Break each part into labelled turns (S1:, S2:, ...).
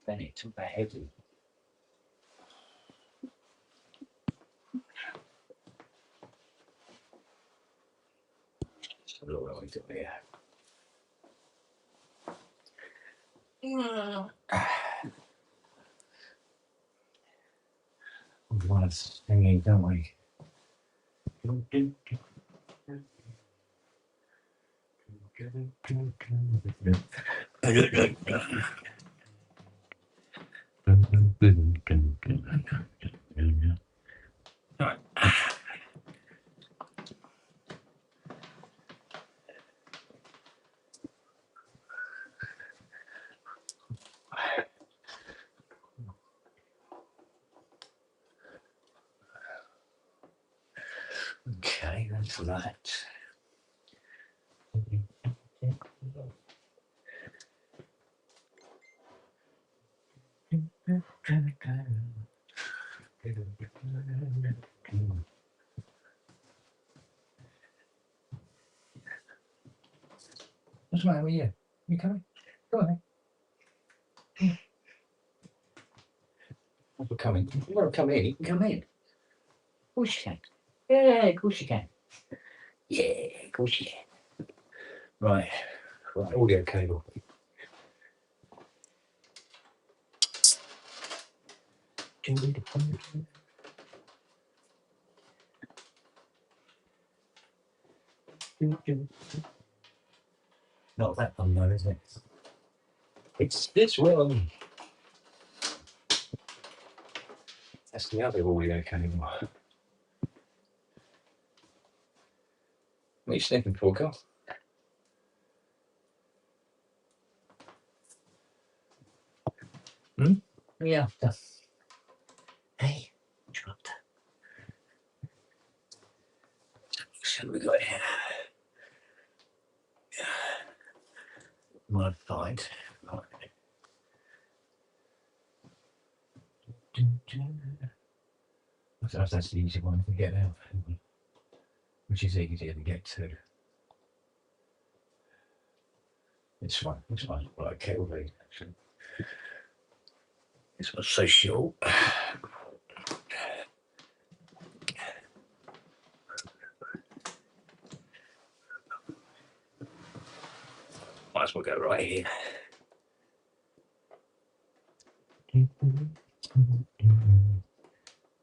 S1: Bennett, talk about heavy. Just a little what we do here. We want to sing, don't we? Right. Okay, that's that. What's the matter with you? You coming? Go on then. We're coming. You want to come in? You can come in. Of course you can. Yeah, of course you can. Yeah, of course you can. Right. Right. Audio cable. Not that one though, is it? It's this one. That's the other audio cable. What are you sniffing for, Carl? Hmm? Yeah. Hey, dropped. So we got here. Modified. Right. That's the easy one to get out, which is easier to get to. This one, right, cable V, actually. This one's so short. Might as well go right here.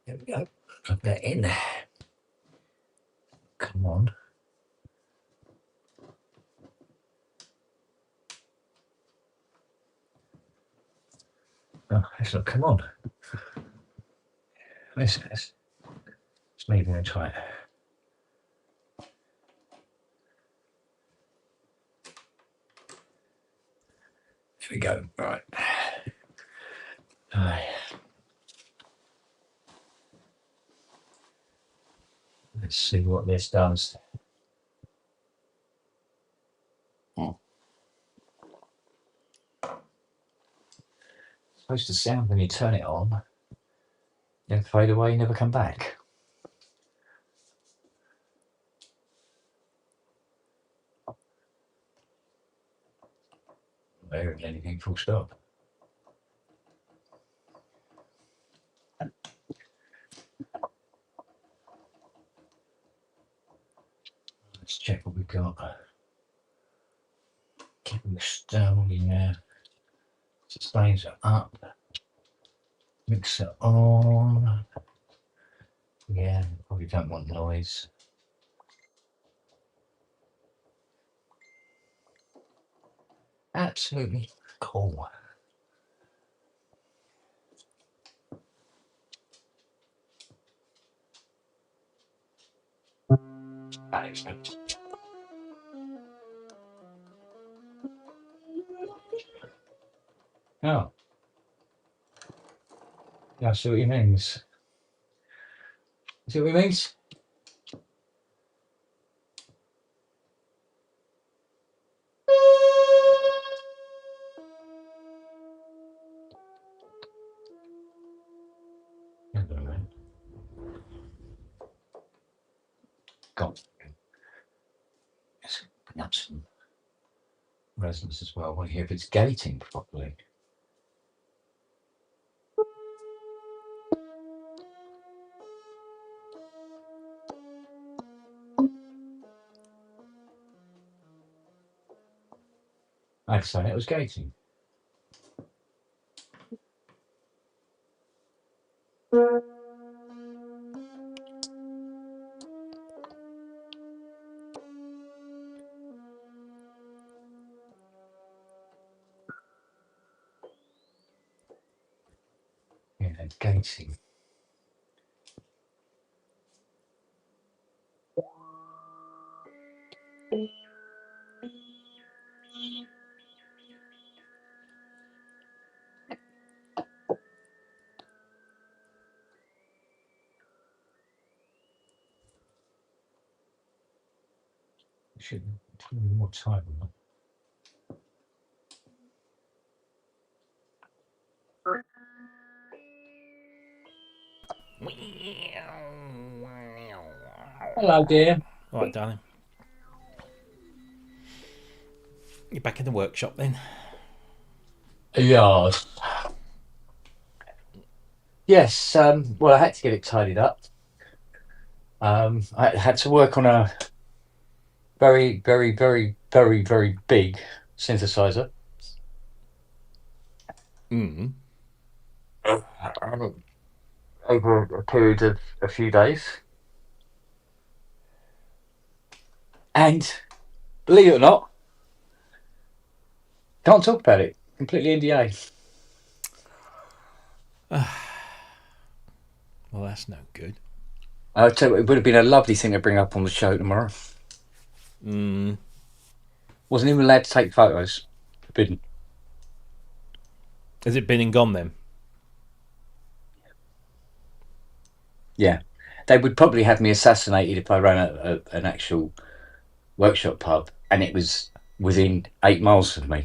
S1: There we go. Plug that in. Come on. Oh, it's not come on. Let's maybe going to try it. Here we go. Right. Let's see what this does. It's supposed to sound when you turn it on, then fade away, never come back. There isn't anything, full stop. Let's check what we've got. Keeping the stone in there. Sustains it up. Mixer on. Yeah, probably don't want noise. Absolutely cool. Management. Oh. Yeah, I see what he means. See what he means? Got let's bring up some resonance as well. I want to hear if it's gating properly. I'd say it was gating. Yeah, gating. Should be more time on that. Hello, dear.
S2: All right, darling. You're back in the workshop then?
S1: Yes. Yes. Well, I had to get it tidied up. I had to work on a very, very, very, very, very big synthesizer.
S2: Mm.
S1: Over a period of a few days. And believe it or not, can't talk about it. Completely NDA.
S2: Well, that's no good.
S1: I tell you, it would have been a lovely thing to bring up on the show tomorrow.
S2: Mm.
S1: Wasn't even allowed to take photos. Forbidden.
S2: Has it been and gone then?
S1: Yeah. They would probably have me assassinated if I ran an actual workshop pub and it was within 8 miles of me.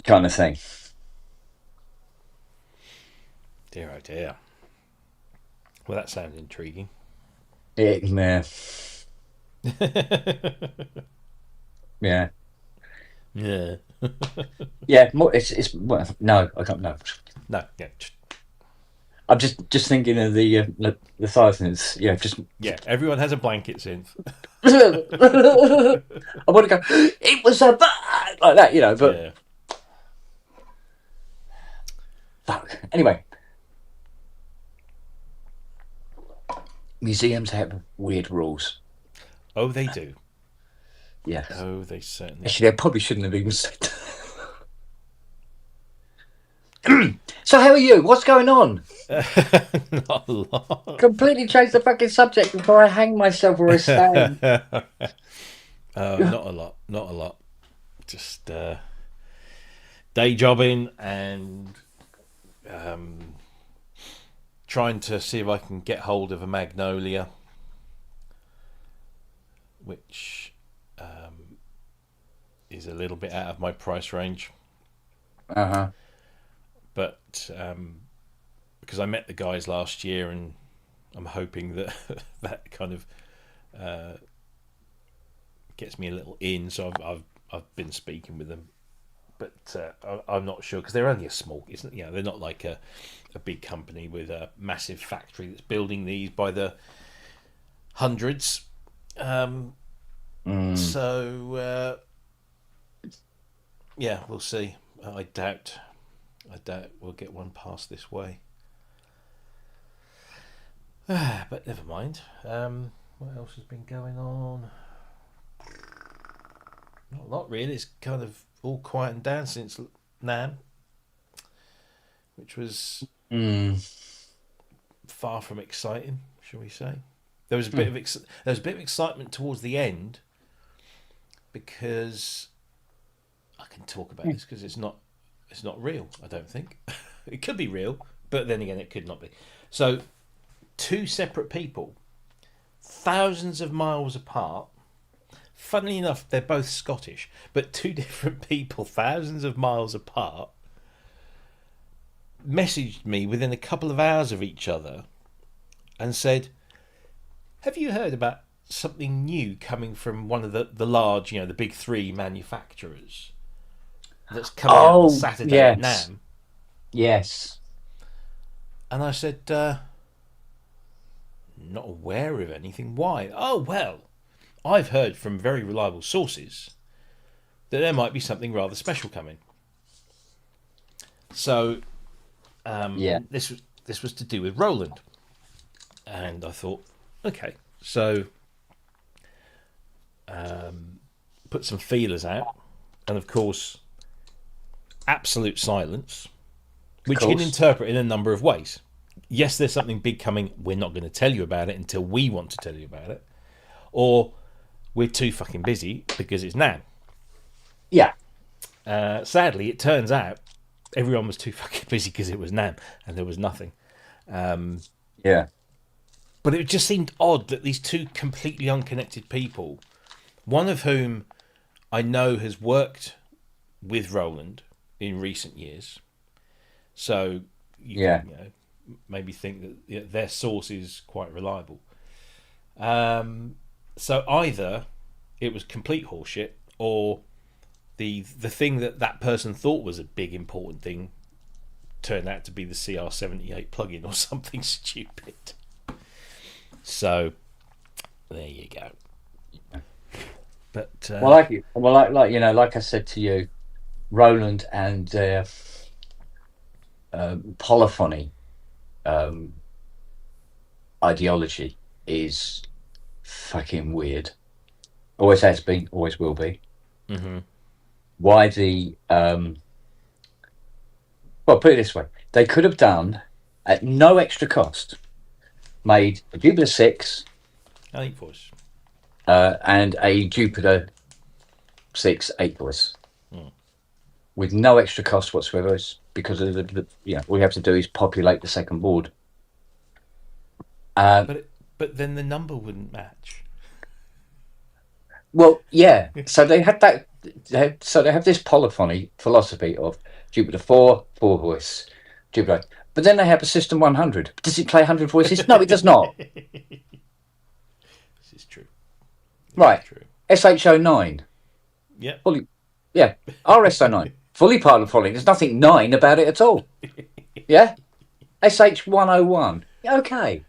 S1: Kind of thing.
S2: Dear oh dear. Well, that sounds intriguing.
S1: Yeah. Yeah.
S2: Yeah.
S1: Yeah. More. It's. Well, no, I can't. No.
S2: No, yeah.
S1: I'm just thinking of the thousands. Yeah. Just.
S2: Yeah, everyone has a blanket synth.
S1: I want to go. It was a like that, But
S2: Yeah.
S1: fuck. Anyway, museums have weird rules.
S2: Oh, they do.
S1: Yeah.
S2: Oh, they certainly
S1: Actually, I probably shouldn't have even said. So, how are you? What's going on?
S2: Not a lot.
S1: Completely change the fucking subject before I hang myself or I stand.
S2: Not a lot. Not a lot. Just day jobbing and trying to see if I can get hold of a magnolia, which is a little bit out of my price range.
S1: Uh-huh.
S2: But because I met the guys last year, and I'm hoping that that kind of gets me a little in. So I've been speaking with them, but I'm not sure because they're only a small. Isn't they're not like a big company with a massive factory that's building these by the hundreds. So yeah, we'll see. I doubt we'll get one past this way. But never mind. What else has been going on? Not a lot really. It's kind of all quiet and down since NAMM, which was far from exciting, shall we say? There was a bit of excitement towards the end because I can talk about this because it's not real. I don't think it could be real, but then again, it could not be. So, two separate people, thousands of miles apart. Funnily enough, they're both Scottish, but two different people, thousands of miles apart, messaged me within a couple of hours of each other and said, have you heard about something new coming from one of the large, the big three manufacturers that's coming out on Saturday at NAMM?
S1: Yes.
S2: And I said, not aware of anything. Why? Oh, well, I've heard from very reliable sources that there might be something rather special coming. So
S1: Yeah.
S2: this was to do with Roland, and I thought, okay, so put some feelers out, and of course, absolute silence, which you can interpret in a number of ways. Yes, there's something big coming. We're not going to tell you about it until we want to tell you about it, or we're too fucking busy because it's Nan.
S1: Yeah.
S2: Sadly, it turns out everyone was too fucking busy because it was Nan and there was nothing.
S1: Yeah.
S2: But it just seemed odd that these two completely unconnected people, one of whom I know has worked with Roland in recent years, so you can, maybe think that their source is quite reliable. So either it was complete horseshit, or the thing that person thought was a big important thing turned out to be the CR78 plugin or something stupid. So there you go. But
S1: like I said to you, Roland and their polyphony ideology is fucking weird. Always has been, always will be.
S2: Mm-hmm.
S1: Why the well, put it this way, they could have done at no extra cost, made a Jupiter 6,
S2: I think voice,
S1: and a Jupiter 6 8 voice, with no extra cost whatsoever. It's because of the all you have to do is populate the second board.
S2: But then the number wouldn't match.
S1: Well, yeah. So they had that. So they have this polyphony philosophy of Jupiter 4 voice, Jupiter. But then they have a System 100. Does it play 100 voices? No, it does not.
S2: This is true.
S1: Right. True. SH09.
S2: Yeah.
S1: RS09. Fully polyphony. There's nothing 9 about it at all. Yeah. SH101. Okay.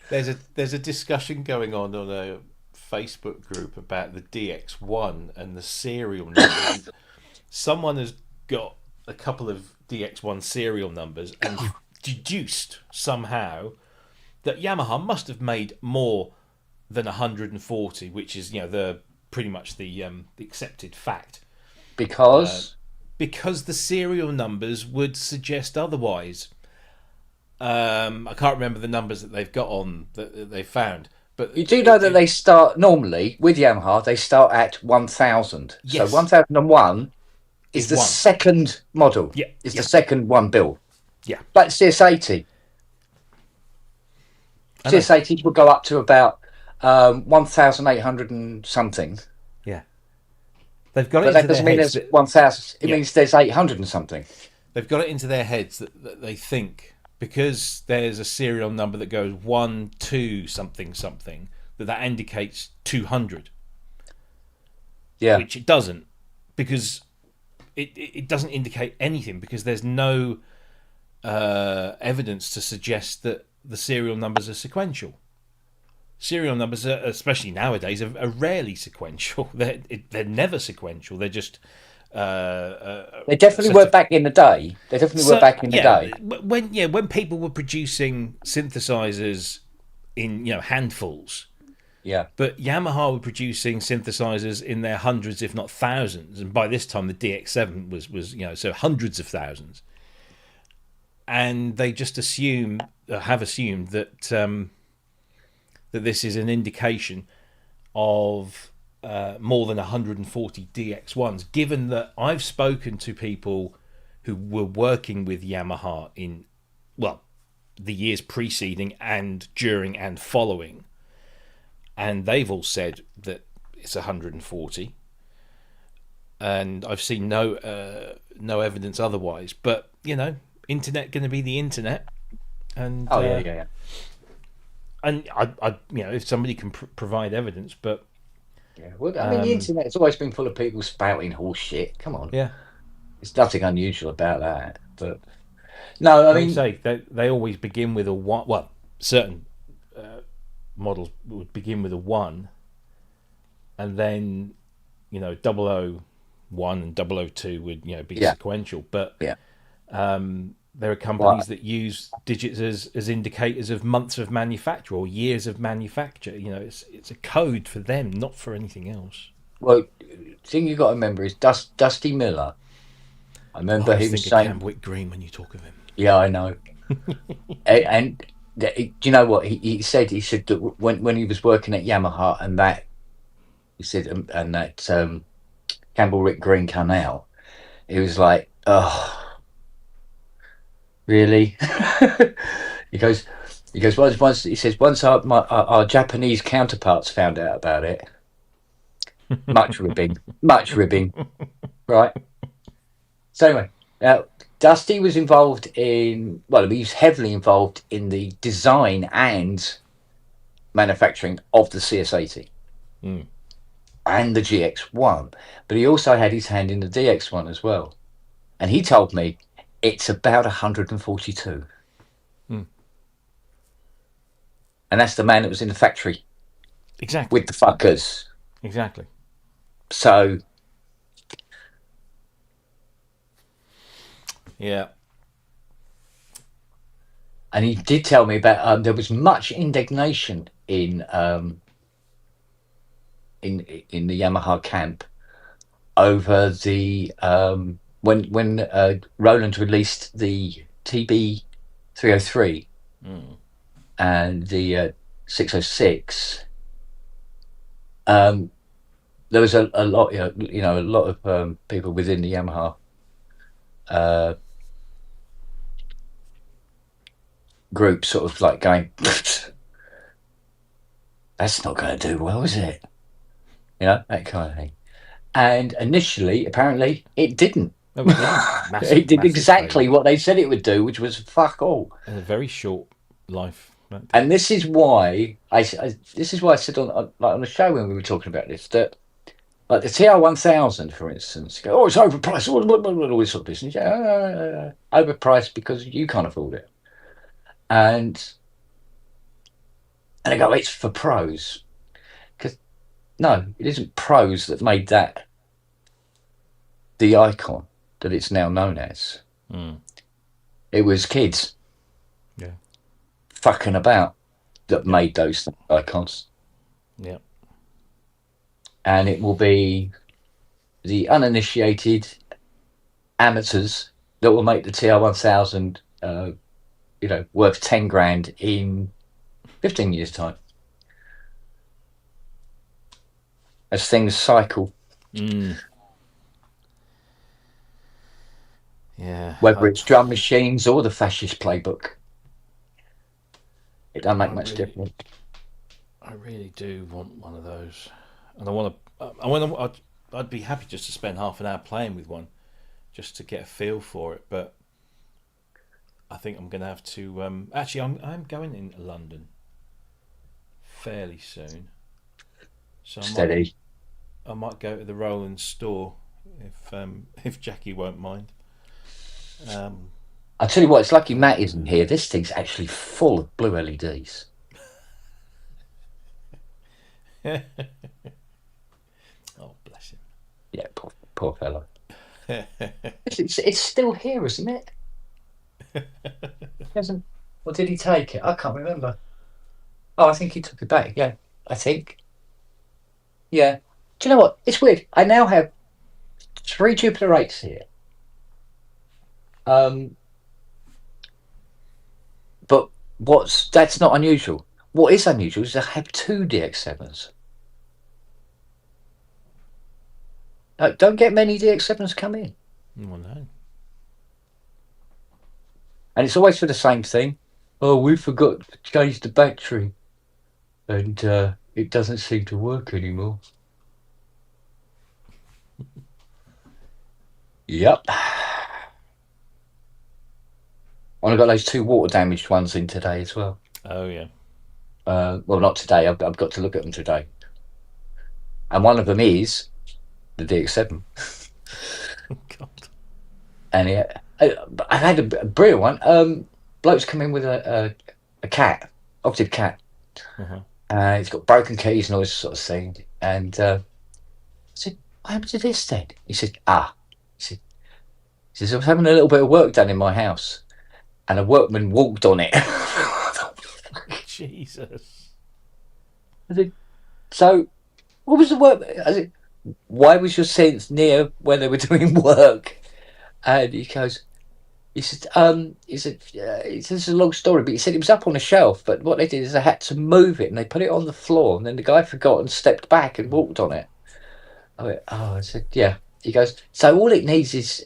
S2: There's a discussion going on a Facebook group about the DX1 and the serial numbers. Someone has got a couple of DX1 serial numbers and deduced somehow that Yamaha must have made more than 140, which is the pretty much the accepted fact.
S1: Because
S2: the serial numbers would suggest otherwise. I can't remember the numbers that they've got on that they found. But
S1: you do know that they start normally with Yamaha. They start at 1000.
S2: Yes.
S1: So 1001 is the
S2: one.
S1: second model.
S2: Yeah.
S1: It's the second one built.
S2: Yeah.
S1: Like CS80. CS80 will go up to about 1,800 and something.
S2: Yeah. They've got it.
S1: But that doesn't mean there's 1,000. It means there's 800 and something.
S2: They've got it into their heads that they think, because there's a serial number that goes 1, 2, something, that indicates 200.
S1: Yeah.
S2: Which it doesn't, because it doesn't indicate anything, because there's no evidence to suggest that the serial numbers are sequential. Serial numbers, especially nowadays, are rarely sequential. They're never sequential. They're just...
S1: they definitely were back in the day.
S2: When people were producing synthesizers in handfuls.
S1: Yeah.
S2: But Yamaha were producing synthesizers in their hundreds, if not thousands, and by this time the DX7 was so hundreds of thousands. And they just have assumed that that this is an indication of more than 140 DX1s, given that I've spoken to people who were working with Yamaha in, the years preceding and during and following, and they've all said that it's 140, and I've seen no evidence otherwise. But internet going to be the internet, and
S1: yeah.
S2: And I if somebody can provide evidence, but.
S1: Yeah, well, I mean, the internet's always been full of people spouting horse shit. Come on.
S2: Yeah.
S1: There's nothing unusual about that. But no, I mean...
S2: they always begin with a 1. Well, certain models would begin with a 1, and then, 00, 1 and 002 would be
S1: Yeah.
S2: sequential, but
S1: Yeah.
S2: there are companies that use digits as indicators of months of manufacture or years of manufacture. It's a code for them, not for anything else.
S1: Well, the thing you got to remember is Dusty Miller. I
S2: I
S1: remember
S2: always
S1: him
S2: think of
S1: saying,
S2: Camwick Green when you talk of him.
S1: "Yeah, I know." And do you know what he said? He said that when he was working at Yamaha, and that he said, and that Campbell Rick Green came out, he was like, "Oh, really?" he goes, once he says once our Japanese counterparts found out about it, much ribbing, right? So anyway, Dusty was involved in, well, he was heavily involved in the design and manufacturing of the CS80 and the GX1, but he also had his hand in the DX1 as well. And he told me it's about 142. And that's the man that was in the factory.
S2: Exactly.
S1: With the fuckers.
S2: Exactly.
S1: So.
S2: Yeah.
S1: And he did tell me about there was much indignation in the Yamaha camp over the when Roland released the TB 303 and the 606. There was a lot, a lot of people within the Yamaha group sort of like going, that's not going to do well, is it? That kind of thing. And initially, apparently, it didn't.
S2: No, it didn't.
S1: It did exactly what they said it would do, which was fuck all.
S2: And a very short life.
S1: And this is why I said on the show when we were talking about this, that like the TR1000, for instance, go, it's overpriced, all this sort of business. Yeah, overpriced because you can't afford it. And they go, it's for pros. Because no, it isn't pros that made that the icon that it's now known as. It was kids fucking about that made those icons.
S2: Yeah. And
S1: it will be the uninitiated amateurs that will make the TR1000 worth 10 grand in 15 years time as things cycle.
S2: Yeah.
S1: Whether it's drum machines or the fascist playbook, it doesn't make much difference.
S2: I really do want one of those, and I'd be happy just to spend half an hour playing with one, just to get a feel for it. But I think I'm going to have to. Actually, I'm going into London fairly soon, so I might go to the Roland store if Jackie won't mind.
S1: I'll tell you what, it's lucky Matt isn't here. This thing's actually full of blue LEDs.
S2: Oh, bless him.
S1: Yeah, poor fellow. It's still here, isn't it? Hasn't? Or did he take it? I can't remember. Oh, I think he took it back. Yeah, I think. Yeah. Do you know what? It's weird. I now have 3 Jupiter 8s here. But that's not unusual. What is unusual is I have 2 DX7s. Don't get many DX7s come in.
S2: Well, no.
S1: And it's always for the same thing. Oh, we forgot to change the battery. And it doesn't seem to work anymore. Yep. And I got those 2 water damaged ones in today as well.
S2: Oh, yeah.
S1: Well, not today. I've got to look at them today. And one of them is the DX7.
S2: God.
S1: And I had a brilliant one. Bloke's come in with a cat, octave cat.
S2: Uh-huh.
S1: It's got broken keys and all this sort of thing. And I said, what happened to this then? He said, he says, I was having a little bit of work done in my house and a workman walked on it. I
S2: Jesus.
S1: said, so what was the work? I said, why was your sense near when they were doing work? And he said, it's a long story, but he said it was up on a shelf, but what they did is they had to move it and they put it on the floor and then the guy forgot and stepped back and walked on it. I went, oh, I said, yeah. He goes, so all it needs is,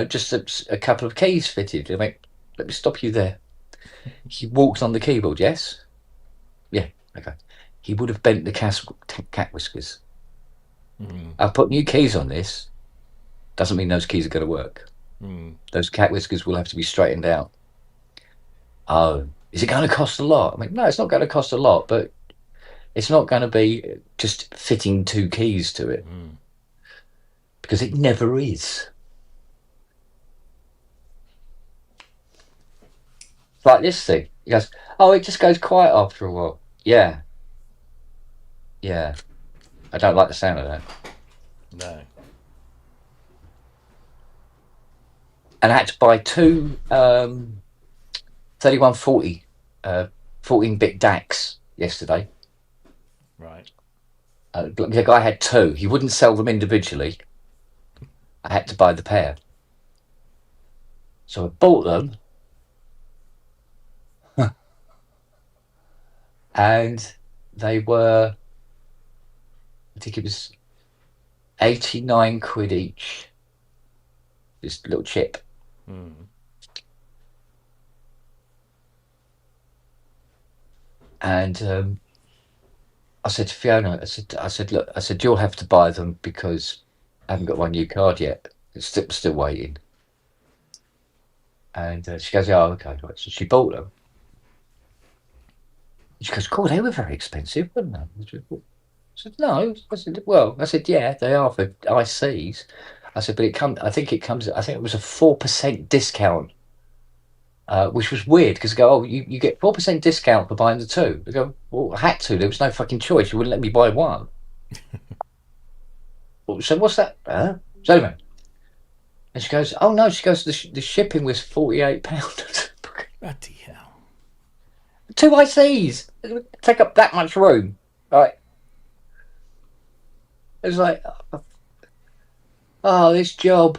S1: just a couple of keys fitted. I went, let me stop you there. He walked on the keyboard, yes? Yeah, okay. He would have bent the cat whiskers. I've put new keys on this. Doesn't mean those keys are going to work. Those cat whiskers will have to be straightened out. Oh, is it going to cost a lot? I mean, no, it's not going to cost a lot, but it's not going to be just fitting two keys to it. Because it never is. Like this thing. He goes, oh, it just goes quiet after a while. Yeah. Yeah. I don't like the sound of that.
S2: No.
S1: And I had to buy two 3140 14-bit DACs yesterday.
S2: Right.
S1: The guy had two. He wouldn't sell them individually. I had to buy the pair. So I bought them. And they were, I think it was 89 quid each. This little chip. And I said to Fiona, I said, look, you'll have to buy them because I haven't got my new card yet. It's still waiting. And she goes, oh, okay. Right. So she bought them. She goes, cool, they were very expensive, weren't they? I said, no. I said, well, yeah, they are for ICs. I said, but I think it was a 4% discount, which was weird because I go, oh, you get 4% discount for buying the two. I go, well, I had to. There was no fucking choice. You wouldn't let me buy one. So what's that? So anyway, and she goes, oh no, the shipping was £48.
S2: Bloody hell.
S1: Two ICs take up that much room, right? It was like, oh, this job.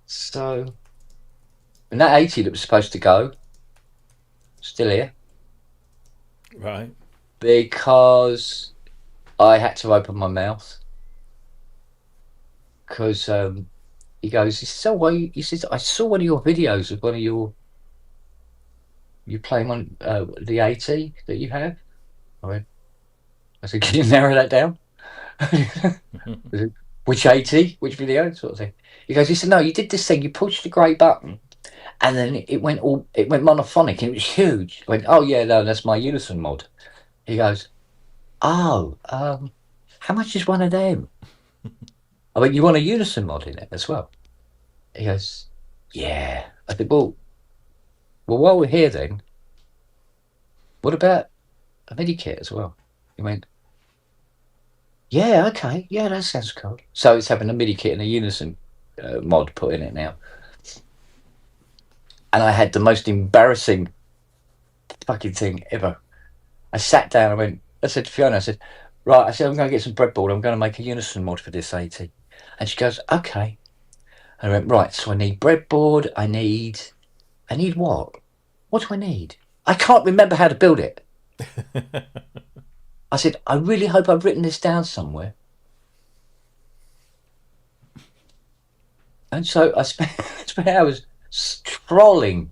S1: So, and that 80 that was supposed to go, still here.
S2: Right.
S1: Because I had to open my mouth. Because he says, so why? He says, I saw one of your videos of one of you playing on the 80 that you have. I said, can you narrow that down? Which 80? Which video? Sort of thing. He said, no, you did this thing. You pushed the grey button, and then it went monophonic, and it was huge. I went, oh yeah, no, that's my Unison mod. He goes, oh, how much is one of them? I went, you want a Unison mod in it as well? He goes, yeah. I said, well, while we're here then, what about a MIDI kit as well? He went, yeah, okay, yeah, that sounds cool. So it's having a MIDI kit and a Unison mod put in it now. And I had the most embarrassing fucking thing ever. I sat down, I said to Fiona, right, I'm going to get some breadboard. I'm going to make a Unison mod for this 80. And she goes, okay. And I went, right, so I need breadboard. I need what? What do I need? I can't remember how to build it. I said, I really hope I've written this down somewhere. And so I spent hours scrolling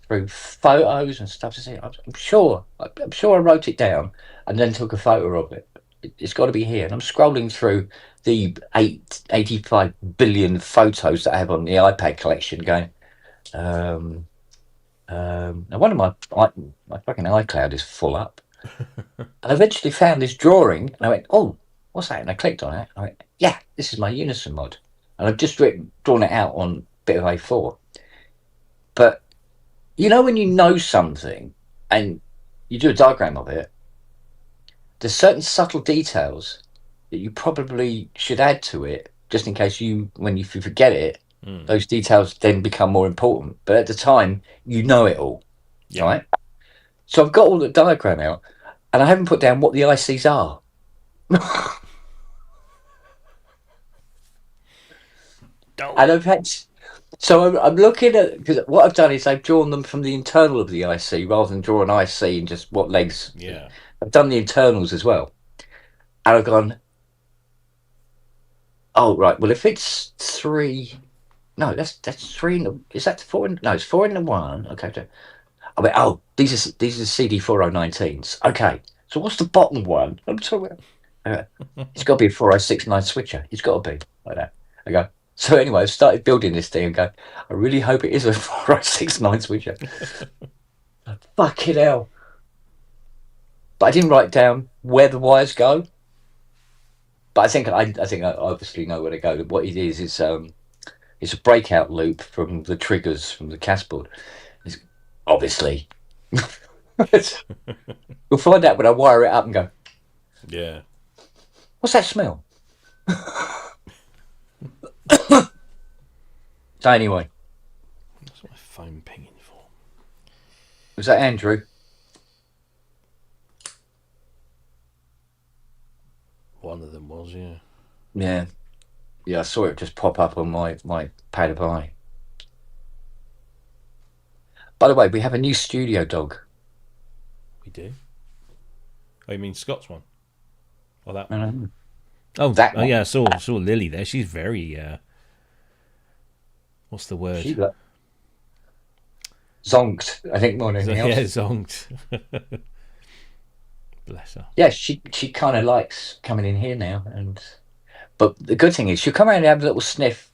S1: through photos and stuff to see. I'm sure I wrote it down and then took a photo of it. It's got to be here. And I'm scrolling through the 85 billion photos that I have on the iPad collection going, now one of my fucking iCloud is full up. I eventually found this drawing and I went, oh, what's that? And I clicked on it. I went, yeah, this is my Unison mod. And I've just drawn it out on a bit of A4. But you know when you know something and you do a diagram of it there's certain subtle details that you probably should add to it, just in case when you forget it,
S2: Mm.
S1: those details then become more important. But at the time, you know it all,
S2: Yeah.
S1: right? So I've got all the diagram out, and I haven't put down what the ICs are.
S2: Oh.
S1: And I've had, so I'm looking at, because what I've done is I've drawn them from the internal of the IC rather than draw an IC and just what legs.
S2: Yeah.
S1: I've done the internals as well, and I've gone, oh right, well if it's three, no, that's three. Is that four? No, it's four in the one. Okay, I went, oh, these are CD4019s. Okay, so what's the bottom one? I'm talking. It's got to be a 4069 switcher. It's got to be like that. I go. So anyway, I started building this thing and go. I really hope it is a 4069 switcher. Fucking hell! But I didn't write down where the wires go. But I think I obviously know where they go. What it is, it's a breakout loop from the triggers from the CAS board. It's obviously. You'll find out when I wire it up and go,
S2: Yeah.
S1: what's that smell? So anyway,
S2: What's my phone pinging for?
S1: was that Andrew?
S2: One of them was, yeah.
S1: Yeah. Yeah, I saw it just pop up on my pad of eye. By the way, we have a new studio dog.
S2: We do. Oh, you mean Scott's one? Or that
S1: I
S2: one?
S1: don't know.
S2: Oh,
S1: That
S2: oh
S1: one.
S2: yeah, I saw Lily there. She's very what's the word?
S1: She zonked, I think, more than
S2: So,
S1: anything
S2: yeah,
S1: else.
S2: zonked. Bless her.
S1: Yeah, she kind of likes coming in here now, but the good thing is she'll come around and have a little sniff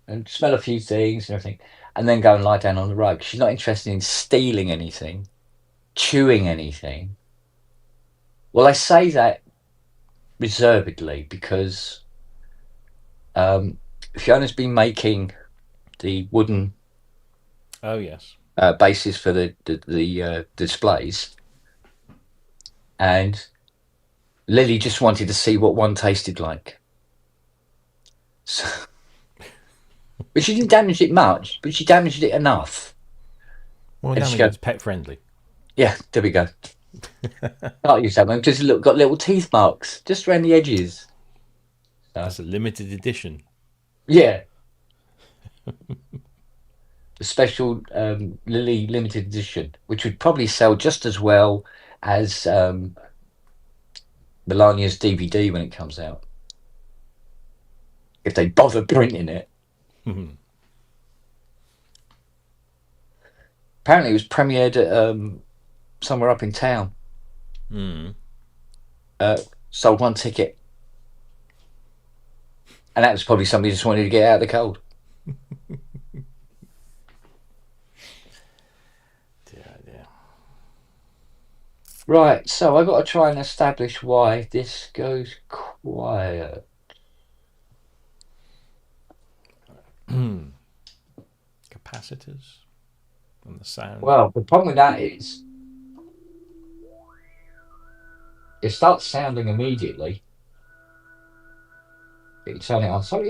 S1: and smell a few things and everything, and then go and lie down on the rug. She's not interested in stealing anything, chewing anything. Well, I say that reservedly because Fiona's been making the wooden
S2: Oh yes.
S1: bases for the displays, and Lily just wanted to see what one tasted like. So, but she didn't damage it much, but she damaged it enough.
S2: Well,
S1: And
S2: that
S1: she
S2: means
S1: goes,
S2: it's pet friendly.
S1: "Yeah, there we go. Can't use that one because look, got little teeth marks just around the edges." So,
S2: That's a limited edition.
S1: yeah, the special Lily limited edition, which would probably sell just as well as Melania's DVD when it comes out, if they bother printing it. Apparently, it was premiered at somewhere up in town.
S2: Mm.
S1: Sold one ticket, and that was probably somebody who just wanted to get out of the cold.
S2: Yeah.
S1: Right, so I've got to try and establish why this goes quiet.
S2: Capacitors and the sound.
S1: Well, the problem with that is it starts sounding immediately. You turn it on. So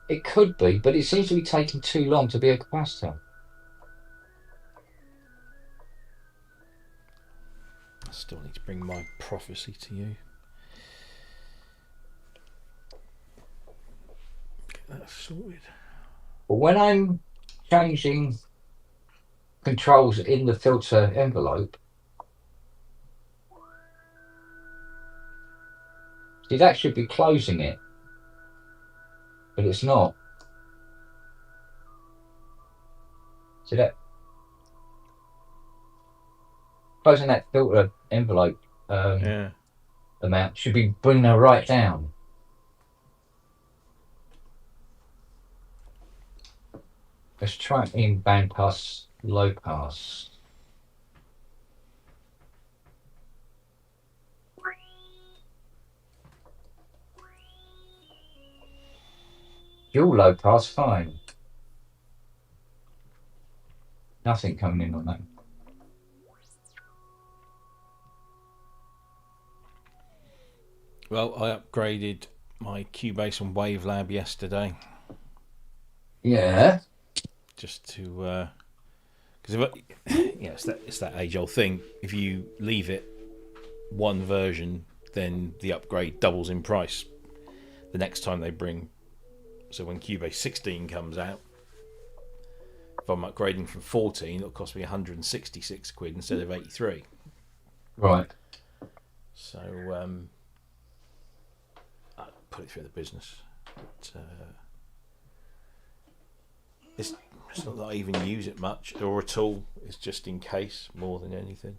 S1: it could be, but it seems to be taking too long to be a capacitor.
S2: I still need to bring my prophecy to you. Get that sorted.
S1: But when I'm changing controls in the filter envelope, see, that should be closing it, but it's not. See that? Closing that filter envelope
S2: Yeah.
S1: amount should be bringing her right down. Let's try it in band pass, low pass. Dual low pass, fine. Nothing coming in on that.
S2: Well, I upgraded my Cubase and Wavelab yesterday,
S1: Yeah.
S2: just to because it's that age old thing. If you leave it one version, then the upgrade doubles in price the next time they bring. So when Cubase 16 comes out, if I'm upgrading from 14, it'll cost me 166 quid instead of 83.
S1: Right.
S2: So I put it through the business. But, it's not that I even use it much or at all. It's just in case more than anything.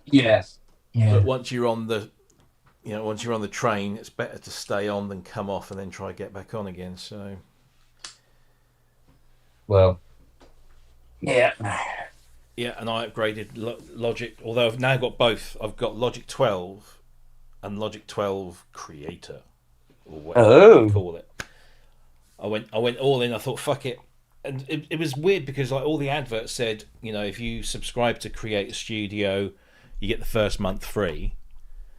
S1: Yeah.
S2: But
S1: Yeah.
S2: once you're on the train, it's better to stay on than come off and then try to get back on again. So
S1: Well. Yeah.
S2: yeah, and I upgraded Logic. Although I've now got both. I've got Logic 12 and Logic 12 Creator, or whatever you want to
S1: Oh.
S2: call it. I went all in. I thought, fuck it. And it was weird because like all the adverts said, if you subscribe to Creator Studio, you get the first month free.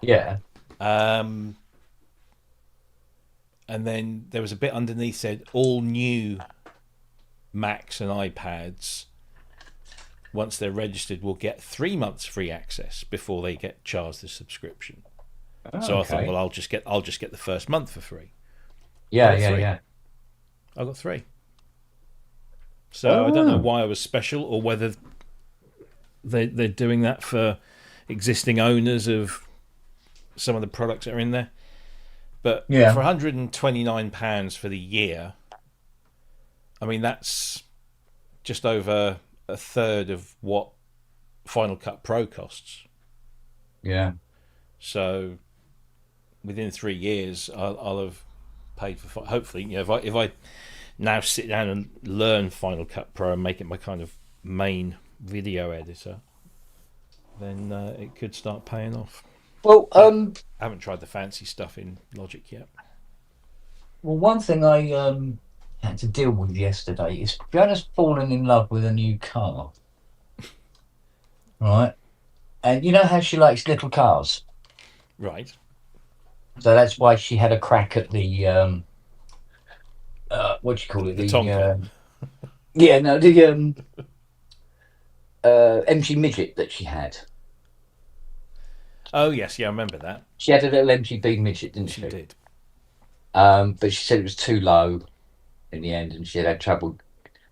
S1: Yeah.
S2: And then there was a bit underneath said all new Macs and iPads, once they're registered, will get 3 months free access before they get charged the subscription.
S1: Oh,
S2: So I thought,
S1: okay.
S2: well, I'll just get the first month for free.
S1: Yeah.
S2: I got
S1: Yeah.
S2: three.
S1: Yeah.
S2: I got 3. So I don't know
S1: Oh.
S2: why I was special or whether they're doing that for existing owners of some of the products that are in there. But
S1: Yeah.
S2: for £129 for the year, I mean, that's just over a third of what Final Cut Pro costs.
S1: Yeah.
S2: So within 3 years, I'll have paid for. Hopefully, if I now sit down and learn Final Cut Pro and make it my kind of main video editor, then it could start paying off.
S1: Well.
S2: I haven't tried the fancy stuff in Logic yet.
S1: Well, one thing I had to deal with yesterday is Fiona's fallen in love with a new car, right? And you know how she likes little cars,
S2: Right.
S1: so that's why she had a crack at the what do you call it?
S2: The
S1: The
S2: Tonka.
S1: yeah, no, the MG midget that she had.
S2: Oh yes, yeah, I remember that.
S1: She had a little MGB midget, didn't
S2: She
S1: she?
S2: did.
S1: But she said it was too low in the end, and she had trouble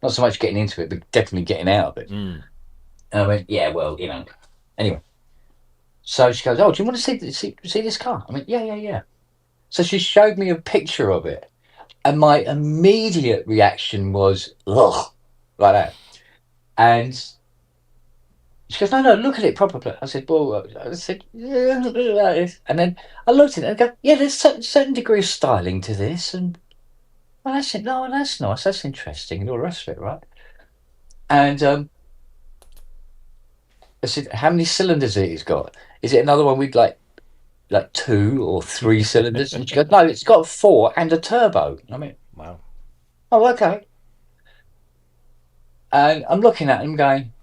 S1: not so much getting into it, but definitely getting out of it.
S2: Mm.
S1: And I went, yeah, well, Anyway, so she goes, "Oh, do you want to see this car?" I went, "Yeah, yeah, yeah." So she showed me a picture of it, and my immediate reaction was, "Ugh," like that. And she goes, "No, no, look at it properly." I said, "Well," I said, "Yeah, look at this." And then I looked at it and go, "Yeah, there's certain degree of styling to this." And I said, "No, that's nice. That's interesting," and all the rest of it, right? And I said, "How many cylinders it's got? Is it another one with like 2 or 3 cylinders?" And she goes, "No, it's got 4 and a turbo." I mean,
S2: Wow.
S1: "Oh, okay." And I'm looking at him going,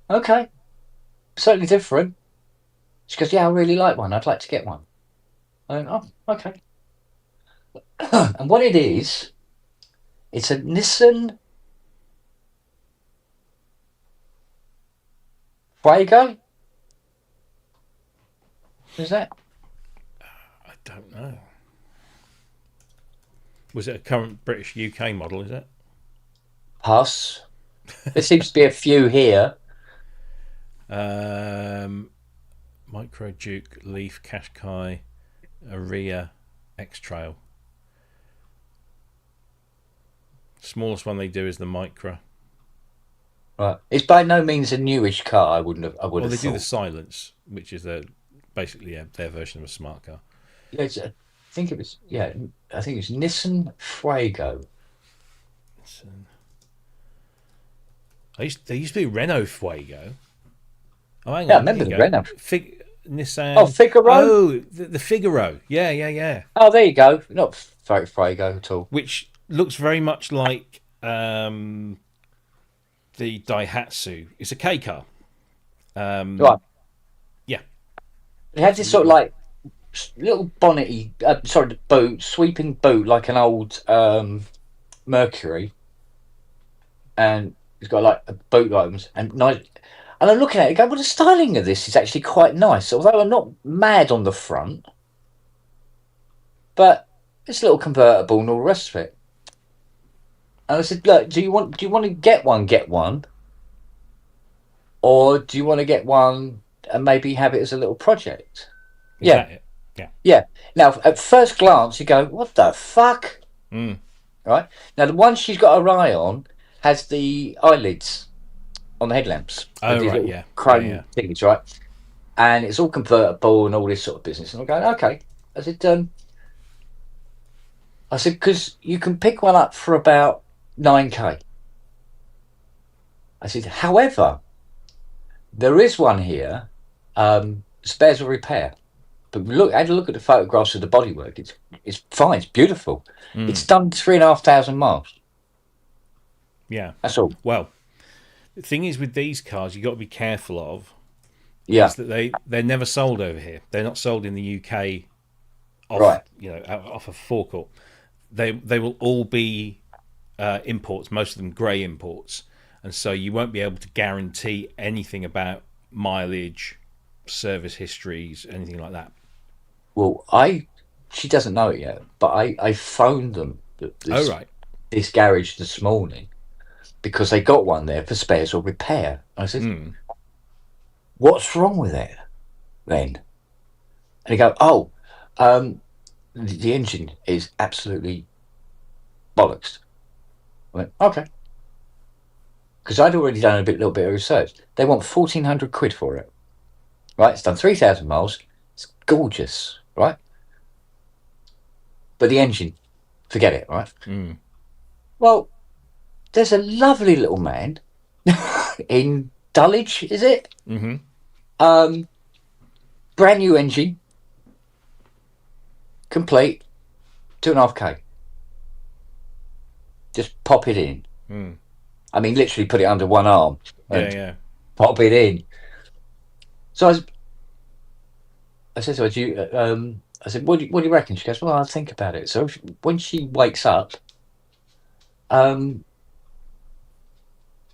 S1: "Okay, certainly different." She goes, "Yeah, I really like one. I'd like to get one." I went, "Oh, okay." And what it is, it's a Nissan Fuego. Is that?
S2: I don't know. Was it a current British UK model? Is it?
S1: Pass. There seems to be a few here.
S2: Micro Duke, Leaf, Qashqai, Aria, X Trail. Smallest one they do is the Micro.
S1: Right. It's by no means a newish car. I would
S2: Well,
S1: have
S2: they do the
S1: thought.
S2: Silence, which is basically their version of a smart car.
S1: Yeah, I think it was. Yeah, I think it was Nissan Fuego.
S2: So, there used to be Renault Fuego. Oh, hang
S1: Yeah, I
S2: on.
S1: remember
S2: Here
S1: the
S2: you go.
S1: Renault.
S2: Nissan.
S1: Oh, Figaro.
S2: Oh, the Figaro. Yeah, yeah, yeah.
S1: Oh, there you go. Not Fuego at all.
S2: Which looks very much like the Daihatsu. It's a K car.
S1: Right.
S2: Yeah,
S1: It had this sort of
S2: absolutely.
S1: little bonnety, sorry, the boot, sweeping boot like an old Mercury, and it's got like a boot items and nice. And I'm looking at it, and go, well, the styling of this is actually quite nice. Although I'm not mad on the front, but it's a little convertible and all the rest of it. And I said, look, do you want to get one? Get one, or do you want to get one and maybe have it as a little project?
S2: Is
S1: Yeah,
S2: that it? Yeah.
S1: yeah. Now, at first glance, you go, what the fuck?
S2: Mm.
S1: Right? Now, the one she's got her eye on has the eyelids on the headlamps with
S2: Oh
S1: these
S2: right.
S1: little
S2: Yeah. Yeah. Yeah.
S1: chrome things, right? And it's all convertible and all this sort of business. And I'm going, okay. I said, because you can pick one up for about 9K. I said, however, there is one here, spares or repair. But have a look at the photographs of the bodywork. It's fine. It's beautiful.
S2: Mm.
S1: It's done 3,500 miles.
S2: Yeah.
S1: That's all.
S2: Well, the thing is with these cars, you got to be careful of
S1: Yeah.
S2: is that they're never sold over here. They're not sold in the UK off
S1: Right.
S2: off a forecourt. They will all be imports, most of them grey imports, and so you won't be able to guarantee anything about mileage, service histories, anything like that.
S1: Well, she doesn't know it yet, but I phoned them
S2: Oh right.
S1: this garage this morning because they got one there for spares or repair. I said,
S2: Mm.
S1: what's wrong with it then? And they go, oh, the engine is absolutely bollocks. I went, okay. Because I'd already done little bit of research. They want 1,400 quid for it. Right? It's done 3,000 miles. It's gorgeous, right? But the engine, forget it, right?
S2: Mm.
S1: Well, there's a lovely little man in Dulwich, is it?
S2: Mm-hmm.
S1: Brand new engine, complete, 2.5K. Just pop it in.
S2: Mm.
S1: I mean, literally put it under one arm and
S2: Yeah.
S1: pop it in. So I said to her, I said, what do you reckon? She goes, well, I'll think about it. So when she wakes up, I'm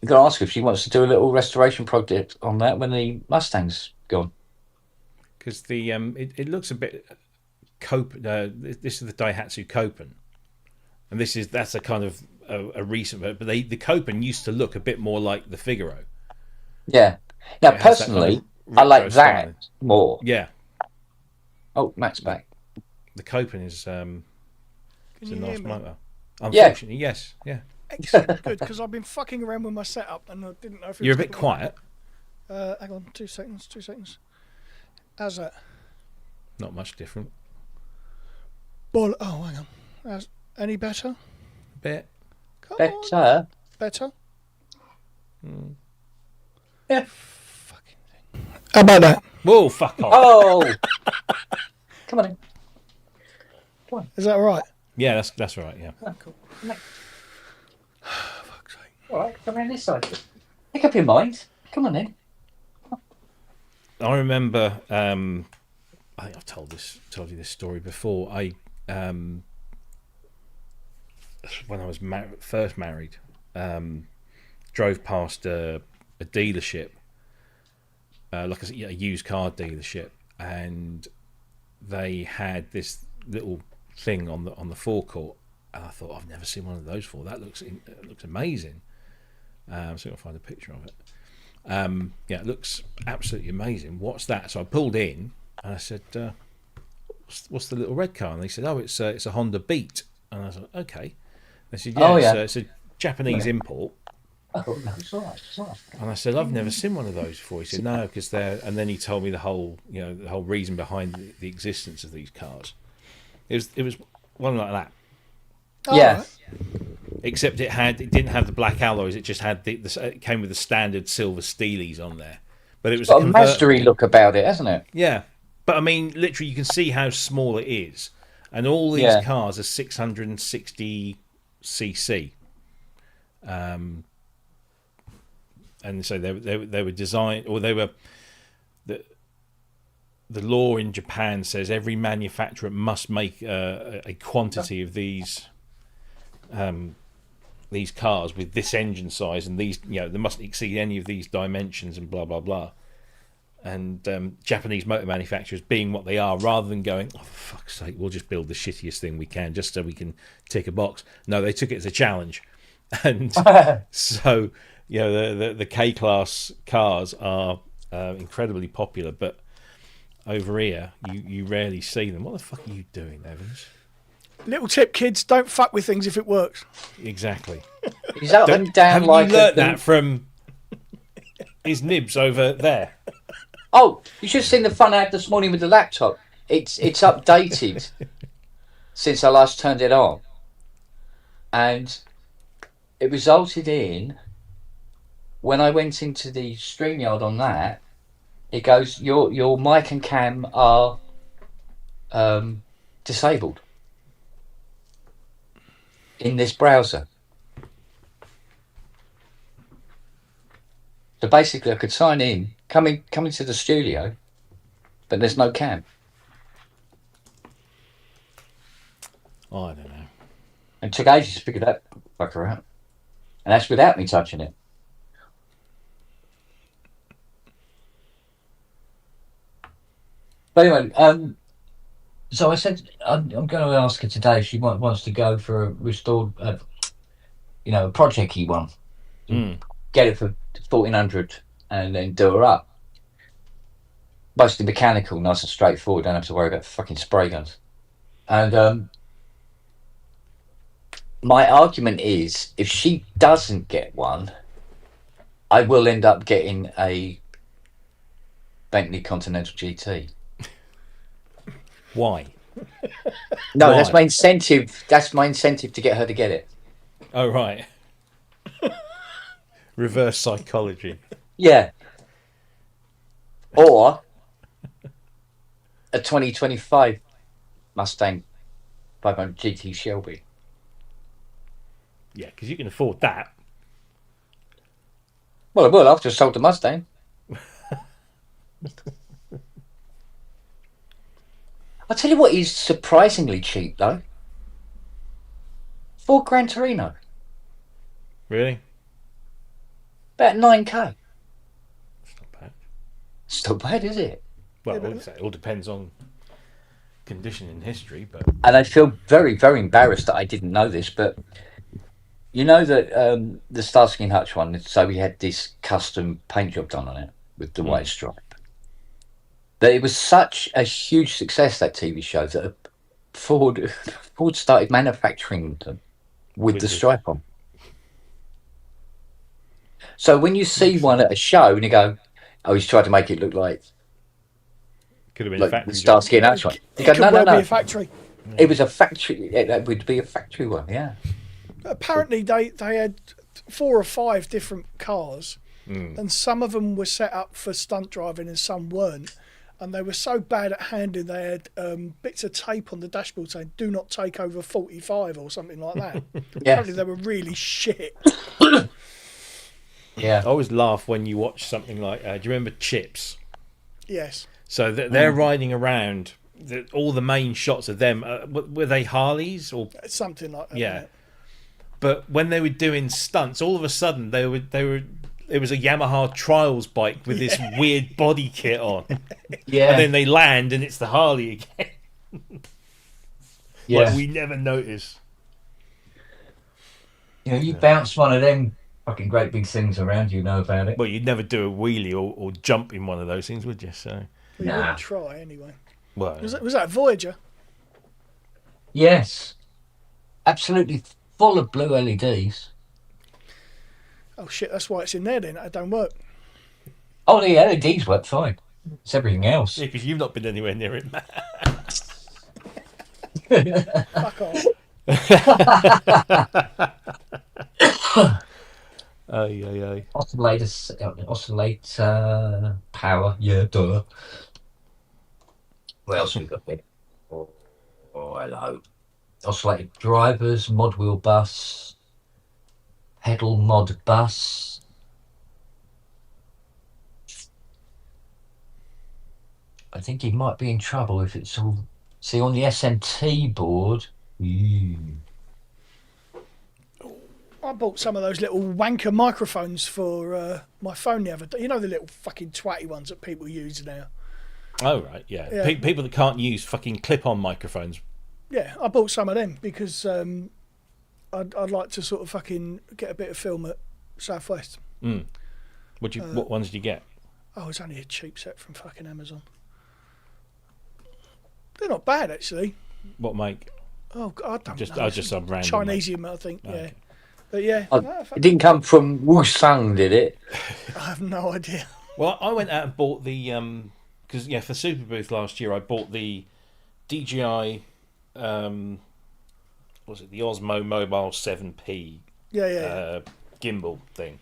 S1: going to ask her if she wants to do a little restoration project on that when the Mustang's gone.
S2: Because the it looks a bit Copen. This is the Daihatsu Copen, and that's a kind of a recent. But the Copen used to look a bit more like the Figaro.
S1: Yeah. Now,
S2: It has that kind
S1: personally,
S2: of
S1: I like
S2: retro
S1: that
S2: styling.
S1: more.
S2: Yeah,
S1: Oh, Matt's back.
S2: the Copen is
S3: Can
S2: it's a
S3: you hear
S2: nice
S3: me?
S2: motor.
S1: Yeah.
S2: Unfortunately, yes, yeah.
S3: Excellent, good, because I've been fucking around with my setup and I didn't know if it
S2: You're a
S3: was
S2: bit
S3: gonna
S2: quiet.
S3: work. Hang on, 2 seconds, 2 seconds. How's that?
S2: Not much different.
S3: Oh, hang on. Any better?
S2: A bit.
S3: Come on.
S1: Better.
S3: Better?
S1: Yeah.
S3: Fucking thing. How about that?
S2: Whoa! Fuck off.
S1: Oh! Come on in.
S3: Is that all right?
S2: Yeah, that's right. Yeah.
S1: Oh, cool.
S3: Fuck's sake.
S1: All right, come around this side. Make up your mind. Come on in.
S2: I remember. I think I've told you this story before. I when I was first married, drove past a dealership, like a used car dealership, and they had this little thing on the forecourt, and I thought, I've never seen one of those before. That looks amazing. So I'll find a picture of it. Yeah, it looks absolutely amazing. What's that? So I pulled in and I said, what's the little red car? And they said, oh, it's a Honda Beat. And I said, okay. They said, yeah,
S1: Oh, yeah.
S2: it's a Japanese import.
S1: Oh, no, it's all right. It's all right.
S2: And I said, I've never seen one of those before. He said, no, because they're. And then he told me the whole reason behind the existence of these cars. It was one like that.
S1: Yeah.
S3: Right.
S2: Except it didn't have the black alloys. It just had it came with the standard silver Steelies on there. But it was
S1: Got a
S2: convertible.
S1: mastery look about it, hasn't it?
S2: Yeah, but I mean, literally, you can see how small it is, and all these
S1: Yeah.
S2: cars are 660 cc. And so they were designed, or they were the law in Japan says every manufacturer must make a quantity of these cars with this engine size, and these, they mustn't exceed any of these dimensions, and blah blah blah. And Japanese motor manufacturers, being what they are, rather than going, oh, for fuck's sake, we'll just build the shittiest thing we can just so we can tick a box. No, they took it as a challenge. And so, the K-Class cars are incredibly popular, but over here, you rarely see them. What the fuck are you doing, Evans?
S3: Little tip, kids, don't fuck with things if it works.
S2: Exactly.
S1: He's up and down
S2: Haven't
S1: like
S2: you learnt that from his nibs over there?
S1: Oh, you should have seen the fun I had this morning with the laptop. It's updated since I last turned it on, and it resulted in, when I went into the StreamYard on that, it goes, your mic and cam are disabled in this browser. So basically, I could sign in, come into the studio, but there's no cam.
S2: Oh, I don't know.
S1: And it took ages to figure that fucker out, and that's without me touching it. But anyway, so I said I'm going to ask her today if she wants to go for a restored, a project-y one. Get it for 1,400 and then do her up. Mostly mechanical, nice and straightforward. Don't have to worry about fucking spray guns. And my argument is, if she doesn't get one, I will end up getting a Bentley Continental GT.
S2: Why?
S1: No,
S2: Why?
S1: that's my incentive. That's my incentive to get her to get it.
S2: Oh, right. Reverse psychology.
S1: Yeah. Or a 2025 Mustang 500 GT Shelby.
S2: Yeah, because you can afford that.
S1: Well, I will. I've just sold the Mustang. I'll tell you what is surprisingly cheap, though. Ford Gran Torino.
S2: Really?
S1: About 9k.
S2: It's not bad.
S1: It's not bad, is it?
S2: Well,
S3: Yeah, but-
S2: I would say it all depends on condition in history, but
S1: And I feel very, very embarrassed that I didn't know this, but you know that the Starsky and Hutch one, so we had this custom paint job done on it with the white stripe. That it was such a huge success, that TV show, that Ford started manufacturing them with the stripe on. So when you see one at a show and you go, oh, he's tried to make it look like
S2: could have been a factory
S1: the
S2: job.
S1: Starsky and Hutch one. You
S3: It
S1: go,
S3: could
S1: no,
S3: well
S1: no,
S3: be
S1: no.
S3: a factory.
S1: It was a factory. That would be a factory one, yeah.
S3: Apparently, they had 4 or 5 different cars, and some of them were set up for stunt driving and some weren't. And they were so bad at handling, they had bits of tape on the dashboard saying, do not take over 45 or something like that.
S1: Yeah.
S3: Apparently, they were really shit.
S1: Yeah.
S2: I always laugh when you watch something like, do you remember Chips?
S3: Yes.
S2: So they're riding around, all the main shots of them, were they Harleys? Or
S3: Something like that.
S2: yeah. But when they were doing stunts, all of a sudden they were it was a Yamaha Trials bike with this weird body kit on.
S1: Yeah.
S2: And then they land and it's the Harley again.
S1: Yeah.
S2: Like we never notice.
S1: You bounce one of them fucking great big things around, you know about it.
S2: Well, you'd never do a wheelie or jump in one of those things, would you? So,
S3: Well, you
S1: Nah.
S3: wouldn't try anyway.
S2: well,
S3: Was that Voyager?
S1: Yes. Absolutely full of blue LEDs.
S3: Oh shit, that's why it's in there then. It don't work.
S1: Oh, the LEDs work fine. It's everything else.
S2: yeah, because you've not been anywhere near it, Matt.
S3: Fuck off.
S2: Aye.
S1: Oscillator power. Yeah, duh. What else have we got there? Oh, hello. Oscillator drivers, mod wheel bus, pedal mod bus. I think he might be in trouble if it's all. See, on the SMT board.
S3: I bought some of those little wanker microphones for my phone the other day. You know the little fucking twatty ones that people use now.
S2: Oh right, yeah.
S3: Yeah.
S2: People that can't use fucking clip-on microphones.
S3: Yeah, I bought some of them because I'd like to sort of fucking get a bit of film at Southwest.
S2: What ones did you get?
S3: Oh, it's only a cheap set from fucking Amazon. They're not bad actually.
S2: What make?
S3: Oh, I don't
S2: Just
S3: know.
S2: just some random.
S3: Chinesium, I think.
S2: Oh,
S3: Yeah,
S2: okay.
S3: but yeah,
S1: It didn't come from Wusang, did it?
S3: I have no idea.
S2: Well, I went out and bought the because for Super Booth last year I bought the DJI was it the Osmo Mobile 7P
S3: Yeah.
S2: gimbal thing,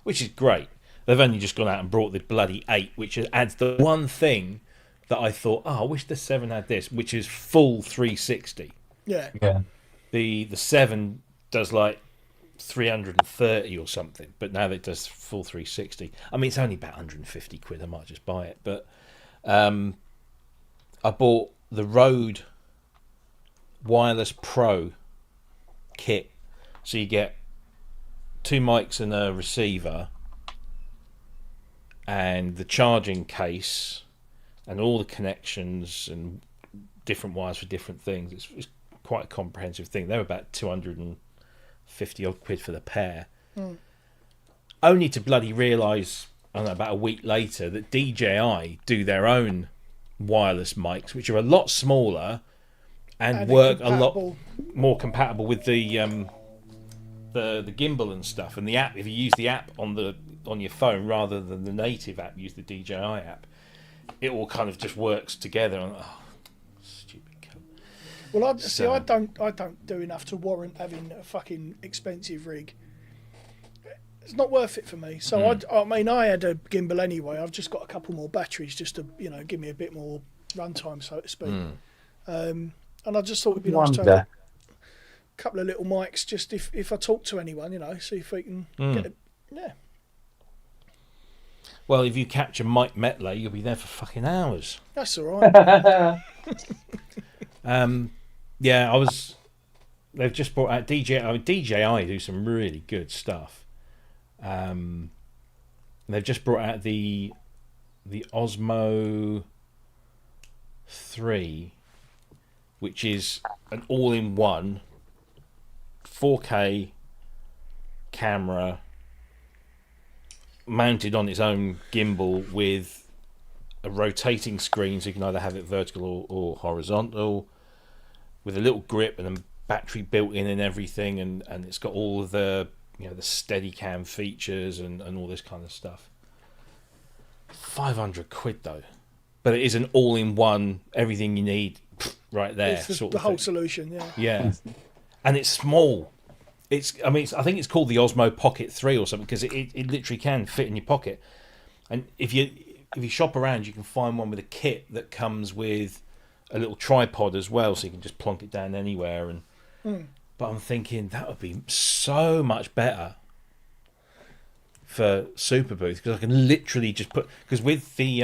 S2: which is great. They've only just gone out and brought the bloody 8, which adds the one thing that I thought, I wish the 7 had this, which is full 360.
S3: Yeah.
S1: Yeah.
S2: The 7 does like 330 or something, but now that it does full 360. I mean, it's only about 150 quid. I might just buy it, but I bought the Rode Wireless Pro kit, so you get 2 mics and a receiver, and the charging case, and all the connections and different wires for different things. It's quite a comprehensive thing. They're about 250 odd quid for the pair. Only to bloody realise, I don't know, about a week later that DJI do their own wireless mics, which are a lot smaller and work a lot more compatible with the gimbal and stuff. And the app, if you use the app on your phone rather than the native app, use the DJI app, it all kind of just works together. And, stupid cunt.
S3: Well, I don't do enough to warrant having a fucking expensive rig. It's not worth it for me. So I mean, I had a gimbal anyway. I've just got a couple more batteries just to give me a bit more runtime, so to speak. And I just thought it'd be nice to have a couple of little mics, just if I talk to anyone, see if we can get it. Yeah.
S2: Well, if you capture Mike Metley, you'll be there for fucking hours.
S3: That's all right.
S2: They've just brought out DJI. I mean, DJI do some really good stuff. They've just brought out the Osmo 3, which is an all-in-one 4K camera mounted on its own gimbal with a rotating screen, so you can either have it vertical or horizontal, with a little grip and a battery built in and everything, and it's got all of the the Steadicam features and all this kind of stuff. 500 quid though, but it is an all-in-one, everything you need right there.
S3: It's
S2: sort
S3: the
S2: of
S3: whole
S2: thing.
S3: solution, yeah.
S2: Yeah, and it's small. I think it's called the Osmo Pocket 3 or something, because it literally can fit in your pocket. And if you shop around, you can find one with a kit that comes with a little tripod as well, so you can just plonk it down anywhere. But I'm thinking that would be so much better for Super Booth, because I can literally just because with the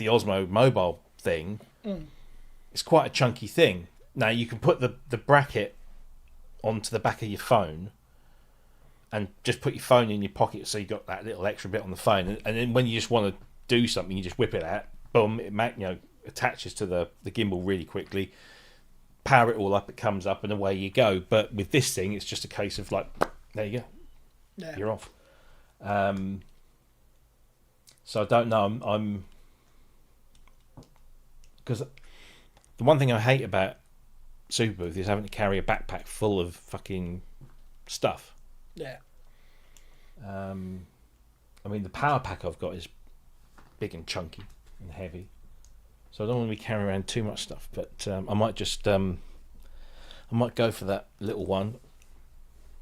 S2: Osmo mobile thing, it's quite a chunky thing. Now you can put the bracket onto the back of your phone and just put your phone in your pocket, so you got that little extra bit on the phone, and then when you just want to do something, you just whip it out, boom, it attaches to the gimbal really quickly, power it all up, it comes up, and away you go. But with this thing, it's just a case of like, there you go, you're off. So I don't know, I'm because the one thing I hate about Super Booth is having to carry a backpack full of fucking stuff.
S3: Yeah.
S2: I mean, the power pack I've got is big and chunky and heavy, so I don't want to be carrying around too much stuff. But I might just I might go for that little one.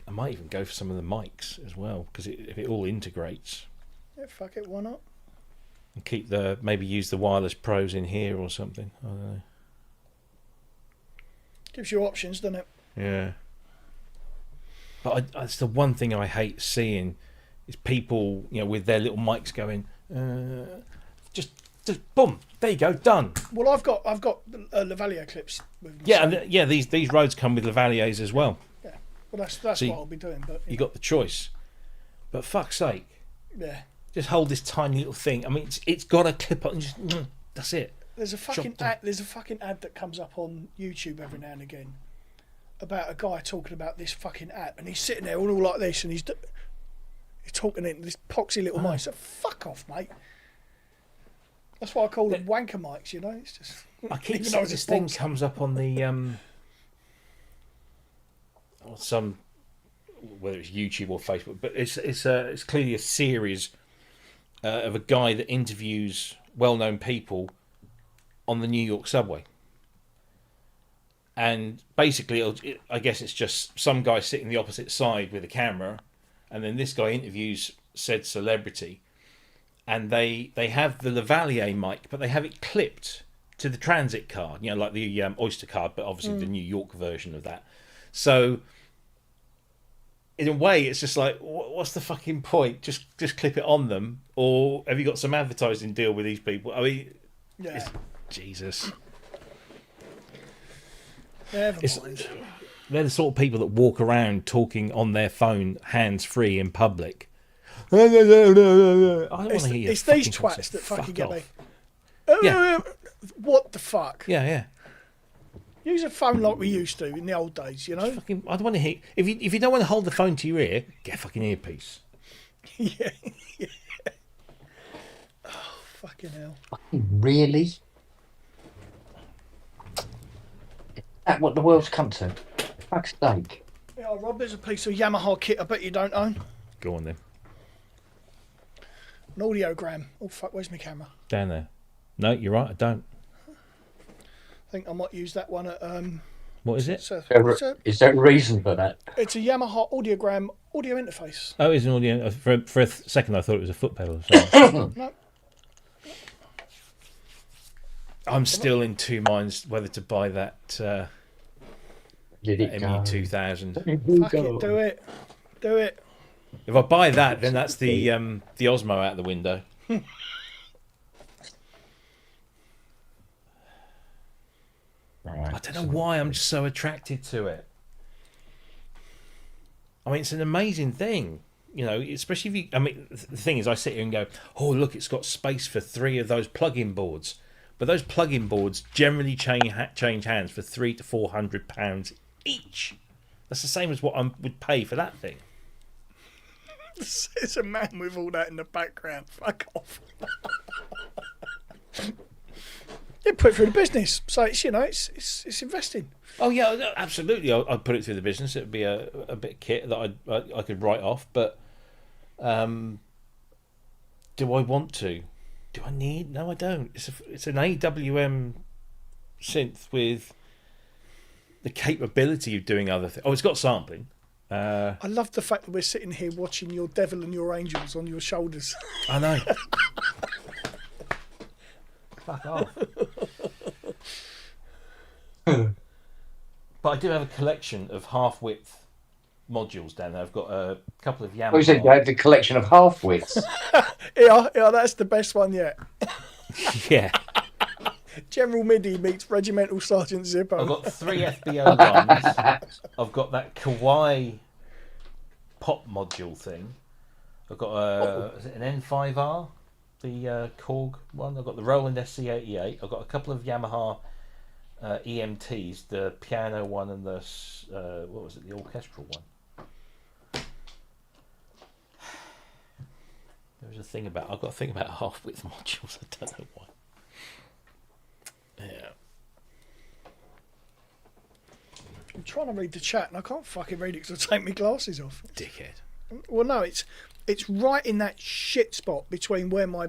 S2: I might even go for some of the mics as well, because if it all integrates.
S3: Yeah, fuck it, why not?
S2: And keep maybe use the wireless pros in here or something. I don't know.
S3: Gives you options, doesn't it?
S2: Yeah. But it's the one thing I hate seeing is people, with their little mics going, Just boom, there you go, done.
S3: Well, I've got Lavalier clips. With
S2: Yeah, and these roads come with Lavaliers as well.
S3: Yeah. Well, that's what I'll be doing. But
S2: You got the choice. But fuck's sake,
S3: yeah.
S2: just hold this tiny little thing. I mean, it's got a clip on. Just, that's it.
S3: There's a fucking
S2: Job done.
S3: ad. There's a fucking ad that comes up on YouTube every now and again about a guy talking about this fucking app, and he's sitting there all like this, and he's talking in this poxy little mic. So fuck off, mate. That's why I call them wanker mics. You know, it's just.
S2: I keep
S3: even though
S2: seeing
S3: it's a
S2: this thing
S3: sports-
S2: comes up on the some, whether it's YouTube or Facebook, but it's clearly a series of a guy that interviews well-known people on the New York subway, and basically, I guess it's just some guy sitting the opposite side with a camera, and then this guy interviews said celebrity, and they have the Lavalier mic, but they have it clipped to the transit card, you know, like the Oyster card, but obviously the New York version of that. So in a way, it's just like, what's the fucking point? Just clip it on them, or have you got some advertising deal with these people? I mean,
S3: Yeah.
S2: Jesus,
S3: Never
S2: It's-
S3: mind.
S2: they're the sort of people that walk around talking on their phone, hands free in public. I don't want to hear you.
S3: It's these
S2: fucking
S3: twats
S2: concept.
S3: that fucking
S2: Fuck
S3: get
S2: off.
S3: me.
S2: Yeah.
S3: What the fuck?
S2: Yeah.
S3: Use a phone like we used to in the old days, you know?
S2: Fucking, I don't want to hear. If you don't want to hold the phone to your ear, get a fucking earpiece.
S3: yeah. Oh, fucking hell.
S1: Really? Is that what the world's come to? Fuck's sake.
S3: Yeah, Rob, there's a piece of Yamaha kit I bet you don't own.
S2: Go on then.
S3: An audiogram. Oh, fuck, where's my camera?
S2: Down there. No, you're right. I don't.
S3: I think I might use that one at...
S2: What is it?
S1: Is there a reason for that?
S3: It's a Yamaha audiogram audio interface.
S2: Oh, it's an audio. For a second, I thought it was a foot pedal. Or something.
S3: No,
S2: I'm still in two minds whether to buy that
S1: Did it go?
S2: ME2000.
S3: fuck it, do it. Do it.
S2: If I buy that, then that's the Osmo out the window.
S1: Right.
S2: I don't know why I'm just so attracted to it. I mean, it's an amazing thing, you know. Especially if you. I mean, the thing is, I sit here and go, "Oh, look, it's got space for 3 of those plug-in boards." But those plug-in boards generally change hands for £300 to £400 each. That's the same as what I would pay for that thing.
S3: It's a man with all that in the background. Fuck off. You put it through the business, so it's, you know, it's investing.
S2: Oh yeah, no, absolutely. I'd put it through the business. It would be a bit of kit that I could write off. But do I want to? Do I need? No, I don't. It's an AWM synth with the capability of doing other things. Oh, it's got sampling.
S3: I love the fact that we're sitting here watching your devil and your angels on your shoulders.
S2: I know. Fuck off. But I do have a collection of half-width modules down there. I've got a couple of Yamaha.
S1: Oh, you said you had the collection of half widths.
S3: Yeah, that's the best one yet.
S2: Yeah.
S3: General MIDI meets Regimental Sergeant Zippo.
S2: I've got 3 FBO ones. I've got that Kawaii pop module thing. I've got is it an N5R? The Korg one. I've got the Roland SC88. I've got a couple of Yamaha EMTs, the piano one and the what was it, the orchestral one. I've got a thing about half width modules. I don't know why. Yeah.
S3: I'm trying to read the chat and I can't fucking read it because I take my glasses off.
S2: Dickhead.
S3: Well, no, it's right in that shit spot between where my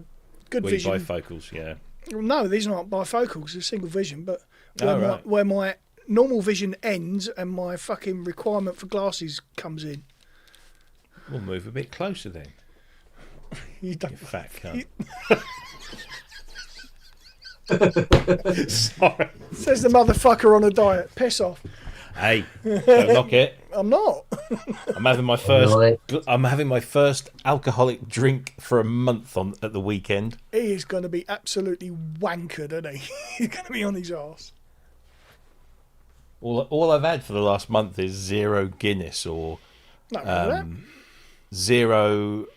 S3: good
S2: Well,
S3: vision.
S2: bifocals, yeah.
S3: Well, no, these aren't bifocals. They're single vision, but
S2: Oh, right.
S3: where my normal vision ends and my fucking requirement for glasses comes in.
S2: We'll move a bit closer then.
S3: You don't.
S2: You fat cunt.
S3: Sorry. Says the motherfucker on a diet. Piss off.
S2: Hey, don't knock it.
S3: I'm not.
S2: I'm having my first alcoholic drink for a month at the weekend.
S3: He is going to be absolutely wankered, isn't he? He's going to be on his arse.
S2: All I've had for the last month is 0 Guinness or
S3: Not that.
S2: zero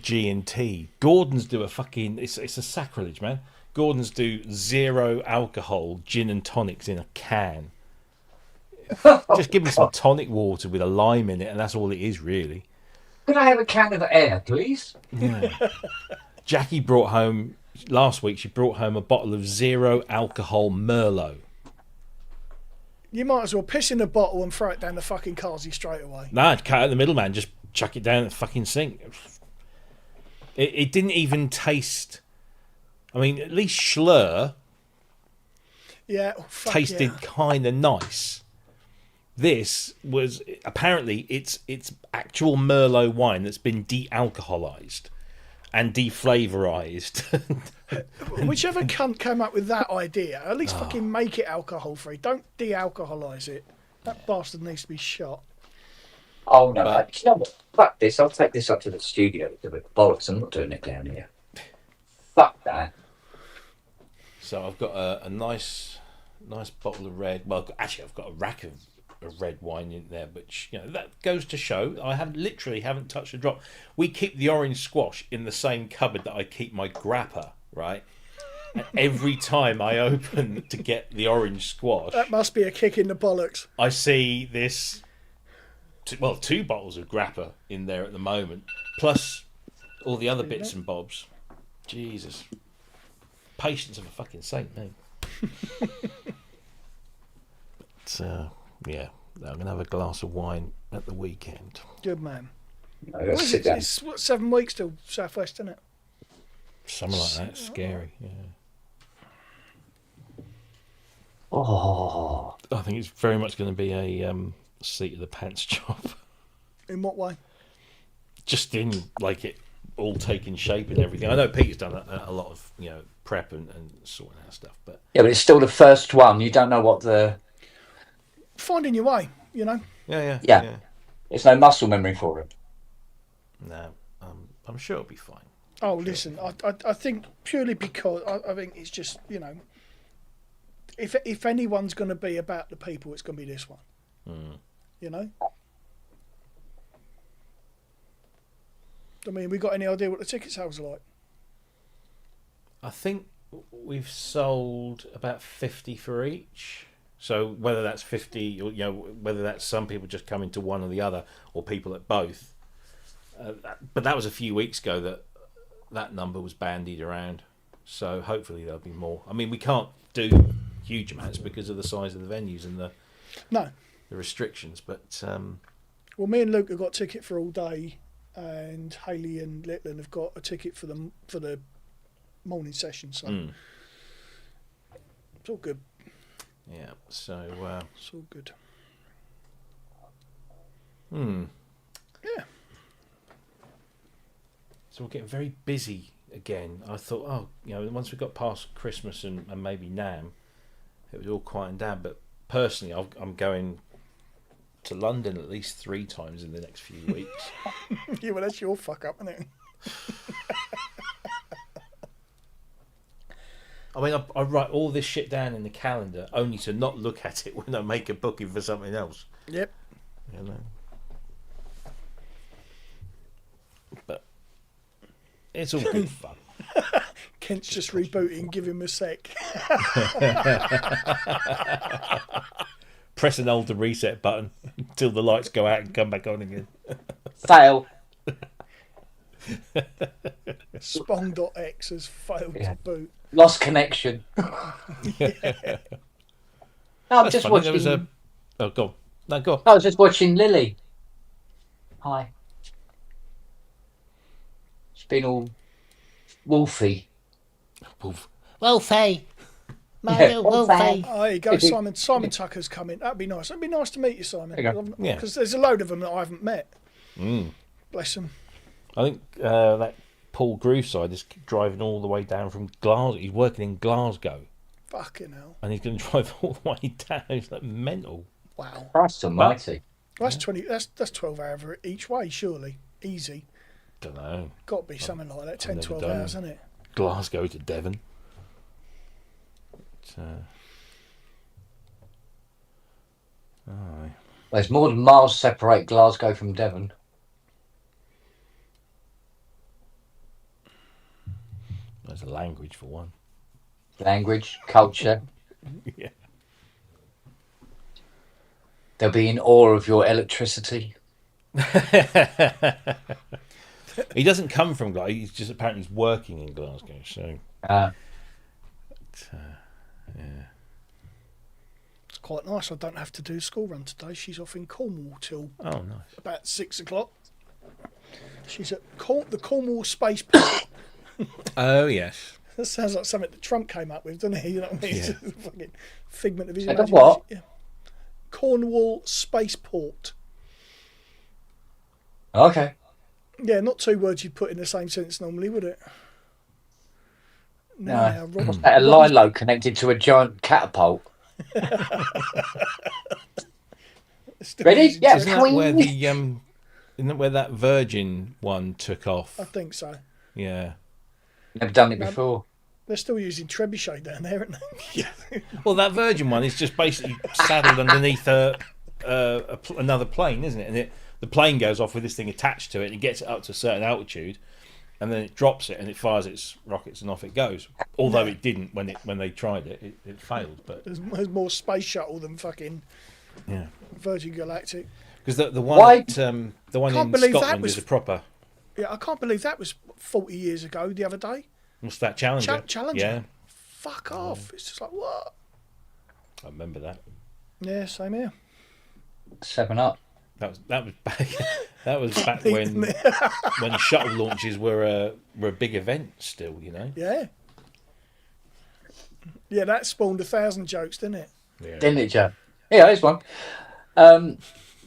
S2: G&T. Gordon's do a fucking... It's a sacrilege, man. Gordon's do 0 alcohol gin and tonics in a can. Just give me some tonic water with a lime in it, and that's all it is, really.
S1: Could I have a can of air, please?
S2: Yeah. Jackie brought home... Last week, she brought home a bottle of 0 alcohol Merlot.
S3: You might as well piss in a bottle and throw it down the fucking carsey straight away.
S2: Nah, cut out the middle, man. Just chuck it down the fucking sink. It didn't even taste... I mean, at least Schlur
S3: Yeah,
S2: tasted kind of nice. This was... Apparently, it's actual Merlot wine that's been de-alcoholized and deflavorized.
S3: Whichever cunt came up with that idea, at least fucking make it alcohol free. Don't de-alcoholize it. That bastard needs to be shot.
S1: Oh no! You know what? Fuck this! I'll take this up to the studio. It's a bit bollocks. I'm not doing it down here. Fuck that.
S2: So I've got a nice bottle of red. Well, actually, I've got a rack of red wine in there, but that goes to show I haven't touched a drop. We keep the orange squash in the same cupboard that I keep my grappa, right? And every time I open to get the orange squash,
S3: That must be a kick in the bollocks.
S2: I see this. 2 bottles of grappa in there at the moment, plus all the other bits and bobs. Jesus, patience of a fucking saint, mate. But yeah, I'm gonna have a glass of wine at the weekend.
S3: Good man.
S1: I gotta sit down.
S3: It's what, 7 weeks till Southwest, isn't it?
S2: Something like that. Scary. Yeah.
S1: Oh,
S2: I think it's very much going to be a seat of the pants job.
S3: In what way?
S2: Just in like it all taking shape and everything. I know Peter's done a lot of prep and sorting out stuff, but
S1: yeah, but it's still the first one. You don't know what the...
S3: Finding your way,
S2: yeah.
S1: It's no muscle memory for him.
S2: No, I'm sure it'll be fine.
S3: Oh, listen, I think purely because I think it's just, if anyone's going to be about the people, it's going to be this one. I mean, we got any idea what the ticket sales are like?
S2: I think we've sold about 50 for each. So whether that's 50, or whether that's some people just coming to one or the other, or people at both. But that was a few weeks ago that number was bandied around. So hopefully there'll be more. I mean, we can't do huge amounts because of the size of the venues and the restrictions. But
S3: well, me and Luke have got a ticket for all day, and Hayley and Litland have got a ticket for the morning session. So it's all good.
S2: Yeah. So
S3: it's all good.
S2: Yeah. So we're getting very busy again. I thought, once we got past Christmas and maybe Nam, it was all quieting down. But personally, I'm going to London at least 3 times in the next few weeks.
S3: Yeah, well, that's your fuck up, isn't it?
S2: I mean, I write all this shit down in the calendar only to not look at it when I make a booking for something else.
S3: Yep.
S2: But it's all good fun.
S3: Kent's just rebooting. Give him a sec.
S2: Press an hold to reset button until the lights go out and come back on again.
S1: Fail.
S3: Spong.x has failed to boot.
S1: Lost connection. No, I'm just
S2: funny.
S1: watching.
S2: Oh, go on. No, go on.
S1: I was just watching Lily. Hi. She's been all wolfy.
S2: Wolfie.
S1: Yeah,
S2: Wolfie.
S3: Oh, there you go, Simon. Simon Tucker's coming. That'd be nice. It'd be nice to meet you, Simon.
S2: Yeah.
S3: Because there's a load of them that I haven't met. Bless them.
S2: I think that Paul Grooveside is driving all the way down from Glasgow. He's working in Glasgow.
S3: Fucking hell.
S2: And he's going to drive all the way down. It's like mental.
S3: Wow.
S1: Christ almighty.
S3: That's 20. That's 12 hours each way, surely. Easy.
S2: Don't know.
S3: Got to be something like that. 10,
S2: never
S3: 12
S2: done
S3: hours, isn't it?
S2: Glasgow to Devon. Aye.
S1: There's more than miles separate Glasgow from Devon.
S2: There's a language for one.
S1: Language, culture.
S2: Yeah.
S1: They'll be in awe of your electricity.
S2: He doesn't come from Glasgow. He's just apparently he's working in Glasgow. So
S1: Uh,
S2: yeah.
S3: It's quite nice. I don't have to do school run today. She's off in Cornwall till
S2: Oh, nice.
S3: about 6 o'clock. She's at the Cornwall Spaceport.
S2: Oh yes.
S3: That sounds like something that Trump came up with, doesn't he? You know what I mean?
S2: Yeah.
S3: It's just a fucking figment of his
S1: At the
S3: imagination.
S1: what?
S3: Yeah. Cornwall Spaceport.
S1: okay.
S3: Yeah, not two words you'd put in the same sentence normally, would it?
S1: No.
S3: Rob-
S1: What's that, a lilo connected to a giant catapult?
S3: still
S1: Ready?
S3: using
S1: Yeah.
S3: two-
S2: Isn't that where the isn't that where that Virgin one took off?
S3: I think so.
S2: Yeah.
S1: Never done it before.
S3: They're still using trebuchet down there, aren't they?
S2: Well, that Virgin one is just basically saddled underneath another plane, isn't it? And the plane goes off with this thing attached to it, and it gets it up to a certain altitude, and then it drops it, and it fires its rockets, and off it goes. Although it didn't when they tried it, it failed. But
S3: There's more space shuttle than fucking
S2: yeah,
S3: Virgin Galactic.
S2: because the one
S1: Why-
S2: the one
S3: Can't
S2: in
S3: believe that
S2: Scotland
S3: was-
S2: is a proper.
S3: Yeah, I can't believe that was 40 years ago the other day.
S2: What's that Challenger?
S3: Challenger.
S2: Yeah,
S3: Fuck off. It's just like, what?
S2: I remember that.
S3: Yeah, same here.
S1: 7 Up.
S2: That was back. That was back when shuttle launches were a big event still. You know.
S3: Yeah. Yeah, that spawned 1,000 jokes, didn't it?
S2: Yeah.
S1: Didn't it, Joe? Yeah, here's one.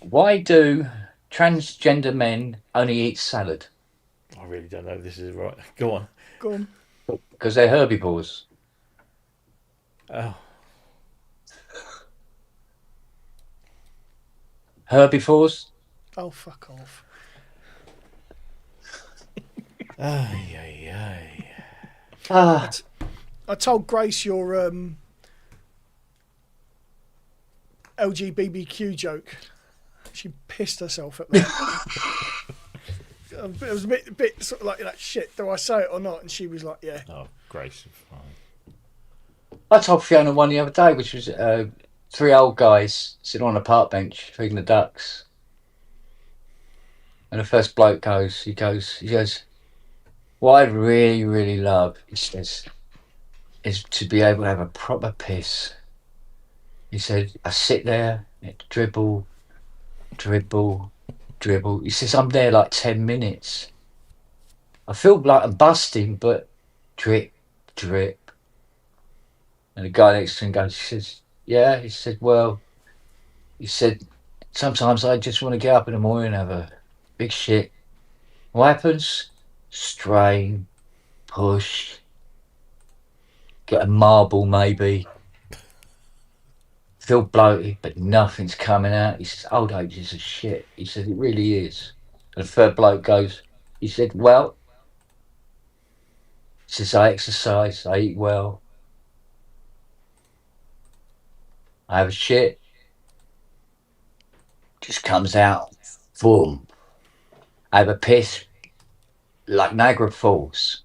S1: Why do transgender men only eat salad?
S2: I really don't know if this is right. Go on.
S3: Go on.
S1: Because they're herbivores.
S2: Oh.
S1: Herbivores?
S3: Oh, fuck off.
S2: Ay, ay, ay.
S1: Ah,
S3: I told Grace your LGBTQ joke. She pissed herself at that. It was a bit sort of like shit, do I say it or not? And she was like, yeah.
S2: Oh, Grace, fine.
S1: I told Fiona one the other day, which was 3 old guys sitting on a park bench feeding the ducks. And the first bloke he goes, what I'd really, really love, he says, is to be able to have a proper piss. He said, I sit there, dribble, dribble, dribble. He says, I'm there like 10 minutes. I feel like I'm busting, but drip, drip. And the guy next to him goes, he says, yeah. He said, well, sometimes I just want to get up in the morning and have a big shit. What happens? Strain, push, get a marble maybe. Feel bloated, but nothing's coming out. He says, old age is a shit. He said, it really is. And the third bloke goes, he said, well, he says, I exercise, I eat well. I have a shit. Just comes out. Boom. I have a piss like Niagara Falls.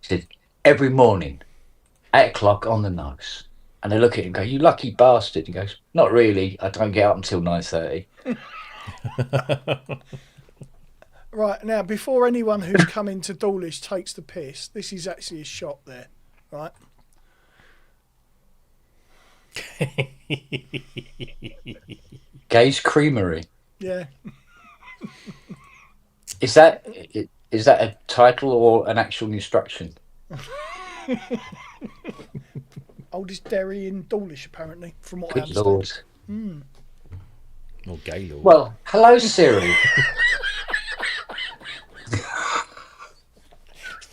S1: He said, every morning, 8 o'clock on the nose. And they look at him and go, you lucky bastard. He goes, not really. I don't get up until 9:30.
S3: Right, now, before anyone who's come into Dawlish takes the piss, this is actually a shot there, right?
S1: Gay's Creamery.
S3: Yeah.
S1: Is that a title or an actual instruction?
S3: Oldest dairy in Dawlish, apparently, from what I
S1: Good
S3: understand.
S1: Lord.
S2: Or Gaylord.
S1: Well, hello, Siri.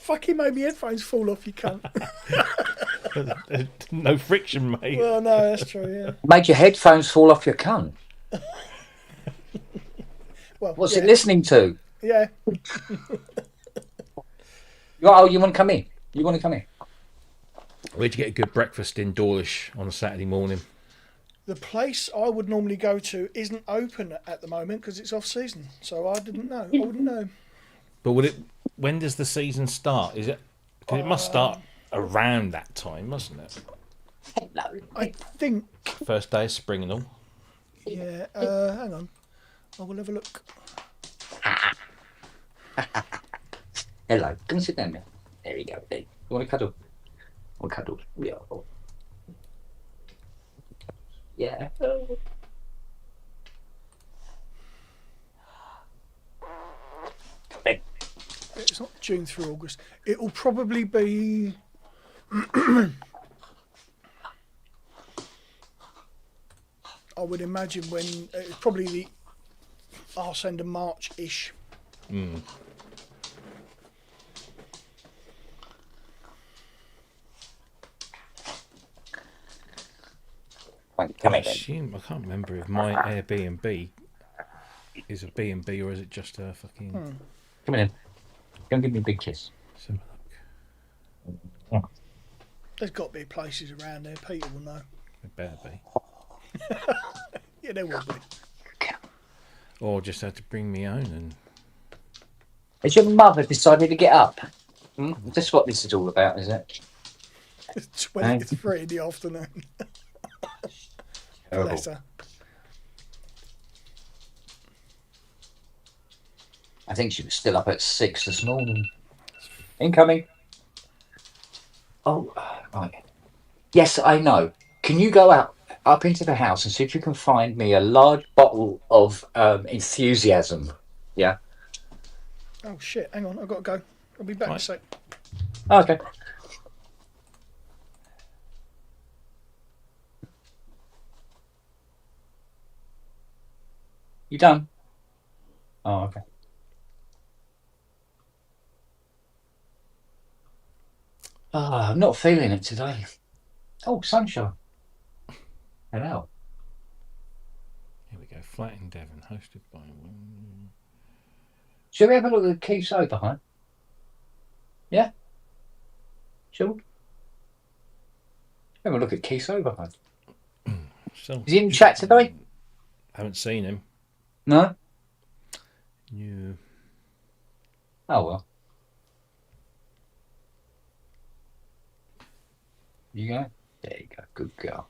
S3: Fucking made me headphones fall off, you cunt.
S2: No friction, mate.
S3: Well, no, that's true, yeah.
S1: Made your headphones fall off your cunt.
S3: Well,
S1: What's
S3: yeah.
S1: it listening to?
S3: Yeah.
S1: Oh, you want to come in? You want to come in?
S2: Where'd you get a good breakfast in Dawlish on a Saturday morning?
S3: The place I would normally go to isn't open at the moment because it's off season. So I didn't know. I wouldn't know.
S2: But when does the season start? Is it? Because it must start around that time, mustn't it?
S1: Hello.
S3: I think.
S2: First day of spring and all.
S3: Yeah. Hang on. I will have a look.
S1: Hello. Come and sit down there. There you go. There. You want to cuddle? Want to cuddle? Yeah. Yeah. Come in.
S3: It's not June through August. It will probably be. I would imagine when it's probably the arse end of March-ish.
S1: Come
S2: I
S1: in.
S2: assume I can't remember if my Airbnb is a B&B or is it just a fucking.
S1: Come in. Go and give me a big kiss.
S2: Let's have a look.
S3: There's got to be places around there. Peter will know.
S2: It better be.
S3: Yeah, there will be.
S2: Or just had to bring me own and.
S1: Has your mother decided to get up? That's what this is all about, is it?
S3: It's 23 in the afternoon.
S1: Terrible.
S3: Bless her.
S1: I think she was still up at 6 this morning. Incoming. Oh, right. Yes, I know. Can you go up into the house and see if you can find me a large bottle of enthusiasm? Yeah.
S3: Oh shit! Hang on, I've got to go. I'll be back in a
S2: Right.
S3: sec.
S1: Okay. You done? Oh, okay. I'm not feeling it today. Oh, sunshine. Hello.
S2: Here we go. Flat in Devon, hosted by.
S1: Shall we have a look at Keith's behind? Yeah? Shall we? Have a look at Keith's behind.
S2: So,
S1: Is he in chat today?
S2: haven't seen him.
S1: No?
S2: Yeah.
S1: Oh, well. You go? There you go. Good girl.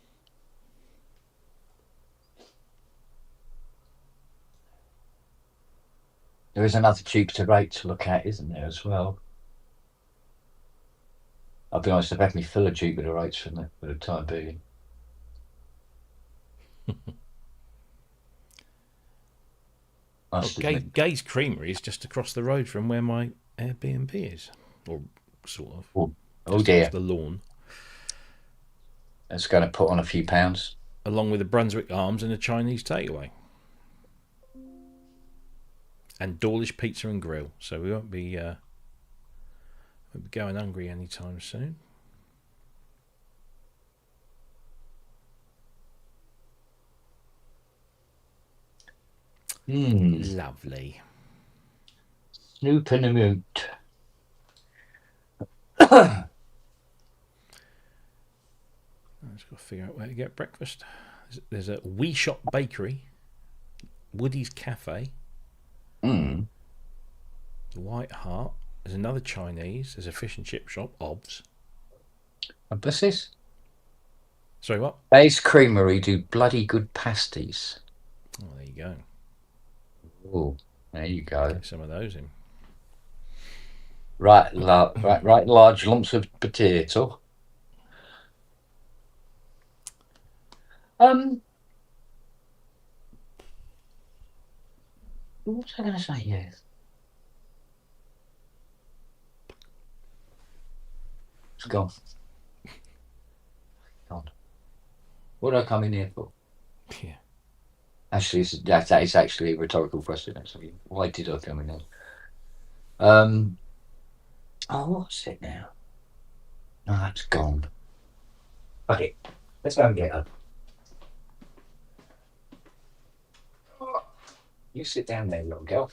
S1: There is another Jupiter 8 to look at, isn't there, as well? I'll be honest, I've had me full of Jupiter 8s for the time being.
S2: Gay's Creamery is just across the road from where my Airbnb is. Or sort of.
S1: Oh
S2: Just
S1: dear.
S2: off the lawn.
S1: That's going to put on a few pounds.
S2: Along with the Brunswick Arms and a Chinese takeaway. And Dawlish Pizza and Grill. So we won't be going hungry anytime soon. Lovely.
S1: Snoop and a moot.
S2: I've just got to figure out where to get breakfast. There's a Wee Shop Bakery, Woody's Cafe,
S1: Mm.
S2: the White Hart. There's another Chinese. There's a fish and chip shop, Ob's.
S1: What's this?
S2: Sorry, what?
S1: Bay's Creamery do bloody good pasties.
S2: Oh, there you go.
S1: Oh, there you go.
S2: Get some of those in.
S1: Right, large lumps of potato. What was I going to say? Yes. It's gone. God. What did I come in here for?
S2: Yeah.
S1: Actually, that is actually a rhetorical question. Actually, why did I come in here? Oh, what's it now? No, that's gone. Okay, let's go and get her. You sit down there, little girl.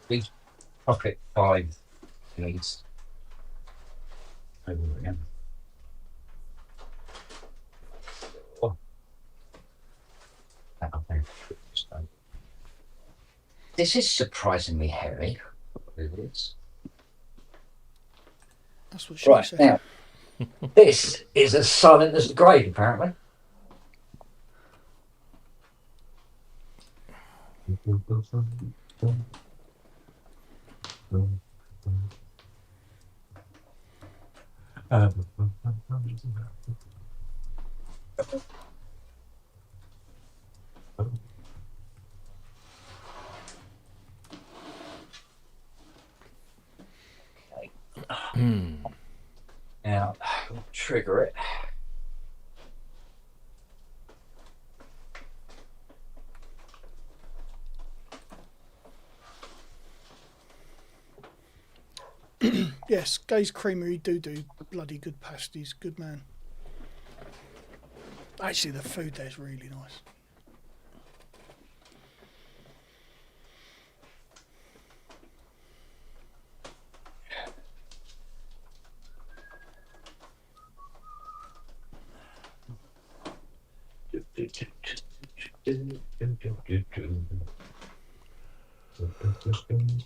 S1: Please, pocket 5, please. Over again. Oh, that'll be good. This is surprisingly heavy. It is.
S3: That's what she
S1: Right,
S3: said.
S1: now, this is as silent as the grave, apparently. Now, we'll trigger it.
S3: Yes, Gay's Creamery do bloody good pasties. Good man. Actually, the food there's really nice.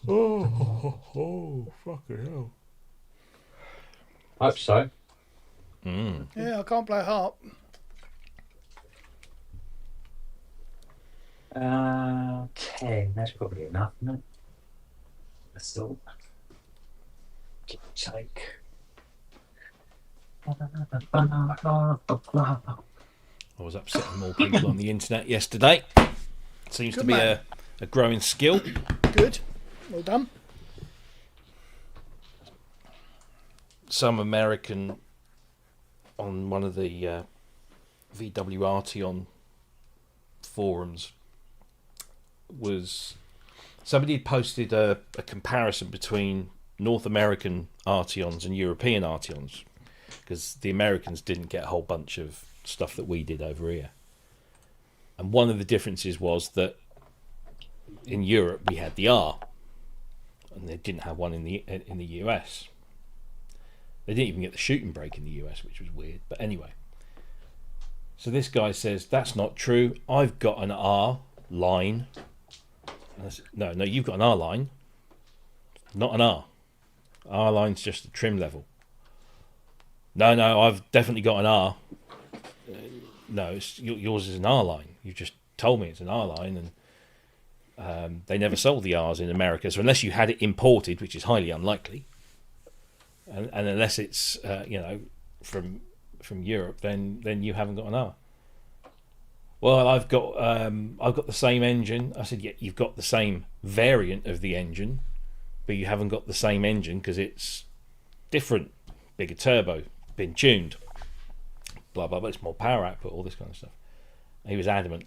S2: Oh, fucking hell.
S1: Hope so.
S3: Yeah, I can't play a harp.
S1: 10. That's probably enough, isn't it? That's all. Give or take.
S2: I was upsetting more people on the internet yesterday. Seems
S3: Good
S2: to be
S3: man.
S2: a growing skill.
S3: Good. Well done.
S2: Some American on one of the VW Arteon forums was somebody had posted a comparison between North American Arteons and European Arteons, because the Americans didn't get a whole bunch of stuff that we did over here. And one of the differences was that in Europe we had the R, and they didn't have one in the US. They didn't even get the shooting brake in the US, which was weird. But anyway, so this guy says that's not true. I've got an R line. And I said, no, you've got an R line, not an R. R line's just a trim level. No, I've definitely got an R. No, yours is an R line. You just told me it's an R line, and they never sold the R's in America. So unless you had it imported, which is highly unlikely, and unless it's from Europe, then you haven't got an R. Well, I've got the same engine. I said, yeah, you've got the same variant of the engine, but you haven't got the same engine because it's different, bigger turbo, been tuned, blah blah blah. It's more power output, all this kind of stuff. And he was adamant.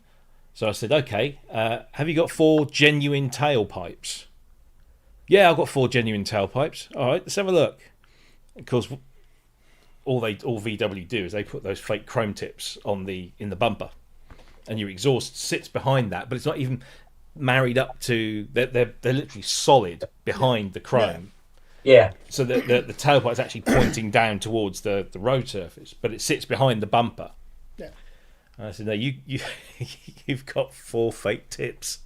S2: So I said, okay, have you got 4 genuine tailpipes? Yeah, I've got 4 genuine tailpipes. All right, let's have a look. Because all VW do is they put those fake chrome tips in the bumper, and your exhaust sits behind that, but it's not even married up to. They're literally solid behind the chrome.
S1: Yeah.
S2: So the tailpipe is actually pointing down towards the road surface, but it sits behind the bumper.
S3: Yeah.
S2: And I said, no, you've got 4 fake tips.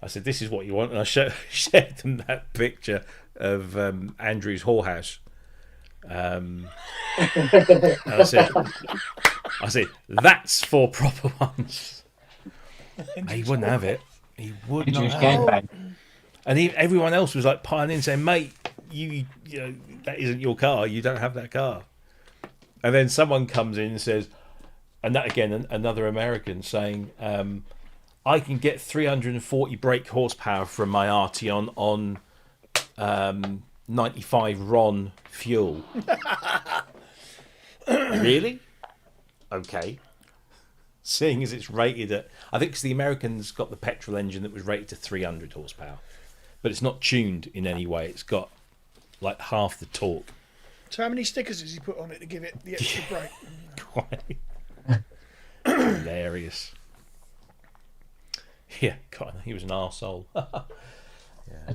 S2: I said, this is what you want, and I shared them that picture of Andrew's whorehouse. And I said, that's 4 proper ones. He wouldn't have it. He would not have it. And everyone else was like piling in, saying, "Mate, you know that isn't your car. You don't have that car." And then someone comes in and says, and that again, another American saying, "I can get 340 brake horsepower from my Arteon on 95 RON fuel." Really? Okay. Seeing as it's rated at, I think 'cause the Americans got the petrol engine that was rated to 300 horsepower. but it's not tuned in any way. It's got like half the torque.
S3: So how many stickers has he put on it to give it the extra brake?
S2: Quite hilarious. Yeah, God, he was an arsehole. Yeah.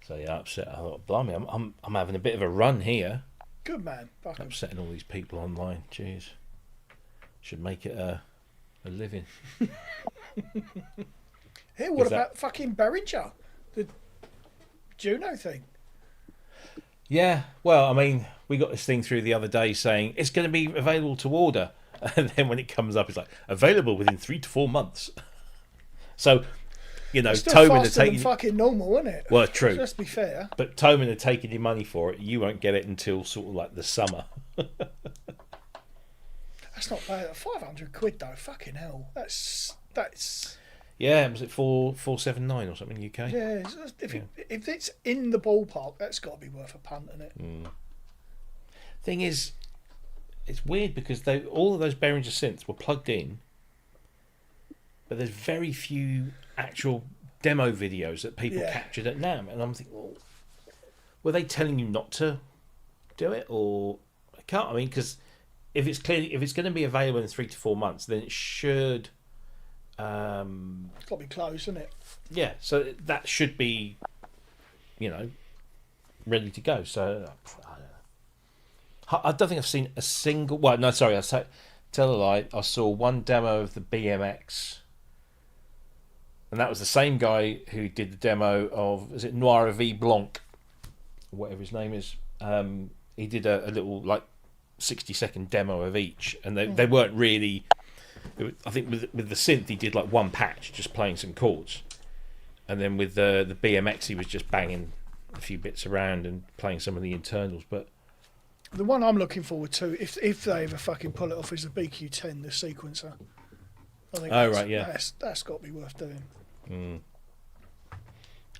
S2: So yeah, upset. I thought, blimey, I'm having a bit of a run here.
S3: Good man. Fuck 'em.
S2: Upsetting all these people online. Jeez, should make it a living.
S3: Hey, what
S2: Is that-
S3: about fucking Behringer? The Juno thing.
S2: Yeah, well, I mean, we got this thing through the other day saying it's going to be available to order, and then when it comes up, it's like available within 3 to 4 months. So, you know,
S3: It's still
S2: Tobin are
S3: faster than
S2: taking.
S3: fucking normal, isn't it?
S2: Well, true.
S3: So let's be fair.
S2: But Tobin are taking your money for it. You won't get it until sort of like the summer.
S3: That's not bad. 500 quid though. Fucking hell. That's.
S2: Yeah, was it 479 or something in the UK?
S3: Yeah. If it's in the ballpark, that's got to be worth a punt, isn't it?
S2: Thing is, it's weird because all of those Behringer synths were plugged in, but there's very few actual demo videos that people captured at NAMM, and I'm thinking, well, were they telling you not to do it, or I can't? I mean, because if it's going to be available in 3 to 4 months, then it should.
S3: It's got to be close, isn't it?
S2: Yeah, so that should be, you know, ready to go. So I don't think I've seen a single. Well, no, sorry, tell a lie. I saw one demo of the BMX, and that was the same guy who did the demo of, is it Noir V Blanc, whatever his name is. He did a little like 60-second demo of each, and they weren't really. I think with the synth he did like one patch, just playing some chords, and then with the BMX he was just banging a few bits around and playing some of the internals. But
S3: The one I'm looking forward to, if they ever fucking pull it off, is the BQ10, the sequencer. I think that's got to be worth doing.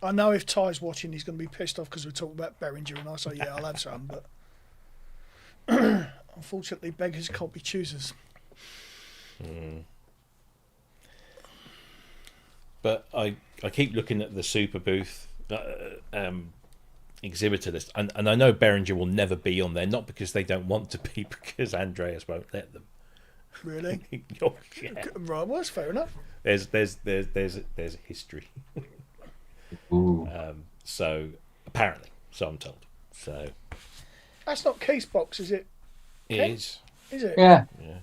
S3: I know if Ty's watching, he's going to be pissed off because we're talking about Behringer, and I say, yeah, I'll have some, but unfortunately, beggars can't be choosers.
S2: But I keep looking at the super booth exhibitor list, and I know Behringer will never be on there, not because they don't want to be, because Andreas won't let them.
S3: Really?
S2: Oh, yeah.
S3: Right, well, that's fair enough.
S2: There's a history.
S1: Ooh.
S2: So apparently, so I'm told. So
S3: That's not Casebox, is it?
S2: it
S3: Okay.
S2: is.
S3: Is it?
S1: Yeah.
S2: Yeah.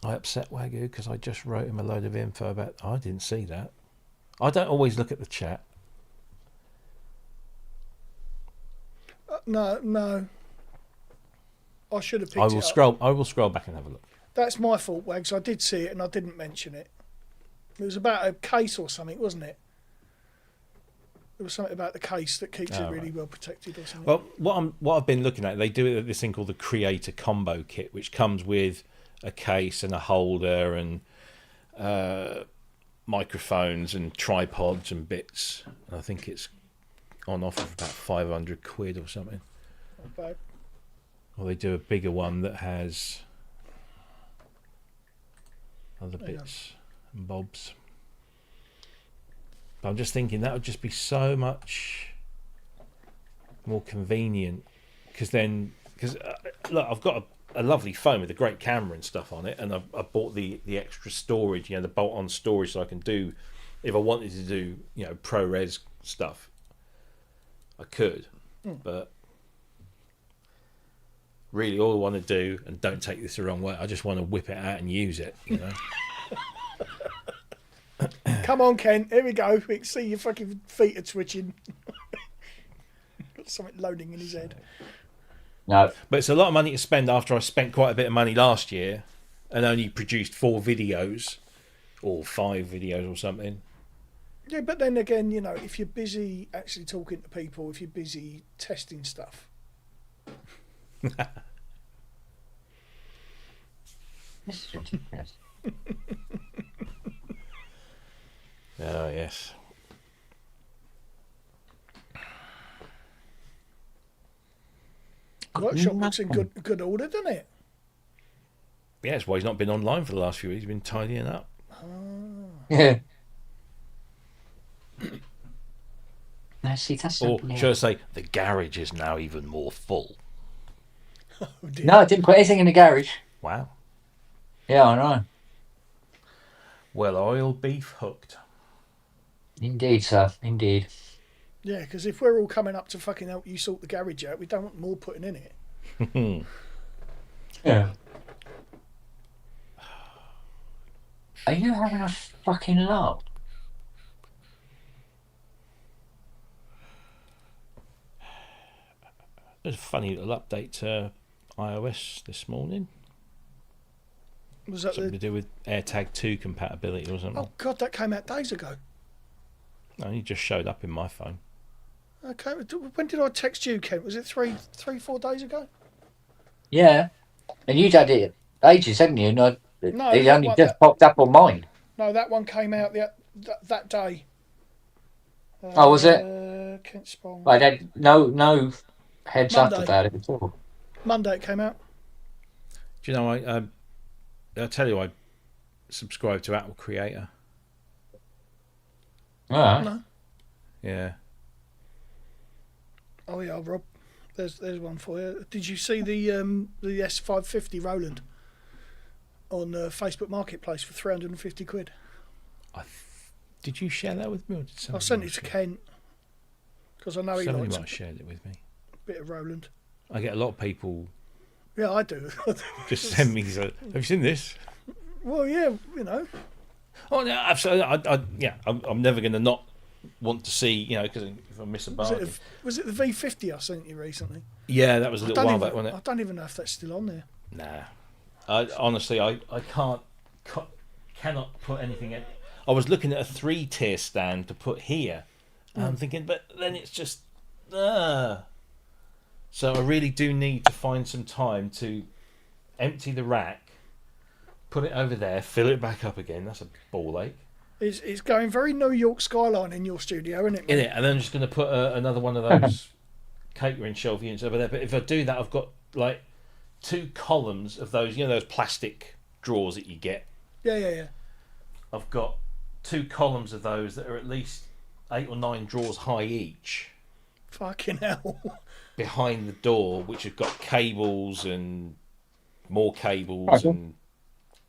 S2: I upset Wagyu because I just wrote him a load of info about. I didn't see that. I don't always look at the chat.
S3: No. I should have picked
S2: I
S3: it
S2: will
S3: up.
S2: scroll. I will scroll back and have a look.
S3: That's my fault, Wags. I did see it and I didn't mention it. It was about a case or something, wasn't it? There was something about the case that keeps it really well protected or something.
S2: Well, what I've been looking at, they do this thing called the Creator Combo Kit, which comes with a case and a holder and microphones and tripods and bits. I think it's on offer for about 500 quid or something.
S3: Not bad.
S2: Or they do a bigger one that has other
S3: There you
S2: bits and bobs. But I'm just thinking that would just be so much more convenient, because look, I've got a lovely phone with a great camera and stuff on it, and I've bought the extra storage, the bolt-on storage, so I can do, if I wanted to do, ProRes stuff, I could. But really, all I want to do, and don't take this the wrong way, I just want to whip it out and use it.
S3: Come on, Ken. Here we go. We can see your fucking feet are twitching. Got something loading in his head.
S1: No.
S2: But it's a lot of money to spend after I spent quite a bit of money last year and only produced 4 videos or 5 videos or something.
S3: Yeah, but then again, if you're busy actually talking to people, if you're busy testing stuff.
S1: This is ridiculous.
S2: Oh, yes.
S3: Workshop looks in good order, doesn't it?
S2: Yeah, that's why he's not been online for the last few weeks. He's been tidying up.
S1: Yeah. No, see, that's
S2: Or
S1: something
S2: should I
S1: else.
S2: say, the garage is now even more full.
S3: Oh dear.
S1: No, I didn't put anything in the garage.
S2: Wow.
S1: Yeah, I know.
S2: Well, I'll be hooked.
S1: Indeed, sir. Indeed.
S3: Yeah, because if we're all coming up to fucking help you sort the garage out, we don't want more putting in it.
S1: Yeah. Are you having a fucking laugh?
S2: There's a funny little update to iOS this morning.
S3: Was that
S2: Something
S3: the?
S2: to do with AirTag 2 compatibility or something.
S3: Oh god, that came out days ago.
S2: Only just showed up in my phone.
S3: Okay, when did I text you, Kent? Was it 4 days ago?
S1: Yeah. And you'd had it ages, hadn't you? No,
S3: No,
S1: it
S3: that
S1: only
S3: one-
S1: just popped up on mine.
S3: No, that one came out that day.
S1: Oh, was it?
S3: Kent Spong.
S1: I had no heads up
S3: Monday.
S1: about it at all.
S3: Monday it came out.
S2: Do you know, I'll tell you, I subscribe to Apple Creator.
S1: All right.
S3: No.
S2: Yeah.
S3: Oh yeah, Rob. There's one for you. Did you see the S550 Roland on Facebook Marketplace for 350 quid?
S2: Did you share that with me? Or did
S3: I
S2: somebody
S3: sent it
S2: else
S3: to
S2: share
S3: Kent because I know he
S2: Somebody
S3: likes
S2: might
S3: a
S2: have shared it with me.
S3: bit of Roland.
S2: I get a lot of people
S3: Yeah, I do.
S2: just send me, have you seen this?
S3: Well, yeah, you know.
S2: Oh, no, absolutely. I'm never going to not want to see, because if I miss a bargain.
S3: Was it the V50 I sent you recently?
S2: Yeah, that was a
S3: I
S2: little
S3: don't
S2: while
S3: even,
S2: back, wasn't
S3: I
S2: it?
S3: don't even know if that's still on there.
S2: Nah. Honestly, I cannot put anything in. I was looking at a 3-tier stand to put here. And I'm thinking, but then it's just... So I really do need to find some time to empty the rack, put it over there, fill it back up again. That's a ball ache.
S3: It's going very New York skyline in your studio, isn't it?
S2: In
S3: mate?
S2: it, and then I'm just going to put another one of those catering shelf units over there. But if I do that, I've got like 2 columns of those, those plastic drawers that you get.
S3: Yeah.
S2: I've got 2 columns of those that are at least 8 or 9 drawers high each
S3: Fucking hell.
S2: behind the door, which have got cables and more cables and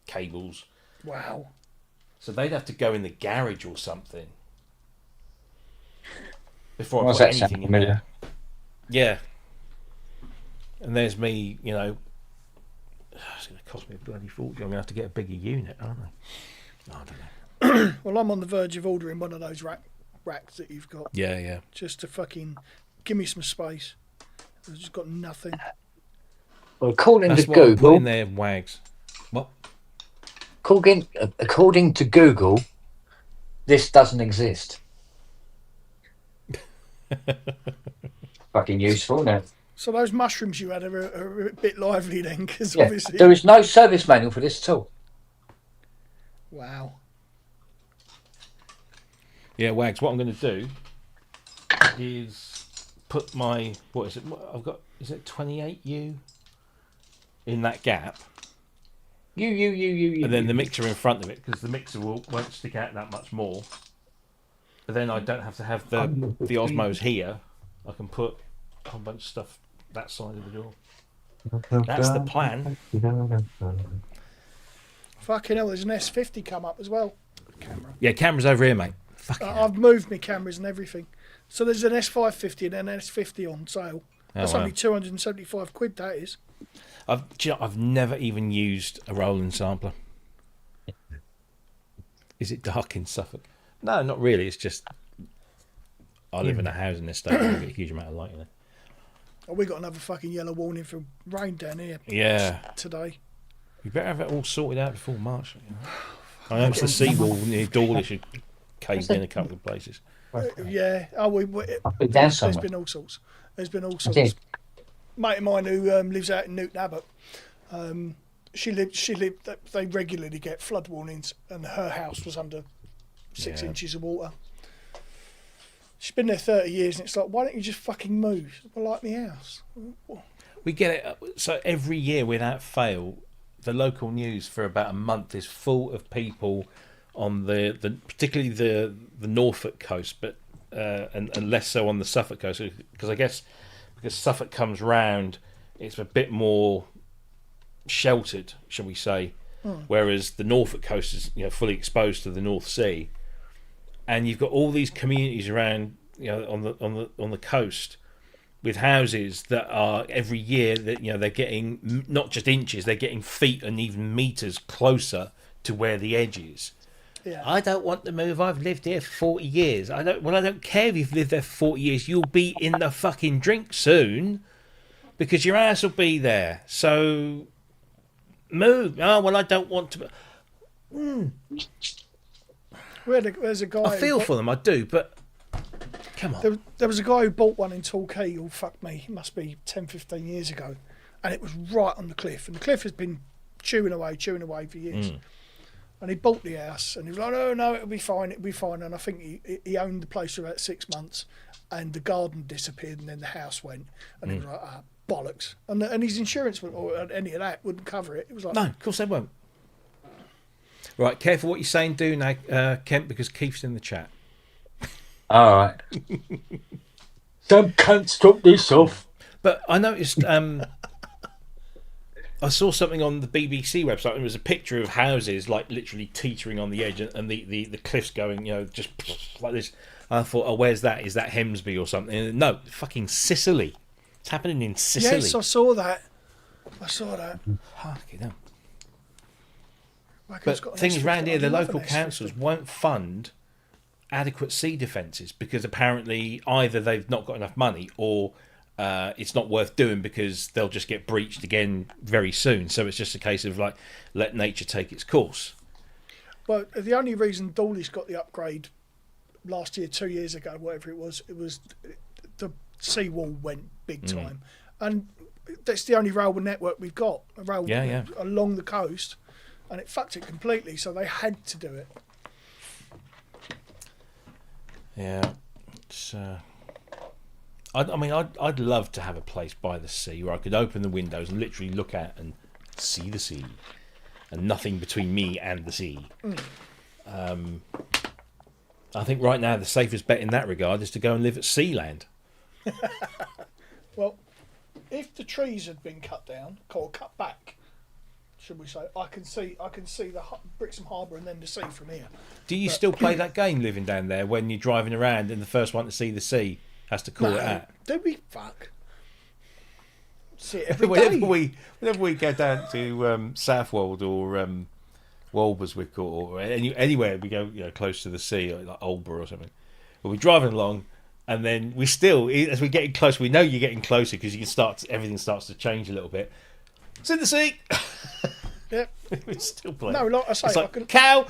S2: cables.
S3: Wow.
S2: So they'd have to go in the garage or something before I
S1: What's
S2: put
S1: that sound
S2: anything in
S1: familiar?
S2: there. Yeah. And there's me, it's going to cost me a bloody fortune. I'm going to have to get a bigger unit, aren't I? I don't know.
S3: Well, I'm on the verge of ordering one of those racks that you've got
S2: Yeah.
S3: just to fucking give me some space. I've just got nothing.
S1: Well, according
S2: That's
S1: to
S2: what I put
S1: Google,
S2: in there, wags. What?
S1: according to Google, this doesn't exist. Fucking useful, isn't it?
S3: So those mushrooms you had are a bit lively then, because
S1: Yeah.
S3: obviously...
S1: There is no service manual for this at all.
S3: Wow.
S2: Yeah, wags. What I'm going to do is put my I've got. Is it 28U in that gap,
S1: You.
S2: and then the mixer in front of it, because the mixer won't stick out that much more. But then I don't have to have the Osmos here. I can put a whole bunch of stuff that side of the door. That's the plan.
S3: Fucking hell, there's an S50 come up as well. Camera.
S2: Yeah, camera's over here, mate. Fucking hell.
S3: I've moved my cameras and everything. So there's an S550 and an S50 on sale. That's
S2: wow.
S3: only 275 quid, that is.
S2: I've never even used a Roland sampler. Is it dark in Suffolk? No, not really. It's just I live in a housing estate. I don't get a huge amount of light in it.
S3: Oh, we got another fucking yellow warning for rain down here
S2: Yeah.
S3: today.
S2: You better have it all sorted out before March. I noticed the seawall near Dawlish had caved in a couple of places.
S3: Yeah. Oh,
S1: I've been down
S3: there's
S1: somewhere.
S3: been all sorts. There's been all
S1: I
S3: sorts.
S1: did.
S3: Mate of mine who lives out in Newton Abbot, she lived. They regularly get flood warnings, and her house was under 6
S2: Yeah.
S3: inches of water. She's been there 30 years, and it's like, why don't you just fucking move? Well, like my house.
S2: We get it. So every year without fail, the local news for about a month is full of people on the particularly the Norfolk coast, but and less so on the Suffolk coast, because I guess because Suffolk comes round, it's a bit more sheltered, shall we say, whereas the Norfolk coast is fully exposed to the North Sea, and you've got all these communities around on the coast with houses that are every year that they're getting not just inches, they're getting feet and even meters closer to where the edge is.
S3: Yeah.
S2: I don't want to move. I've lived here for 40 years. I don't care if you've lived there for 40 years. You'll be in the fucking drink soon because your ass will be there. So move. Oh, well, I don't want to.
S3: There's a guy.
S2: I feel for them. I do, but come on.
S3: There was a guy who bought one in Torquay. Oh, fuck me. It must be 10, 15 years ago. And it was right on the cliff. And the cliff has been chewing away for years. And he bought the house, and he was like, no, it'll be fine. And I think he owned the place for about 6 months, and the garden disappeared, and then the house went. And he was like, bollocks. And his insurance or any of that wouldn't cover it. It was like,
S2: no, of course they won't. Right, careful what you're saying, do now, Kent, because Keith's in the chat.
S1: All right. Some cunt stop this off.
S2: But I noticed... I saw something on the BBC website, and it was a picture of houses like literally teetering on the edge, and the cliffs going, just like this. And I thought, oh, where's that? Is that Hemsby or something? And no, fucking Sicily. It's happening in Sicily.
S3: Yes, I saw that.
S2: Fucking hell.
S3: Like,
S2: But the thing is, round here, the local councils won't fund adequate sea defences because apparently either they've not got enough money or it's not worth doing because they'll just get breached again very soon. So it's just a case of let nature take its course.
S3: Well, the only reason Dawley's got the upgrade last year, 2 years ago, whatever it was the seawall went big time, and that's the only railway network we've got, along the coast, and it fucked it completely. So they had to do it.
S2: Yeah, it's. I'd love to have a place by the sea where I could open the windows and literally look at and see the sea, and nothing between me and the sea. I think right now the safest bet in that regard is to go and live at Sealand.
S3: Well, if the trees had been cut down or cut back, should we say, I can see the Brixham Harbour and then the sea from here.
S2: Do you still play that game living down there when you're driving around and the first one to see the sea has to call it out?
S3: Do we fuck? See it every day.
S2: Whenever we go down to Southwold or Walberswick or anywhere we go, close to the sea, like Aldborough or something, we'll be driving along, and then we still, as we're getting closer, we know you're getting closer because everything starts to change a little bit. It's in the sea.
S3: Yep.
S2: We still play.
S3: No, like I say,
S2: it's like cow.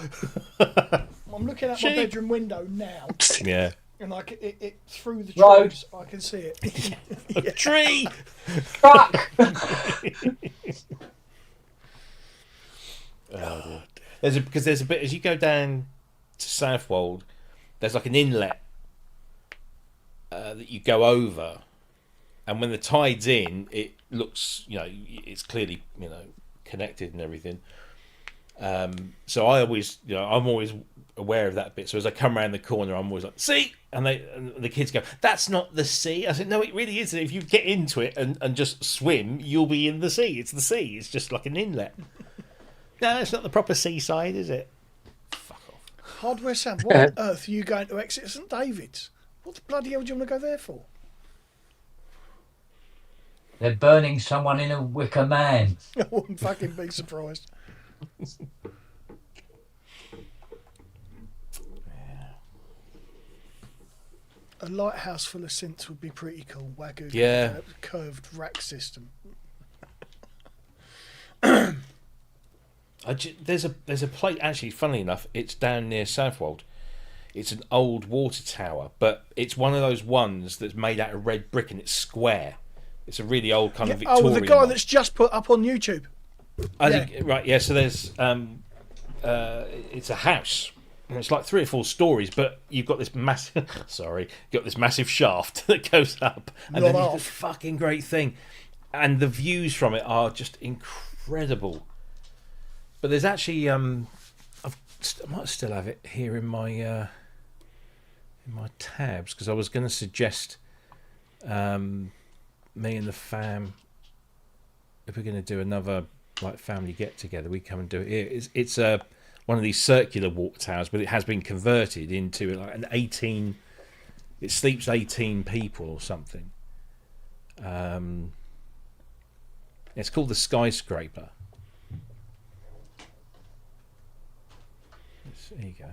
S3: I'm looking at my bedroom window now.
S2: Yeah.
S3: And it through the
S1: Road.
S3: trees, I can see it.
S2: A tree.
S1: Fuck.
S2: There's a bit as you go down to Southwold, there's like an inlet that you go over, and when the tide's in, it looks, it's clearly, connected and everything. So I'm always aware of that bit. So as I come around the corner, I'm always like, see, and the kids go, that's not the sea. I said, no, it really is. If you get into it and just swim, you'll be in the sea. It's the sea. It's just like an inlet. No, it's not the proper seaside, is it? Fuck off.
S3: Hardware Sam, what on earth are you going to exit St David's? What the bloody hell do you want to go there for?
S1: They're burning someone in a wicker man.
S3: I wouldn't fucking be surprised. A lighthouse full of synths would be pretty cool. Wagyu,
S2: Yeah.
S3: Curved rack system.
S2: There's a place, actually, funnily enough, it's down near Southwold. It's an old water tower, but it's one of those ones that's made out of red brick and it's square. It's a really old kind of Victorian.
S3: Oh, the guy
S2: one.
S3: that's just put up on YouTube.
S2: So there's it's a house. And it's like 3 or 4 stories, but you've got this massive massive shaft that goes up, and
S3: Not
S2: then
S3: off.
S2: it's a fucking great thing, and the views from it are just incredible. But there's actually I might still have it here in my tabs, because I was going to suggest me and the fam, if we're going to do another like family get together, we come and do it here. It's one of these circular water towers, but it has been converted into like an 18. It sleeps 18 people or something. It's called the Skyscraper. There you go.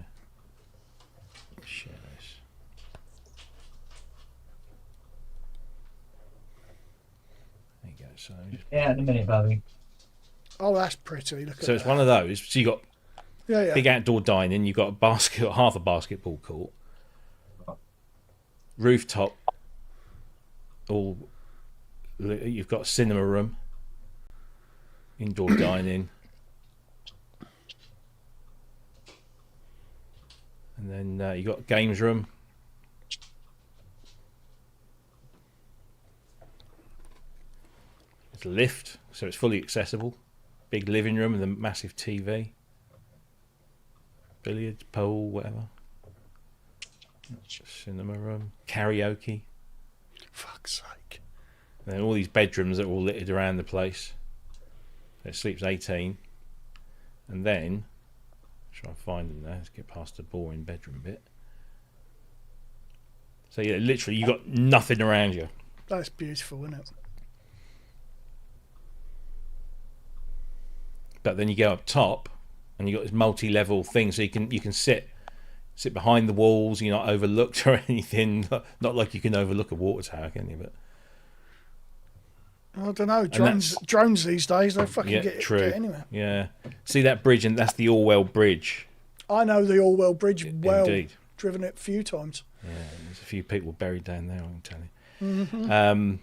S2: Share this. There you go. So
S1: Yeah, in a minute, Bobby.
S3: Oh, that's pretty. Look at
S2: so it's
S3: that.
S2: one of those. So you got
S3: Yeah.
S2: big outdoor dining. You've got half a basketball court, rooftop. All you've got a cinema room, indoor dining, and then you got a games room. It's a lift, so it's fully accessible. Big living room with a massive TV. Billiards, pool, whatever. Cinema room, karaoke.
S3: Fuck's sake.
S2: And then all these bedrooms that are all littered around the place. It sleeps 18. And then, try and find them there. Let's get past the boring bedroom bit. So yeah, literally you got nothing around you.
S3: That's beautiful, isn't it?
S2: But then you go up top and you got this multi-level thing, so you can sit behind the walls. You're not overlooked or anything. Not like you can overlook a water tower, can you? But
S3: I don't know. Drones these days, they fucking
S2: yeah,
S3: get
S2: true.
S3: anywhere.
S2: Yeah, see that bridge, and that's the Orwell Bridge.
S3: I know the Orwell Bridge well.
S2: Indeed.
S3: Driven it a few times.
S2: Yeah, there's a few people buried down there, I can tell you.
S3: Mm-hmm.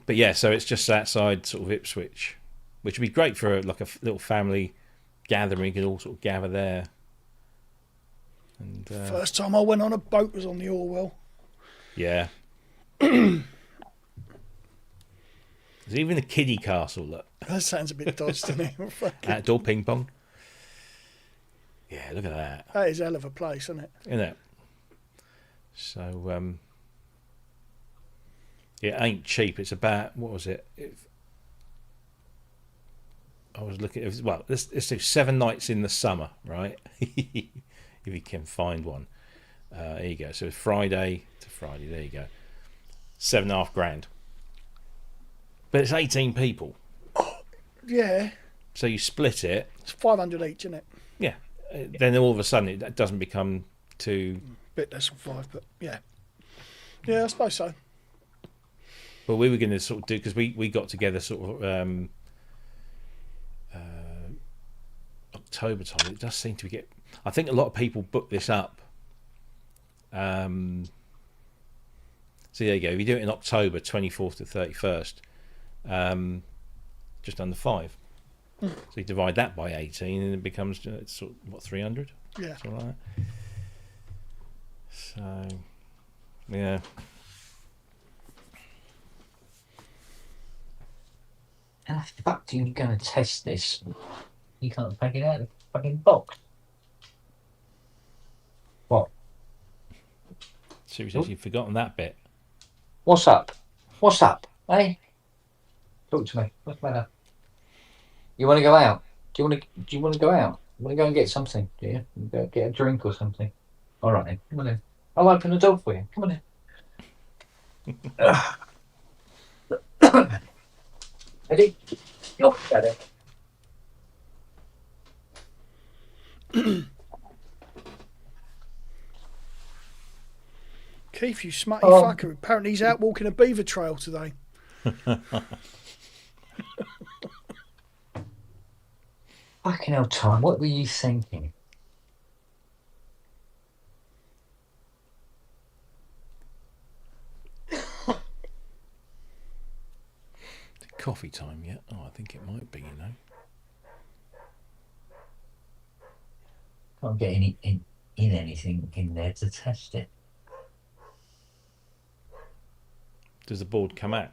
S2: But yeah, so it's just outside sort of Ipswich, which would be great for like a little family gathering. You could all sort of gather there. And
S3: First time I went on a boat was on the Orwell.
S2: yeah. There's even a kiddie castle, look.
S3: That sounds a bit dodgy to me.
S2: Outdoor ping pong. Yeah, look at that.
S3: That is a hell of a place, isn't it?
S2: Isn't it? So, it ain't cheap. It's about, what was it? I was looking, well, let's do 7 nights in the summer, right? If you can find one. There you go. So Friday to Friday, there you go. 7.5 grand. But it's 18 people.
S3: Yeah.
S2: So you split it.
S3: It's 500 each, isn't it?
S2: Yeah. Then all of a sudden it doesn't become too...
S3: Bit less than 5, but yeah. Yeah, I suppose so.
S2: But we were going to sort of do, because we got together sort of October time. It does seem to get... I think a lot of people book this up. So there you go. If you do it in October, 24th to 31st, just under 5. So you divide that by 18 and it becomes sort of, what, 300?
S3: Yeah.
S2: Something like that. So, yeah.
S1: How the fuck are you going to test this? You can't take it out of the fucking box. What?
S2: Seriously, you've forgotten that bit.
S1: What's up? What's up? Hey? Talk to me. What's the matter? You want to go out? Do you want to go out? You want to go and get something? Do you? Go get a drink or something? All right then. Come on in. I'll open the door for you. Come on in. Eddie, look at it.
S3: Keith, you smutty fucker. Apparently he's out walking a beaver trail today.
S1: Fucking hell, Tom. What were you thinking?
S2: Coffee time yet? Oh, I think it might be, you know.
S1: Can't get any in anything in there to test it.
S2: Does the board come out?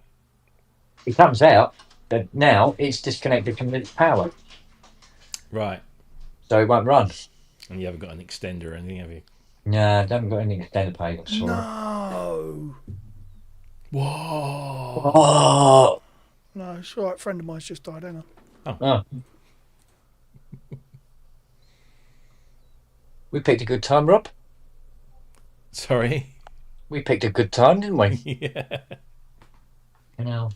S1: It comes out, but now it's disconnected from its power.
S2: Right.
S1: so it won't run.
S2: And you haven't got an extender or anything, have you?
S1: No, I haven't got any extender pages for it.
S3: No. Whoa.
S1: Oh,
S3: No, it's all right. A friend of mine's just died, hang on.
S1: oh. We picked a good time, Rob.
S2: Sorry.
S1: We picked a good time, didn't we?
S2: Yeah.
S1: You know.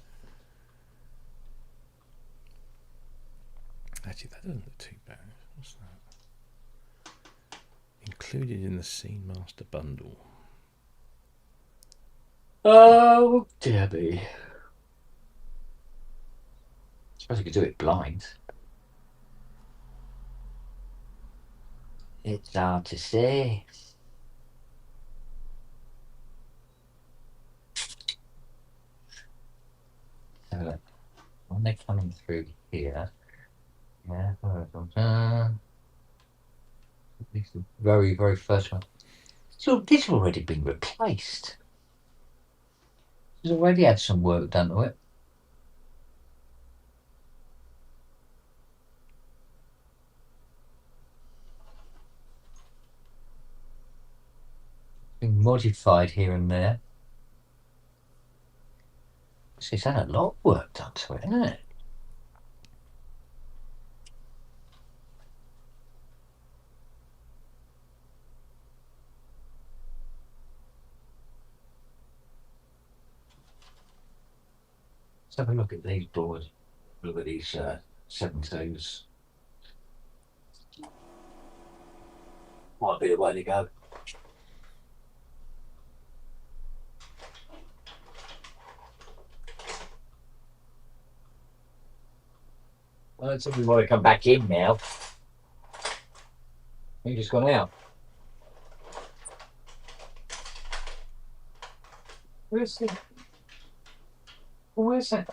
S2: Actually, that doesn't look too bad. What's that? Included in the Scene Master bundle.
S1: Oh, Debbie. I suppose you could do it blind. It's hard to say. So, when they're coming through here, yeah, this is the very, very first one. So this has already been replaced. It's already had some work done to it. Been modified here and there. So it's had a lot of work done to it, hasn't it? Let's have a look at these boards. Look at these 7.2s. Might be the way to go. Well, it's somebody want to come back in now. He just gone out. Where's the? Where's that?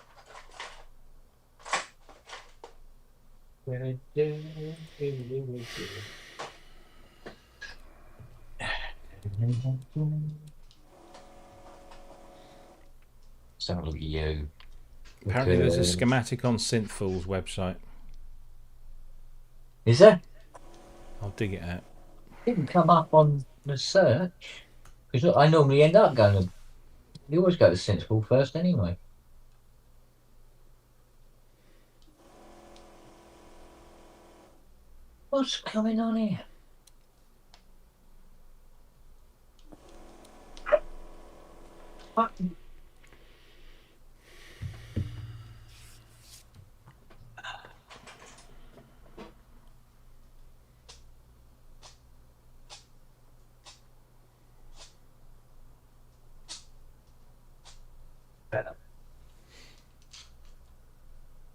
S1: So look at you.
S2: Apparently, there's a schematic on Synthful's website.
S1: Is there?
S2: I'll dig it out.
S1: Didn't come up on the search because I normally end up going to. You always go to Sensible first anyway. What's going on here? What? Better.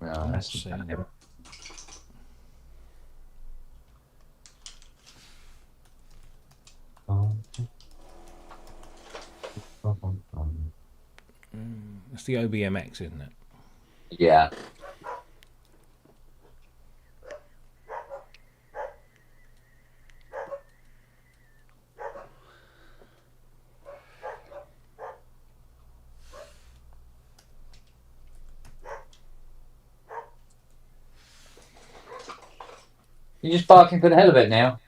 S1: No,
S2: Let's
S1: that's
S2: see.
S1: better.
S2: It's the OBMX, isn't it?
S1: Yeah. You're just barking for the hell of it now.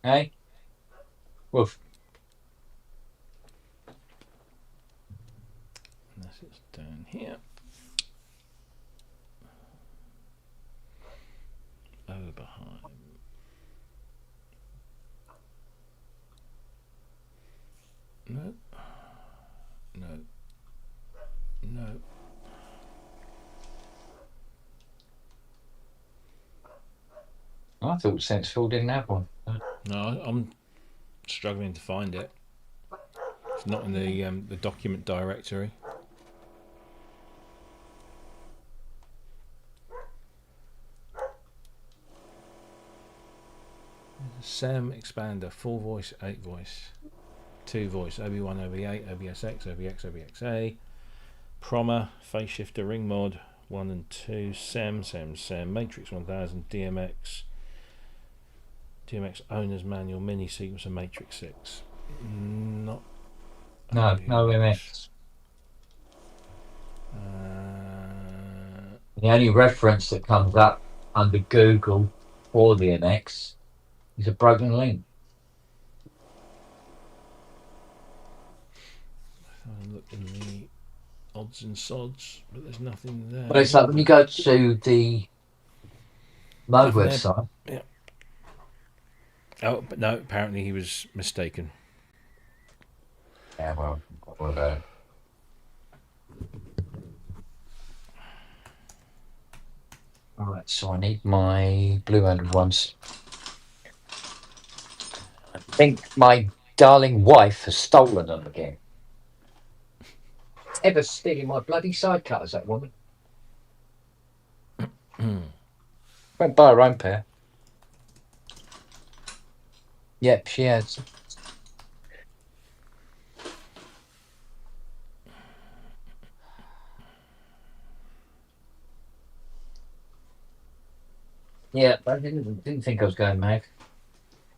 S1: Hey? Woof.
S2: Unless it's down here. Oberheim. No. No. No.
S1: I thought Sensible didn't have one.
S2: No, I'm struggling to find it. It's not in the document directory. SEM expander, 4 voice, 8 voice, 2 voice, OB1, OB8, OBSX, OBX, OBXA, Proma, phase shifter, ring mod 1 and 2, SEM, Matrix 1000, DMX, owner's manual, mini sequencer, Matrix 6. Not
S1: No, no MX. The only reference that comes up under Google for the NX is a broken link.
S2: I'll look in the odds and sods, but there's nothing there.
S1: But it's like when you go to the Mode
S2: Nothing there.
S1: website.
S2: Yeah. Oh, but no, apparently he was mistaken.
S1: Yeah, well, what about it? Alright, so I need my blue-handed ones. I think my darling wife has stolen them again. Ever stealing my bloody side cutters, that woman. Won't buy her own pair. Yep, she has. Yeah, I didn't think I was going mad.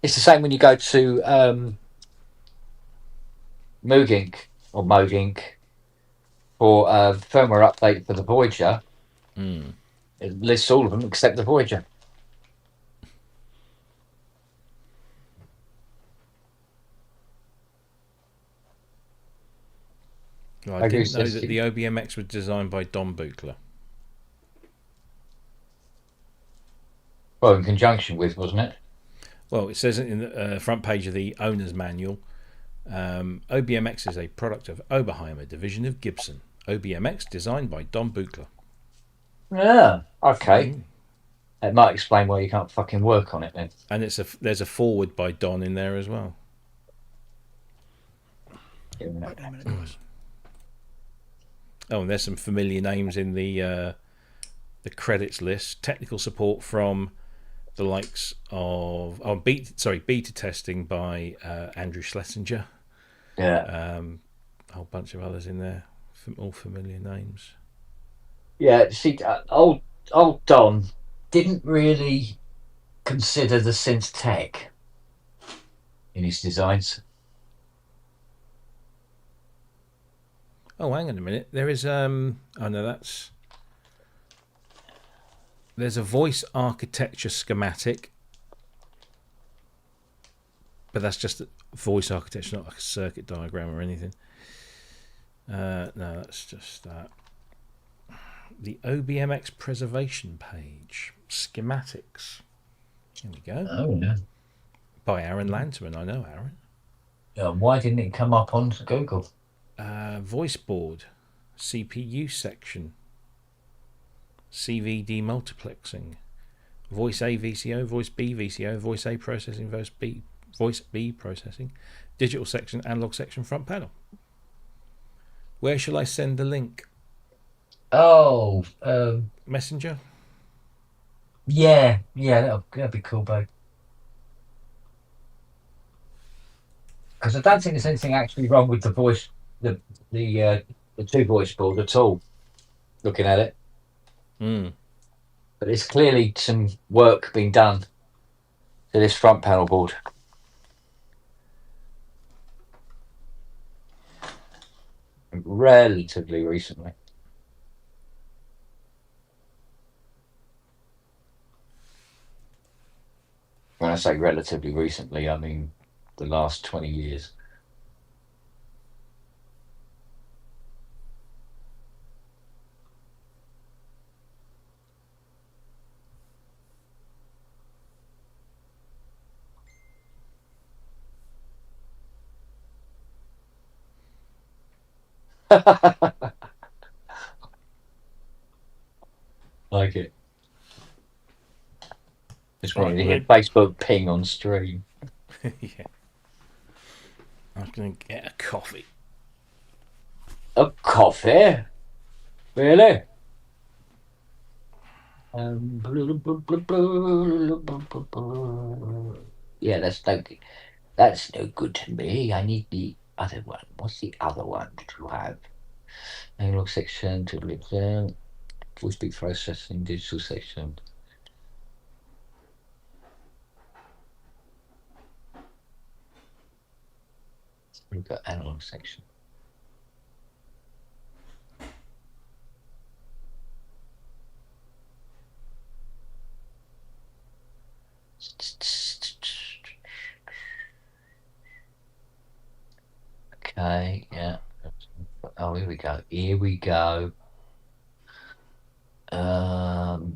S1: It's the same when you go to Moog Inc. or Mode Inc. for a firmware update for the Voyager. It lists all of them except the Voyager.
S2: Well, I didn't know that the OBMX was designed by Don Buchler.
S1: Well, in conjunction with, wasn't it?
S2: Well, it says in the front page of the owner's manual, OBMX is a product of Oberheimer, division of Gibson. OBMX designed by Don Buchler.
S1: Yeah, okay. That might explain why you can't fucking work on it then.
S2: And there's a forward by Don in there as well.
S3: Wait a minute, guys.
S2: Oh, and there's some familiar names in the credits list. Technical support from the likes of beta testing by Andrew Schlesinger.
S1: Yeah.
S2: A whole bunch of others in there, all familiar names.
S1: Yeah, see, old Don didn't really consider the synth tech in his designs.
S2: Oh, hang on a minute. There is oh no, there's a voice architecture schematic, but that's just a voice architecture, not like a circuit diagram or anything. No, that's just that. The OBMX preservation page schematics. Here we go.
S1: Oh yeah.
S2: By Aaron Lanterman. I know Aaron.
S1: Why didn't it come up on Google?
S2: Voice board, CPU section, CVD multiplexing, voice A VCO, voice B VCO, voice A processing, voice B processing, digital section, analog section, front panel. Where shall I send the link?
S1: Oh,
S2: Messenger?
S1: yeah, that'd be cool, babe. Because I don't think there's anything actually wrong with the voice, the two voice board at all. Looking at it, but there's clearly some work being done to this front panel board. Relatively recently. When I say relatively recently, I mean the last 20 years. Like it. Just wanted to hear Facebook ping on stream.
S2: Yeah. I was going to get a coffee.
S1: A coffee? Really? Yeah, that's no good to me. I need the other one. What's the other one to have? Analog section, voice speak processing, digital section. We've got analog section. Okay, yeah. Oh, here we go. Here we go.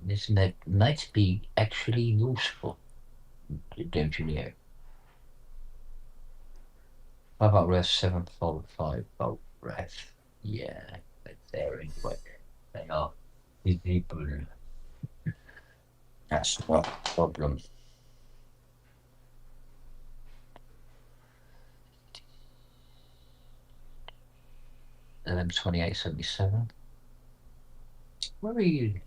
S1: This might be actually useful, don't you know? 5-volt ref, 7-volt, 5-volt ref. Yeah, that's there anyway. They are visible. That's not a problem. LM2877. Where are you?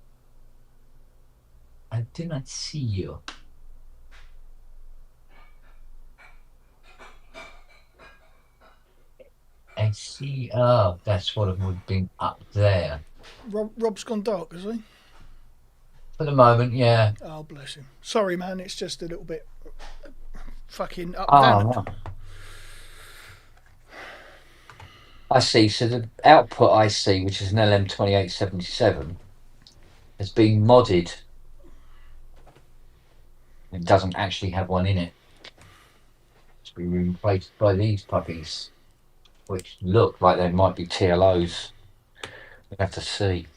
S1: I do not see you. I see. Oh, that's what it would have been up there.
S3: Rob's gone dark, has he?
S1: For the moment, yeah.
S3: Oh, bless him. Sorry, man. It's just a little bit fucking up
S1: Oh,
S3: down.
S1: no. I see. So the output I see, which is an LM2877, has been modded. It doesn't actually have one in it. It's been replaced by these puppies, which look like they might be TLOs. We'll have to see.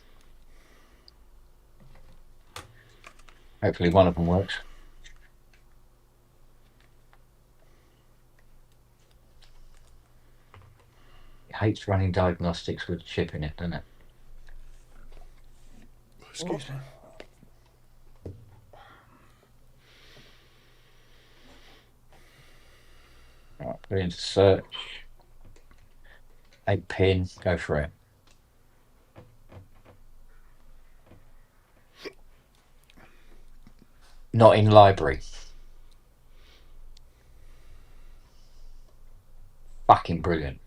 S1: Hopefully one of them works. It hates running diagnostics with a chip in it, doesn't it?
S3: Excuse me.
S1: Right, put it into search. 8-pin, go for it. Not in library. Fucking brilliant.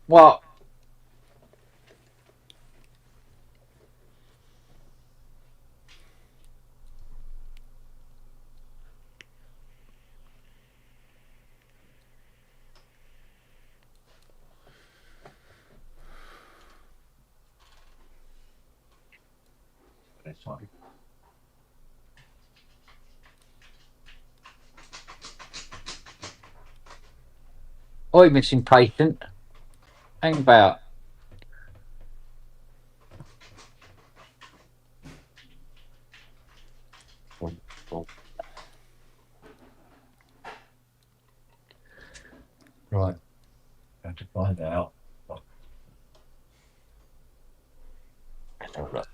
S1: What? That's fine. Oi, missing patient. Hang about. Right. Have to find out. Let's have a look.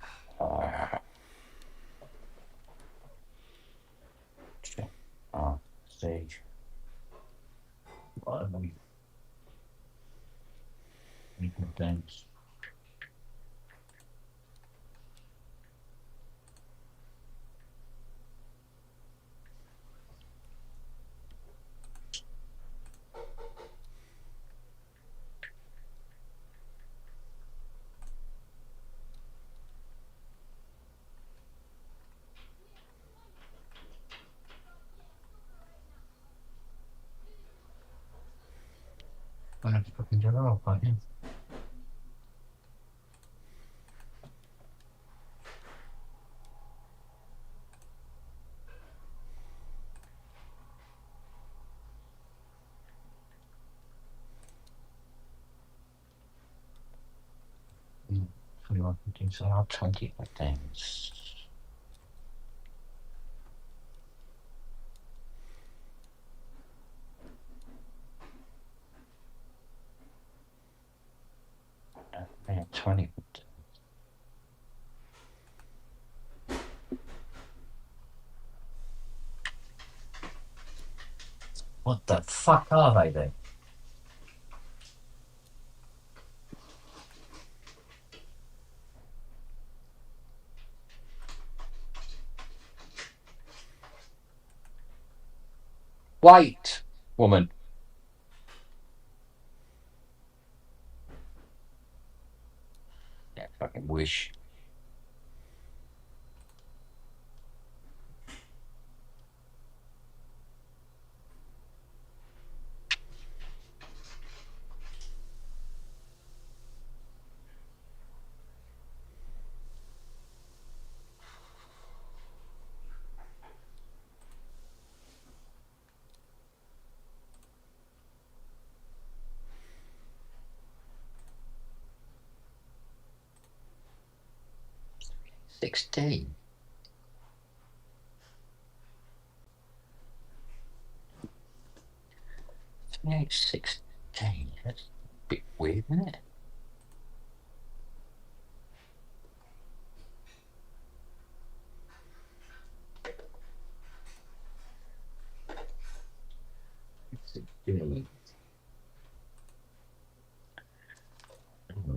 S1: Stage. What are we? Things. I have to fucking get it off, I think. Mm, 21, 15, so I'll 20 things. Yeah, 20. What the fuck are they then? Wait, woman. Yeah, fucking wish. 16. $28, 16. That's a bit weird, isn't it?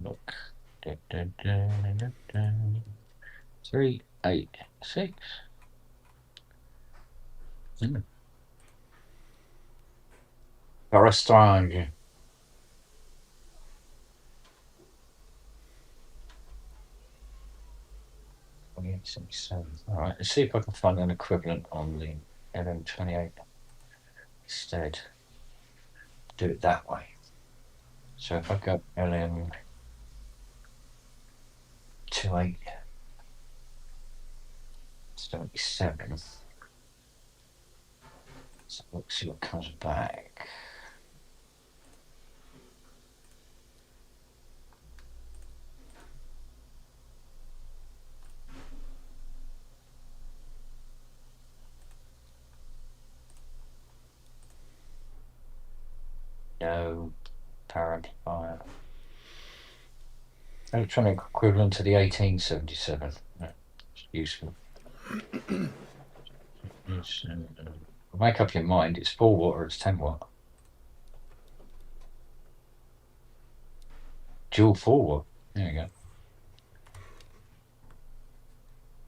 S1: Look. 3, 8, 6. Very strange. 2877. All right, let's see if I can find an equivalent on the LM28 instead. Do it that way. So if I go LM2877, so let's see what comes back. No power amplifier. Electronic equivalent to the 1877. That's useful. Make up your mind. It's 4 watt or it's 10 watt. Dual 4 watt. There you go.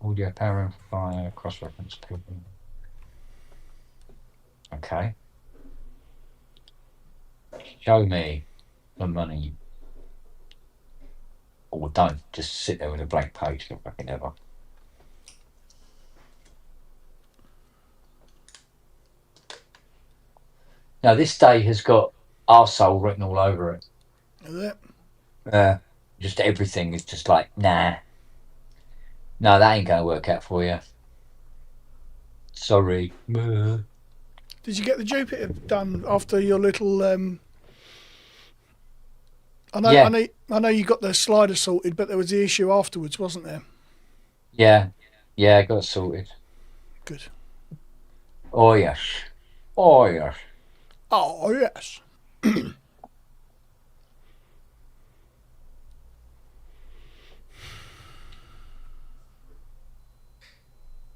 S1: Audio power amplifier, cross reference. Okay. Show me the money. Or don't. Just sit there with a blank page. Look fucking ever. Now this day has got arsehole written all over it.
S3: Is it?
S1: Just everything is just like, nah. No, that ain't going to work out for you. Sorry.
S3: Did you get the Jupiter done after your little? I know you got the slider sorted, but there was the issue afterwards, wasn't there?
S1: Yeah, I got it sorted.
S3: Good.
S1: Oh yes. Oh yes.
S3: Oh yes.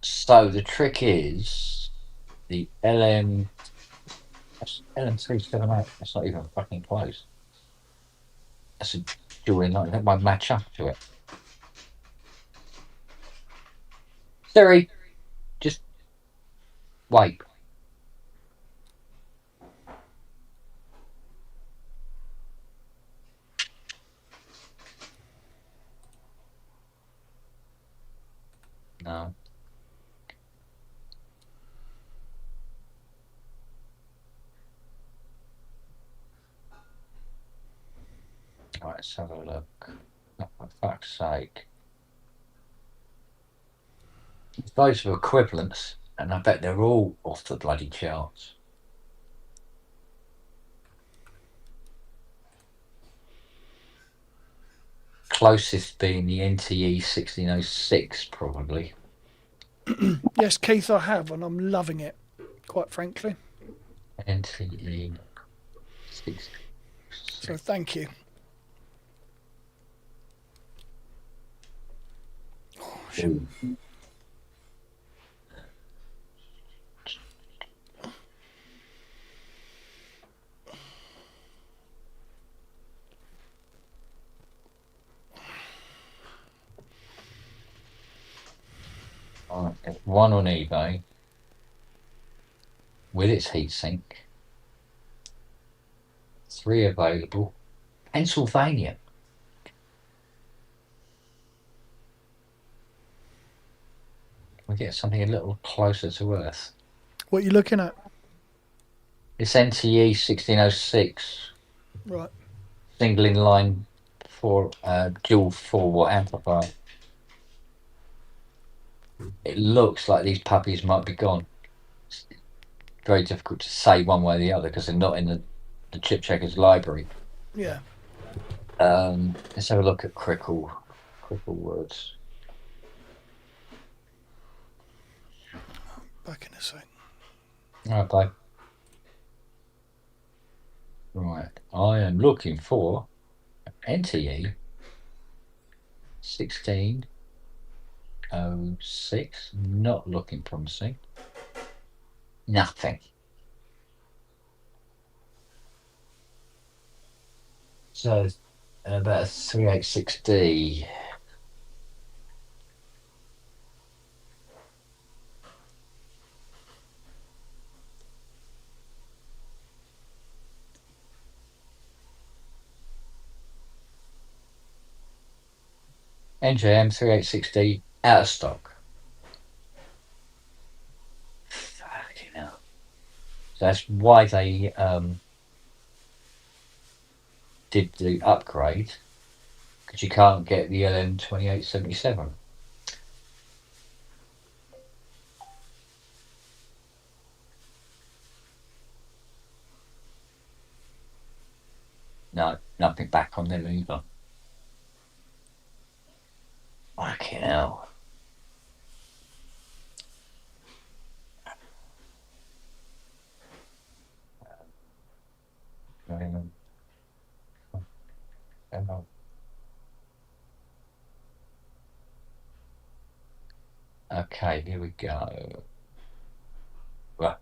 S1: So the trick is the LM378. That's not even fucking close. That's a dual line. That might match up to it. Siri, just wait. No. Right, let's have a look. Oh, for fuck's sake. Those are equivalents, and I bet they're all off the bloody charts. Closest being the NTE 1606, probably.
S3: Yes, Keith, I have, and I'm loving it, quite frankly.
S1: NTE 1606.
S3: So thank you. Oh, shit.
S1: Right, one on eBay with its heatsink. 3 available. Pennsylvania. Can we get something a little closer to Earth?
S3: What are you looking at?
S1: It's NTE 1606.
S3: Right.
S1: Single inline for dual 4 watt amplifier. It looks like these puppies might be gone. It's very difficult to say one way or the other because they're not in the chip checkers library.
S3: Yeah.
S1: Let's have a look at Crickle words.
S3: Back in a sec.
S1: All right, bye. Right, I am looking for NTE 1606. Not looking promising. Nothing. So about a 386D. NJM 386D out of stock. Fucking hell. So that's why they did the upgrade, because you can't get the LM 2877. No, nothing back on them either. Fucking hell. Okay, here we go. Right.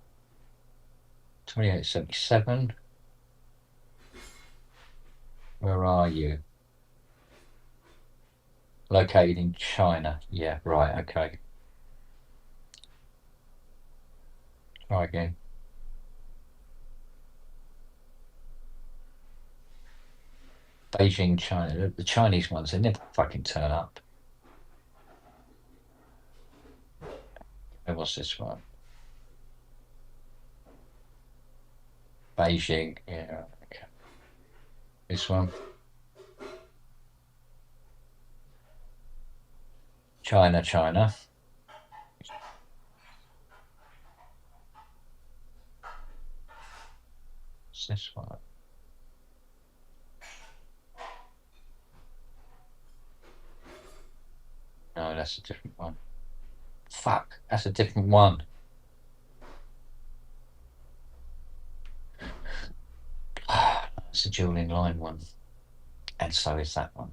S1: 2877. Where are you? Located in China. Yeah, right, okay. Try again. Beijing, China. The Chinese ones, they never fucking turn up. What's this one? Beijing, yeah, okay. This one. China, China. What's this one? No, that's a different one. Fuck, that's a different one. It's a dual inline one. And so is that one.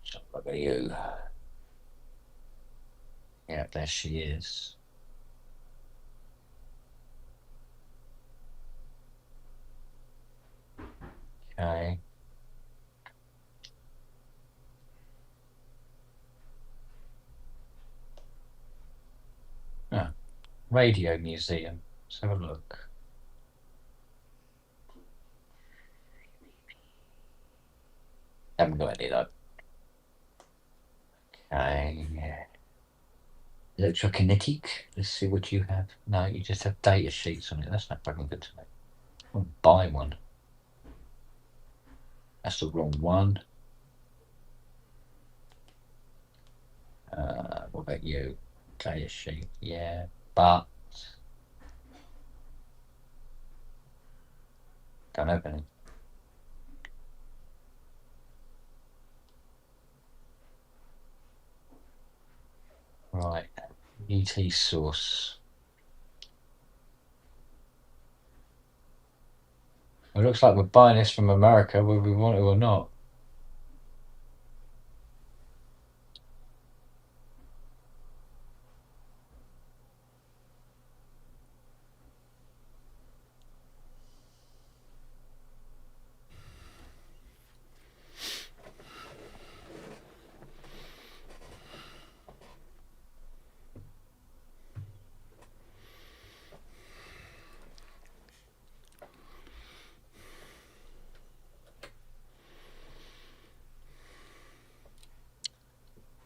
S1: So look at you. Yeah, there she is. Okay. Oh, Radio Museum. Let's have a look. Haven't got any though. Okay. Electrokinetic. Let's see what you have. No, you just have data sheets on it. That's not fucking good to me. I'll buy one. That's the wrong one. What about you? Data sheet. Yeah, but don't open it. Right. ET source. It looks like we're buying this from America, whether we want it or not.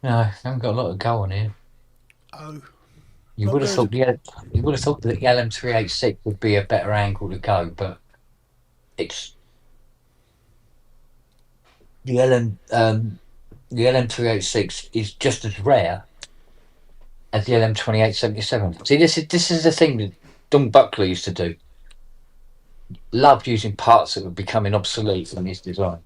S1: No, I haven't got a lot of go on here.
S3: Oh,
S1: You
S3: not
S1: would have
S3: good.
S1: thought that the LM386 would be a better angle to go, but it's the LM386 is just as rare as the LM2877. See, this is the thing that Don Buckley used to do. Loved using parts that were becoming obsolete in his design.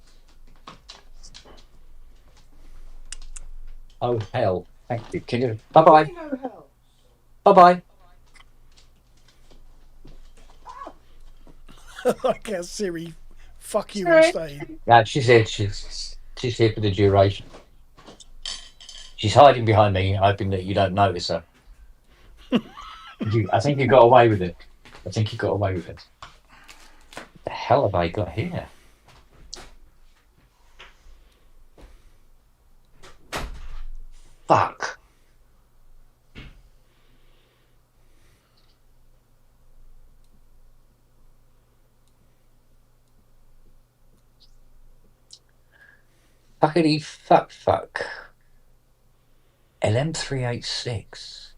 S1: Oh hell! Thank you. Can you? Bye bye. Bye bye.
S3: Like how Siri, fuck you and stay.
S1: Yeah, she's here. She's here for the duration. She's hiding behind me, hoping that you don't notice her. I think you got away with it. I think you got away with it. What the hell have I got here? Fuck. Fuckity fuck. LM386.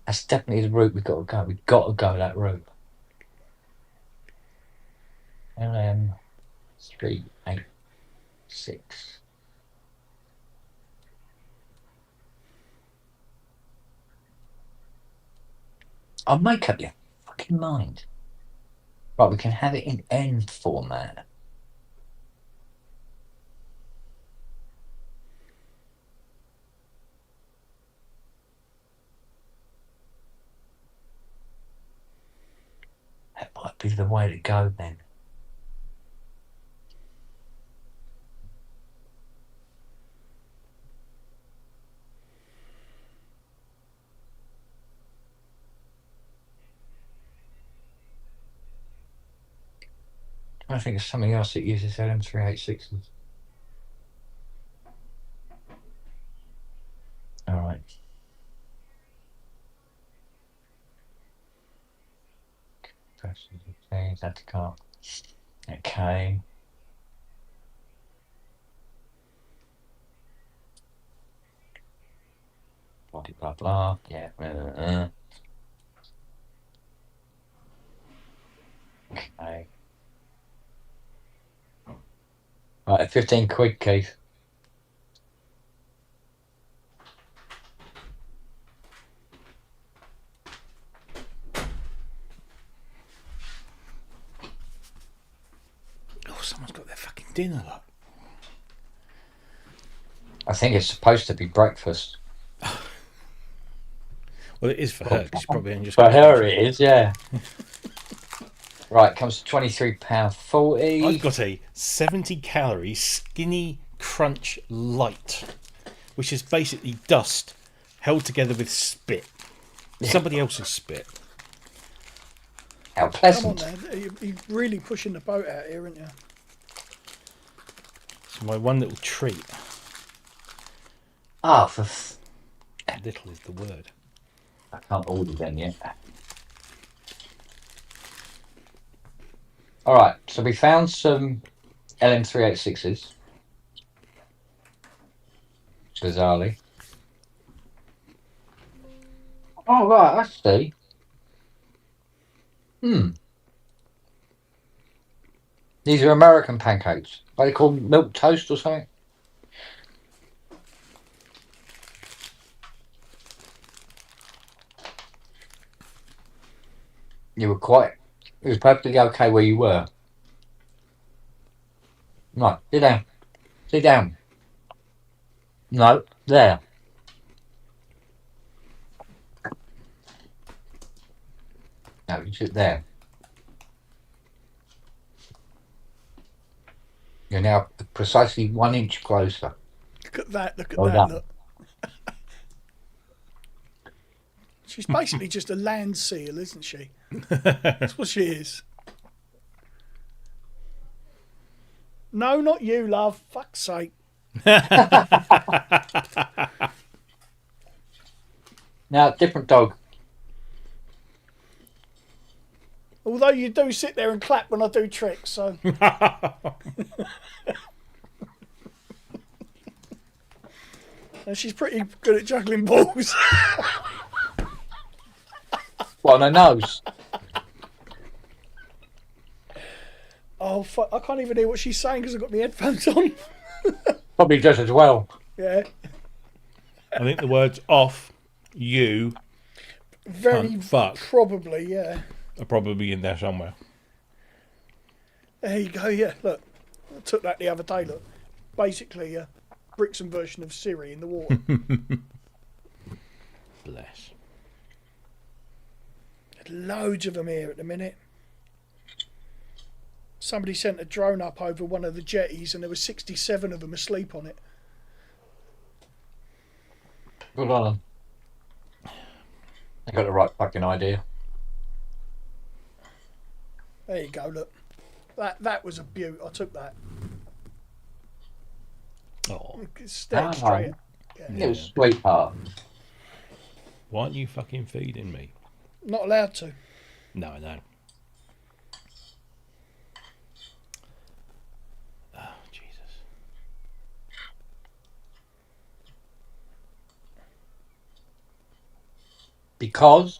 S1: That's definitely the route we've got to go. We've got to go that route. LM386. I'll make up your fucking mind. Right, we can have it in N format. That might be the way to go then. I think it's something else that uses LM386s. All right. Okay, that's the car. Okay. Blah blah blah. Yeah. Okay. Right, 15 quid, Keith.
S2: Oh, someone's got their fucking dinner up.
S1: I think it's supposed to be breakfast.
S2: Well, it is for her. She's probably only just.
S1: For her, it is, yeah. Right, comes to £23.40.
S2: I've got a 70-calorie skinny crunch light, which is basically dust held together with spit. Somebody else's spit.
S1: How
S3: Come on,
S1: pleasant.
S3: man. You're really pushing the boat out here, aren't you?
S2: It's my one little treat.
S1: Ah,
S2: Little is the word.
S1: I can't order them yet. All right, so we found some LM386s. Bizarrely. Oh, right, I see. These are American pancakes. What are they called? Milk toast or something? You were quite... It was perfectly okay where you were. Right, sit down. Sit down. No, there. No, you sit there. You're now precisely 1 inch closer.
S3: Look at that. Look at
S1: Well
S3: that.
S1: done.
S3: Look. She's basically just a land seal, isn't she? That's what she is. No, not you, love. Fuck's sake.
S1: Now, different dog.
S3: Although you do sit there and clap when I do tricks, so. And she's pretty good at juggling balls.
S1: What, on her nose?
S3: Oh, Oh, fuck. I can't even hear what she's saying because I've got my headphones on.
S1: Probably just as well.
S3: Yeah.
S2: I think the words off, you
S3: Very
S2: cunt, fuck
S3: probably, yeah.
S2: are probably in there somewhere.
S3: There you go, yeah. Look, I took that the other day, look. Basically, a Brixton version of Siri in the water.
S2: Bless.
S3: There's loads of them here at the minute. Somebody sent a drone up over one of the jetties and there were 67 of them asleep on it.
S1: Good on them. They got the right fucking idea.
S3: There you go, look. That was a beaut. I took that.
S2: Oh,
S3: Stacked straight.
S1: It was sweetheart.
S2: why aren't you fucking feeding me?
S3: Not allowed to.
S2: No, I know. Oh, Jesus.
S1: Because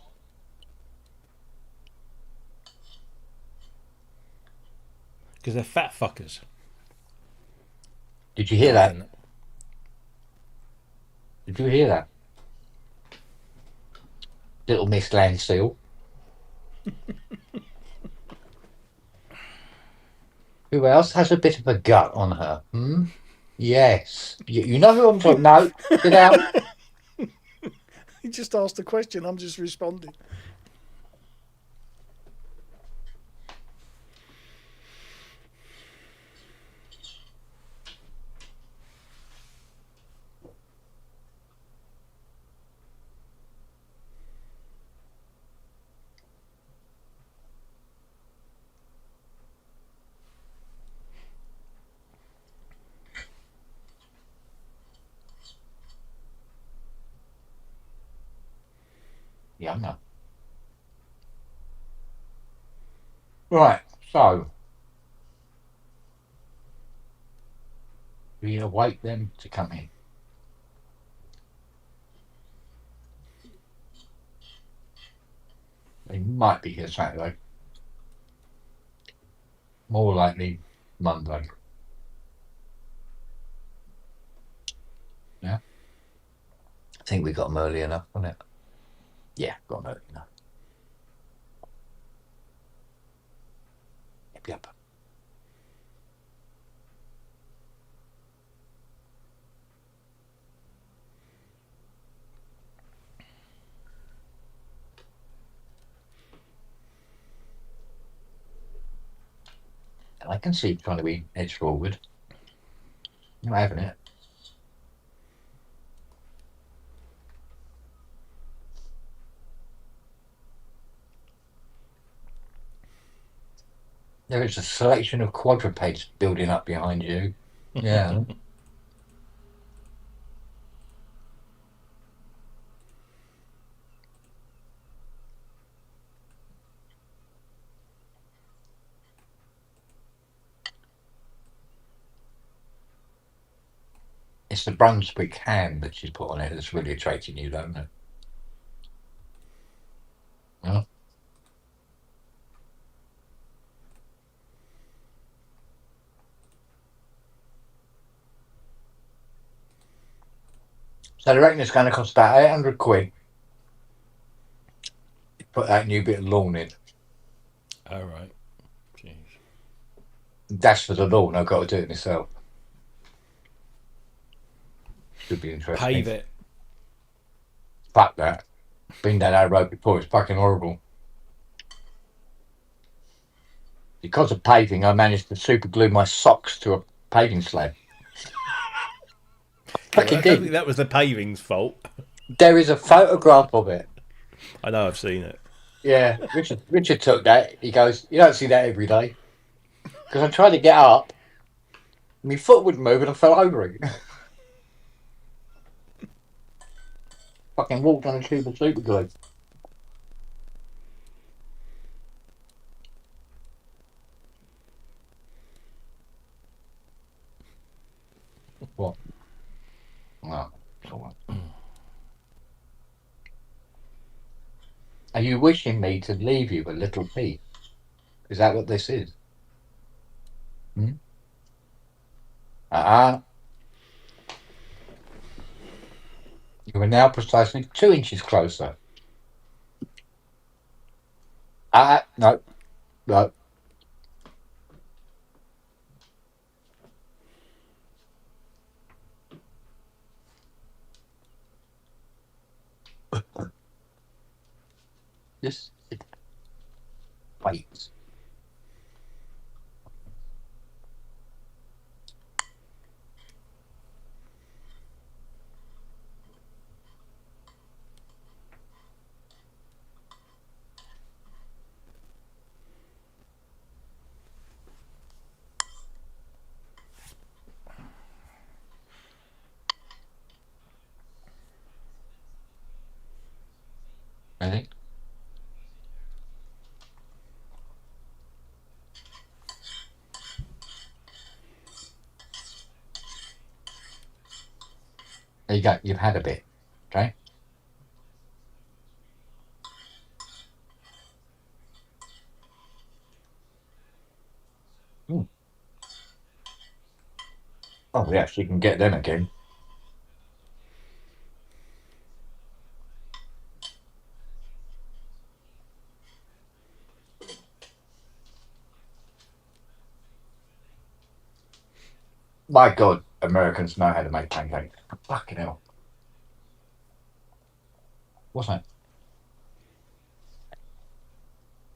S2: Because they're fat fuckers.
S1: did you hear that? Did you hear that? Little Miss Landseal. Who else has a bit of a gut on her? Hmm? Yes. You know who I'm talking. No, get out.
S3: You just asked a question. I'm just responding.
S1: Yeah, I know. Right, so we await them to come in. They might be here Saturday. More likely Monday. Yeah. I think we got them early enough, wasn't it? Yeah, got them early enough. Yep. And I can see trying to be edge forward. Not having it. There is a selection of quadrupeds building up behind you. Yeah. It's the Brunswick ham that she's put on it that's really attracting you, don't it? Yeah. So I reckon it's going to cost about 800 quid. Put that new bit of lawn in.
S2: All right. Jeez.
S1: That's for the lawn. I've got to do it myself. Should be interesting.
S2: Pave it.
S1: Fuck that. Been down that road before. It's fucking horrible. Because of paving, I managed to super glue my socks to a paving slab.
S2: I don't think that was the paving's fault.
S1: There is a photograph of it.
S2: I know, I've seen it.
S1: Yeah, Richard took that. He goes, you don't see that every day. Because I tried to get up, my foot wouldn't move and I fell over it. Fucking walked on a tube of super glue. What? No, it's all right. Are you wishing me to leave you a little piece? Is that what this is? Mm. Uh-uh. You are now precisely 2 inches closer. No, no. Just wait. Ready? There you go. You've had a bit. Okay. Mm. Oh, yes, you can get them again. My God, Americans know how to make pancakes. Fucking hell. What's that?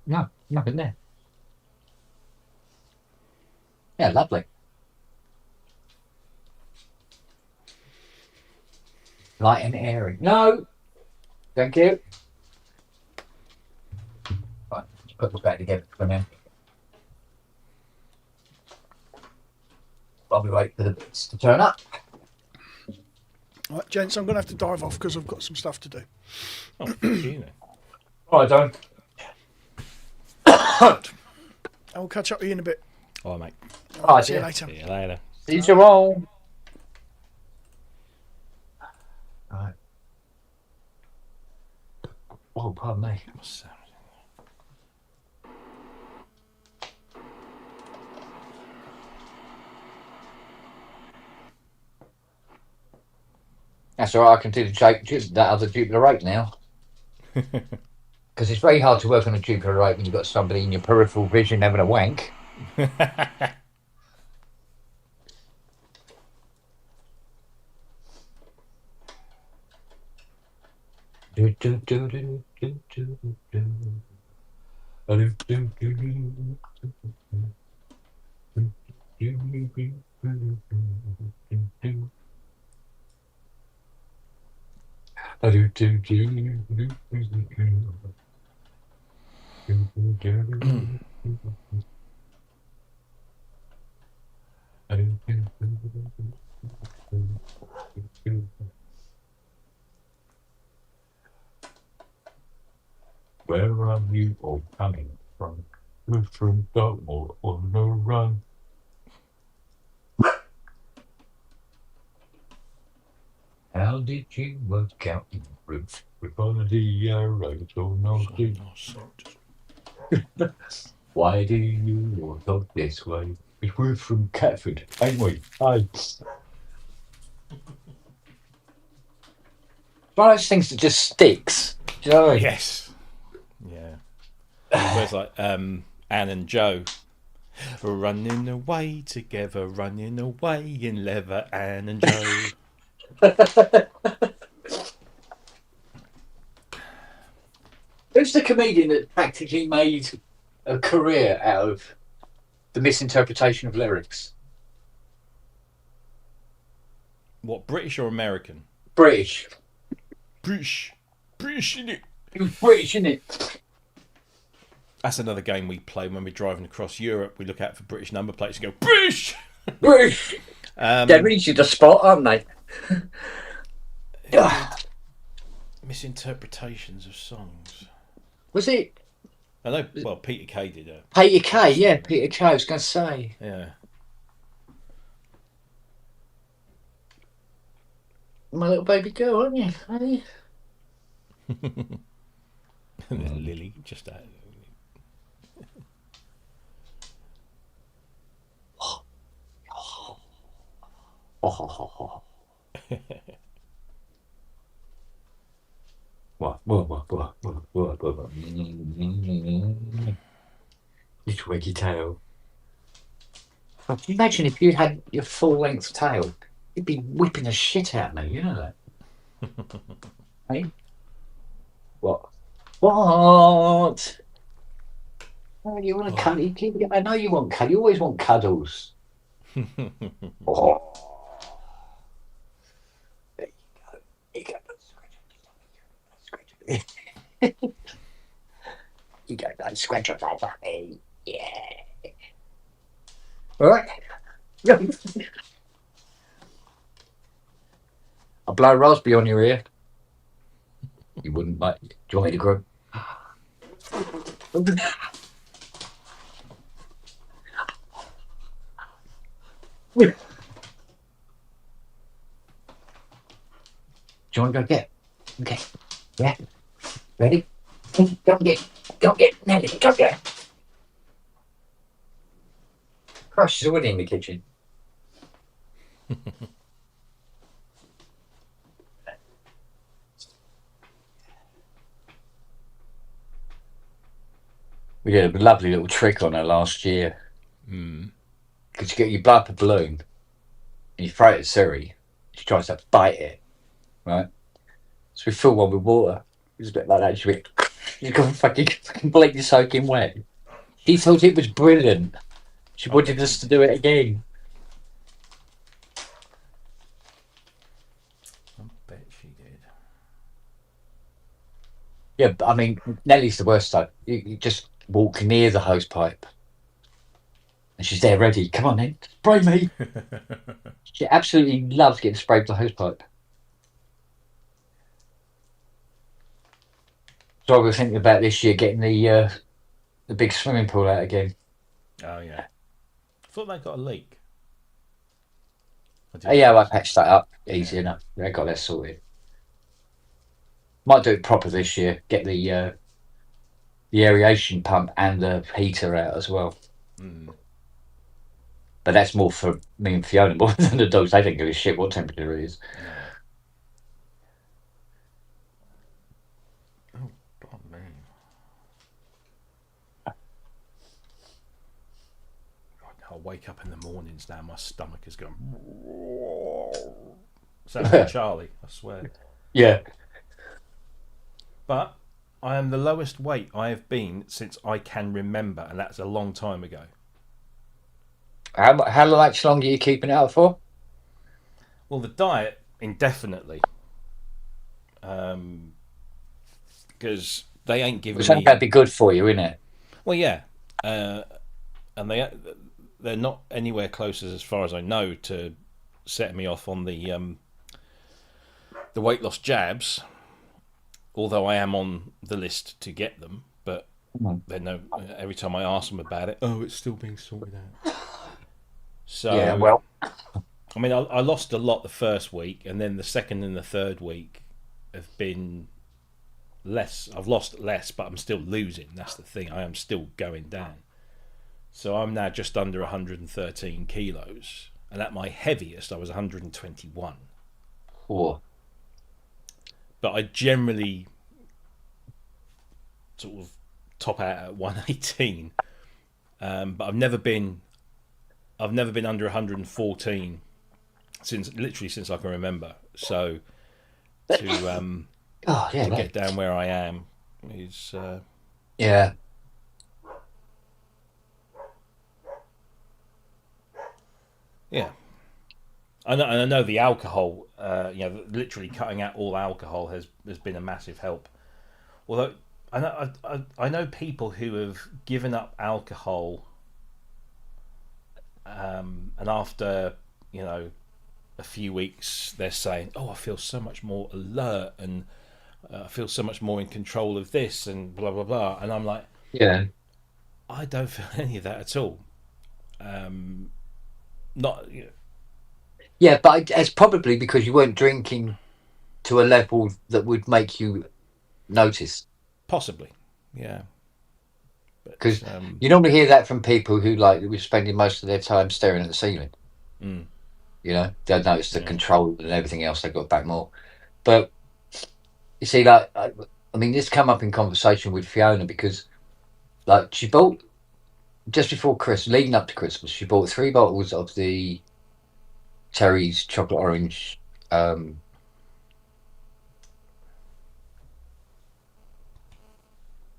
S1: No, nothing there. Yeah, lovely. Light and airy. No, thank you. Right, let's put this back together for now. While we wait for the bits to turn up.
S3: Right, gents, I'm going to have to dive off because I've got some stuff to do.
S2: Oh, thank you. Then.
S1: All right, Don.
S3: I'll catch up with you in a bit.
S2: All right, mate.
S1: All right,
S3: See you
S1: yeah.
S3: later.
S2: See you later.
S1: See you all. All right. Oh, pardon me.
S2: What's that?
S1: That's all right. I can do that other Jupiter 8 now. Because it's very hard to work on a Jupiter 8 when you've got somebody in your peripheral vision having a wank. Do, do, do, do, do, do, do. Do, do, do, do, Where are you all coming from? We're from Dartmoor on the run. How did you work out in roof with all the arrows on our Why do you walk up this way? Because we're from Catford, ain't we? Aye. One of those things that just sticks. Do you know what I mean?
S2: Yes. Yeah. Where's like Anne and Joe running away together, running away in leather, Anne and Joe.
S1: Who's the comedian that practically made a career out of the misinterpretation of lyrics?
S2: What, British or American?
S1: British.
S2: British, isn't it?
S1: He was British, isn't it?
S2: That's another game we play when we're driving across Europe. We look out for British number plates and go, British!
S1: British. They're easy to spot, aren't they?
S2: Misinterpretations of songs.
S1: Was it?
S2: I know, well, Peter Kay did a...
S1: Peter Kay, yeah, Peter Kay, I was going to say.
S2: Yeah.
S1: My little baby girl, aren't you? Hey?
S2: And then Lily, just
S1: What? Little waggy tail. Can you imagine if you had your full length tail? You'd be whipping the shit out of me, you know that? Hey? What? What? Oh, you want to cuddle? I know you want cuddle. You always want cuddles. Oh, there you go. Scratch. You go, like, scratch up that me. Yeah. All right. I'll blow a raspberry on your ear. You wouldn't, mate. Do you want me to grow? Do you want to go get? Okay. Yeah. Ready? Go get, Nelly. Go get. Crush, there's already in the kitchen. We did a lovely little trick on her last year. Because you blow up a balloon and you throw it at Siri. She tries to bite it, right? So we fill one with water. It was a bit like that. She got fucking completely soaking wet. She thought it was brilliant. She wanted us to do it again.
S2: I bet she did.
S1: Yeah, but I mean, Nellie's the worst though. You just walk near the hose pipe. And she's there ready. Come on then, spray me. She absolutely loves getting sprayed with the hose pipe. So we were thinking about this year getting the big swimming pool out again.
S2: Oh yeah. I thought they got a leak.
S1: Yeah, I patched that up easy enough. I got that sorted. Might do it proper this year. Get the aeration pump and the heater out as well. But that's more for me and Fiona more than the dogs. They don't give a shit what temperature it is.
S2: Oh, God, man. I'll wake up in the mornings now, my stomach is going. Sounds like Charlie, I swear.
S1: Yeah.
S2: But I am the lowest weight I have been since I can remember, and that's a long time ago.
S1: How much longer are you keeping it up for?
S2: Well, the diet indefinitely, because they ain't giving me.
S1: That'd be good for you, isn't it?
S2: Well, yeah, and they're not anywhere close as far as I know to setting me off on the weight loss jabs. Although I am on the list to get them, but they know every time I ask them about it, it's still being sorted out. So
S1: yeah, well,
S2: I mean, I lost a lot the first week, and then the second and the third week have been less. I've lost less, but I'm still losing. That's the thing. I am still going down. So I'm now just under 113 kilos, and at my heaviest, I was 121.
S1: Poor.
S2: But I generally sort of top out at 118. But I've never been under 114 since I can remember. So to get down where I am is
S1: yeah.
S2: Yeah. I know the alcohol, literally cutting out all alcohol has been a massive help. Although I know people who have given up alcohol, and after a few weeks they're saying, "Oh, I feel so much more alert and I feel so much more in control of this and blah blah blah." And I'm like,
S1: yeah,
S2: I don't feel any of that at all. Not.
S1: Yeah, but it's probably because you weren't drinking to a level that would make you notice.
S2: Possibly, yeah.
S1: Because you normally hear that from people who were spending most of their time staring at the ceiling. You You know, they'll notice the control and everything else. They got back more. But you see, like, I mean, this come up in conversation with Fiona because, like, she bought just before Christmas, leading up to Christmas, she bought 3 bottles of the Terry's chocolate orange.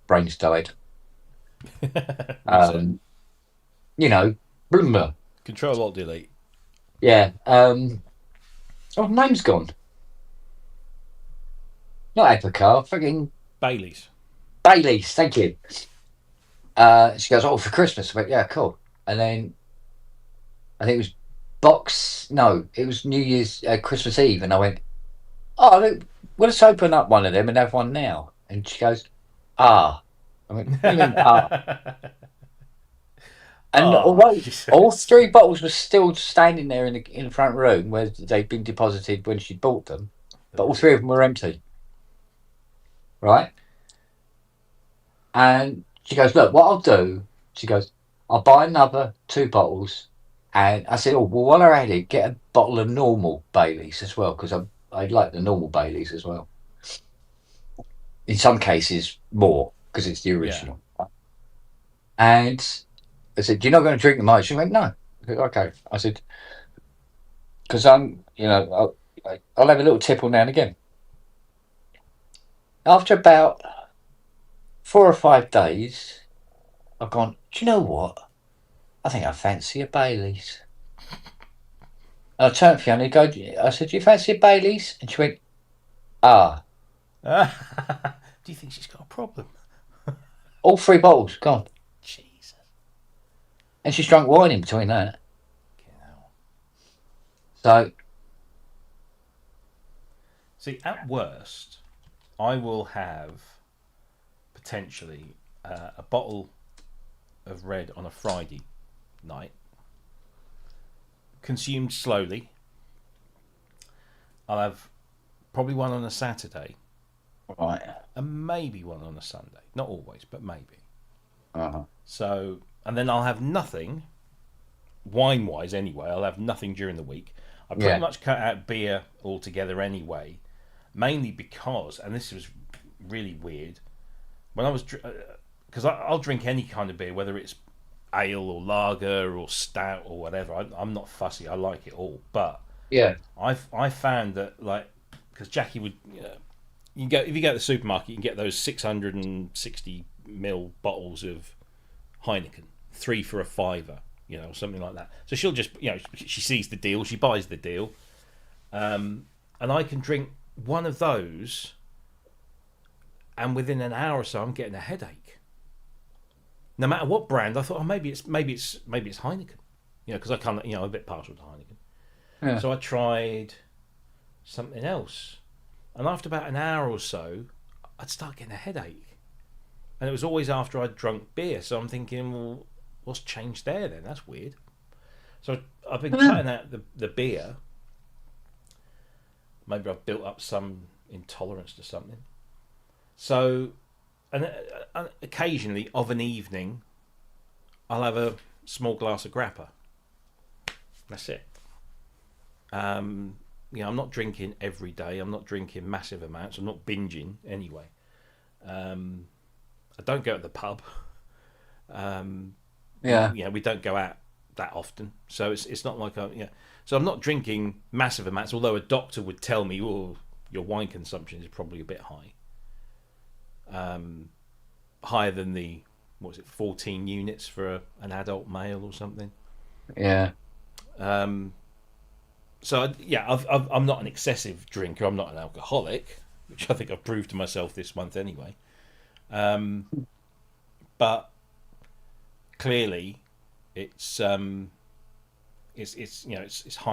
S1: Brains died. You know, blah, blah.
S2: Control Alt Delete.
S1: Yeah. Oh, name's gone. Not Epicar, fucking
S2: Bailey's.
S1: Bailey's. Thank you. She goes, oh, for Christmas. I went, yeah, cool. And then I think it was it was New Year's, Christmas Eve. And I went, oh, look, let's open up one of them and have one now. And she goes, ah. I went, what do you mean, ah? And although all 3 bottles were still standing there in the front room where they'd been deposited when she bought them, but all 3 of them were empty. Right? And she goes, look, what I'll do, she goes, I'll buy another 2 bottles. And I said, oh, well, while I had it, get a bottle of normal Baileys as well, because I like the normal Baileys as well. In some cases, more, because it's the original. Yeah. And I said, you're not going to drink them, are you? She went, no. I said, okay. I said, because I'll have a little tipple now and again. After about 4 or 5 days, I've gone, do you know what? I think I fancy a Baileys. And I turned to Fiona and I said, do you fancy a Baileys? And she went, ah.
S2: Do you think she's got a problem?
S1: All 3 bottles gone.
S2: Jesus.
S1: And she's drunk wine in between that. So.
S2: See, at worst, I will have potentially a bottle of red on a Friday night, consumed slowly. I'll have probably one on a Saturday,
S1: right,
S2: and maybe one on a Sunday. Not always, but maybe.
S1: Uh-huh.
S2: So, and then I'll have nothing, wine-wise anyway. I'll have nothing during the week. I pretty much cut out beer altogether anyway, mainly because, and this was really weird, when I was, because I'll drink any kind of beer, whether it's ale or lager or stout or whatever. I'm not fussy. I like it all. But
S1: yeah,
S2: I found that, like, because Jackie would, if you go to the supermarket, you can get those 660ml bottles of Heineken, 3 for a £5, something like that. So she'll just, she sees the deal, she buys the deal, and I can drink one of those, and within an hour or so, I'm getting a headache. No matter what brand, I thought, maybe it's Heineken, because I can't, I'm a bit partial to Heineken. Yeah. So I tried something else, and after about an hour or so, I'd start getting a headache, and it was always after I'd drunk beer. So I'm thinking, well, what's changed there then? That's weird. So I've been cutting out the beer. Maybe I've built up some intolerance to something. So, and occasionally, of an evening, I'll have a small glass of grappa. That's it. I'm not drinking every day. I'm not drinking massive amounts. I'm not binging anyway. I don't go to the pub. We don't go out that often, so it's not like So I'm not drinking massive amounts. Although a doctor would tell me, "Oh, your wine consumption is probably a bit high." Higher than the 14 units for an adult male or something.
S1: Yeah.
S2: I'm not an excessive drinker. I'm not an alcoholic, which I think I've proved to myself this month anyway. But clearly, it's high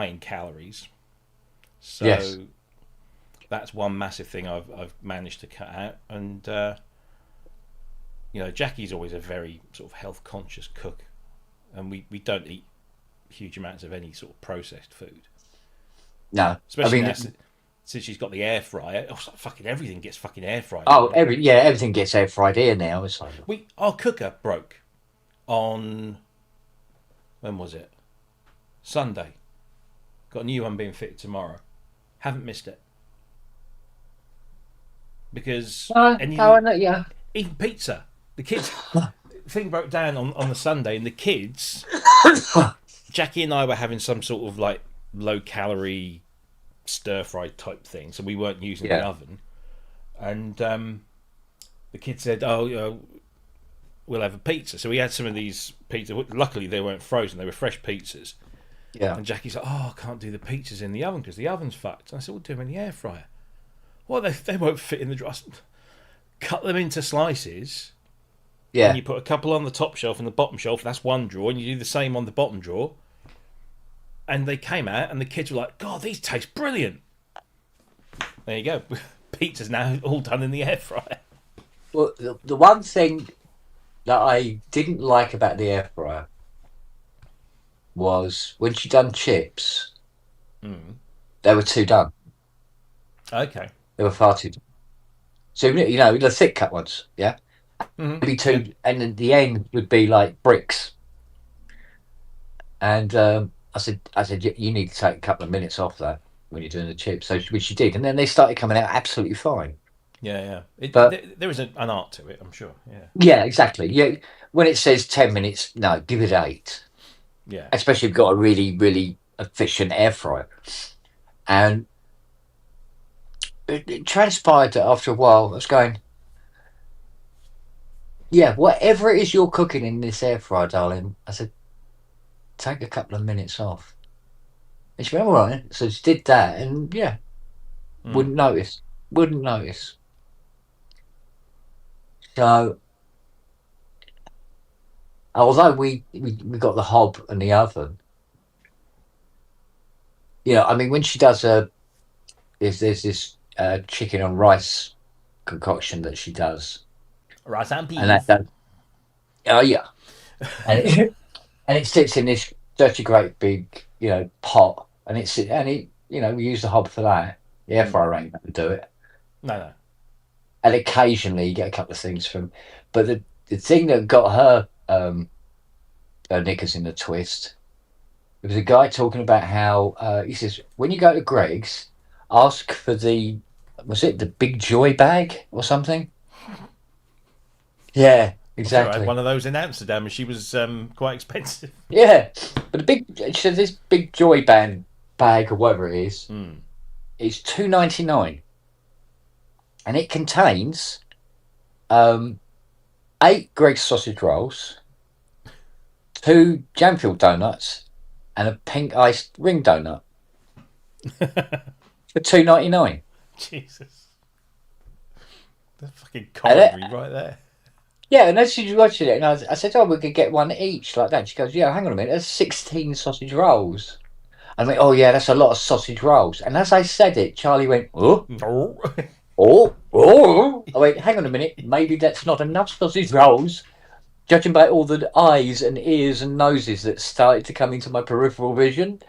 S2: in calories. So
S1: yes.
S2: That's one massive thing I've managed to cut out. And Jackie's always a very sort of health conscious cook, and we don't eat huge amounts of any sort of processed food.
S1: No,
S2: especially since she's got the air fryer. Fucking everything gets fucking air fried.
S1: Oh, everything gets air fried here now. It's like
S2: our cooker broke on, when was it? Sunday. Got a new one being fitted tomorrow. Haven't missed it because
S1: No, no, yeah.
S2: even pizza. The kids thing broke down on the Sunday, and the kids, Jackie and I were having some sort of like low calorie stir fry type thing, so we weren't using the oven. And the kids said, "Oh, we'll have a pizza." So we had some of these pizzas. Luckily, they weren't frozen; they were fresh pizzas.
S1: Yeah.
S2: And Jackie's like, "Oh, I can't do the pizzas in the oven because the oven's fucked." And I said, "We'll do them in the air fryer." Well, they won't fit in the dry. Cut them into slices.
S1: Yeah.
S2: And you put a couple on the top shelf and the bottom shelf. That's one drawer, and you do the same on the bottom drawer. And they came out, and the kids were like, "God, these taste brilliant." There you go. Pizza's now all done in the air fryer.
S1: Well, the one thing that I didn't like about the air fryer was when she done chips, they were too done.
S2: Okay.
S1: They were far too done. So, you know, the thick cut ones, yeah? Maybe two, and then the end would be like bricks. And I said, you need to take a couple of minutes off that when you're doing the chips. So, which she did. And then they started coming out absolutely fine.
S2: Yeah.
S1: But
S2: there is an art to it, I'm sure. Yeah.
S1: Yeah, exactly. Yeah, when it says 10 minutes, no, give it 8.
S2: Yeah.
S1: Especially if you've got a really, really efficient air fryer. And it transpired that after a while, I was going, yeah, whatever it is you're cooking in this air fryer, darling, I said, take a couple of minutes off. And she went, all right. So she did that, and yeah, wouldn't notice. Wouldn't notice. So, although we got the hob and the oven, you know, I mean, when she does there's this chicken and rice concoction that she does,
S2: Rice and beef.
S1: and that does, oh yeah, and it sits in this dirty great big, you know, pot, and you know, we use the hob for that. The air fryer ain't going to do it.
S2: No.
S1: And occasionally you get a couple of things from, but the thing that got her knickers in the twist, there was a guy talking about how he says when you go to Greg's, ask for was it the Big Joy bag or something? Yeah, exactly.
S2: I had one of those in Amsterdam, and she was quite expensive.
S1: Yeah, but she said this Big Joy bag or whatever it is, it's $2.99, and it contains 8 Greg's sausage rolls, 2 Jamfield donuts, and a pink iced ring donut for $2.99.
S2: Jesus, that's fucking comedy right there.
S1: Yeah, and as she was watching it, and I said, "Oh, we could get one each like that." And she goes, "Yeah, hang on a minute, there's 16 sausage rolls." I went, "Oh yeah, that's a lot of sausage rolls." And as I said it, Charlie went, "Oh, oh." I went, "Hang on a minute, maybe that's not enough sausage rolls." Judging by all the eyes and ears and noses that started to come into my peripheral vision,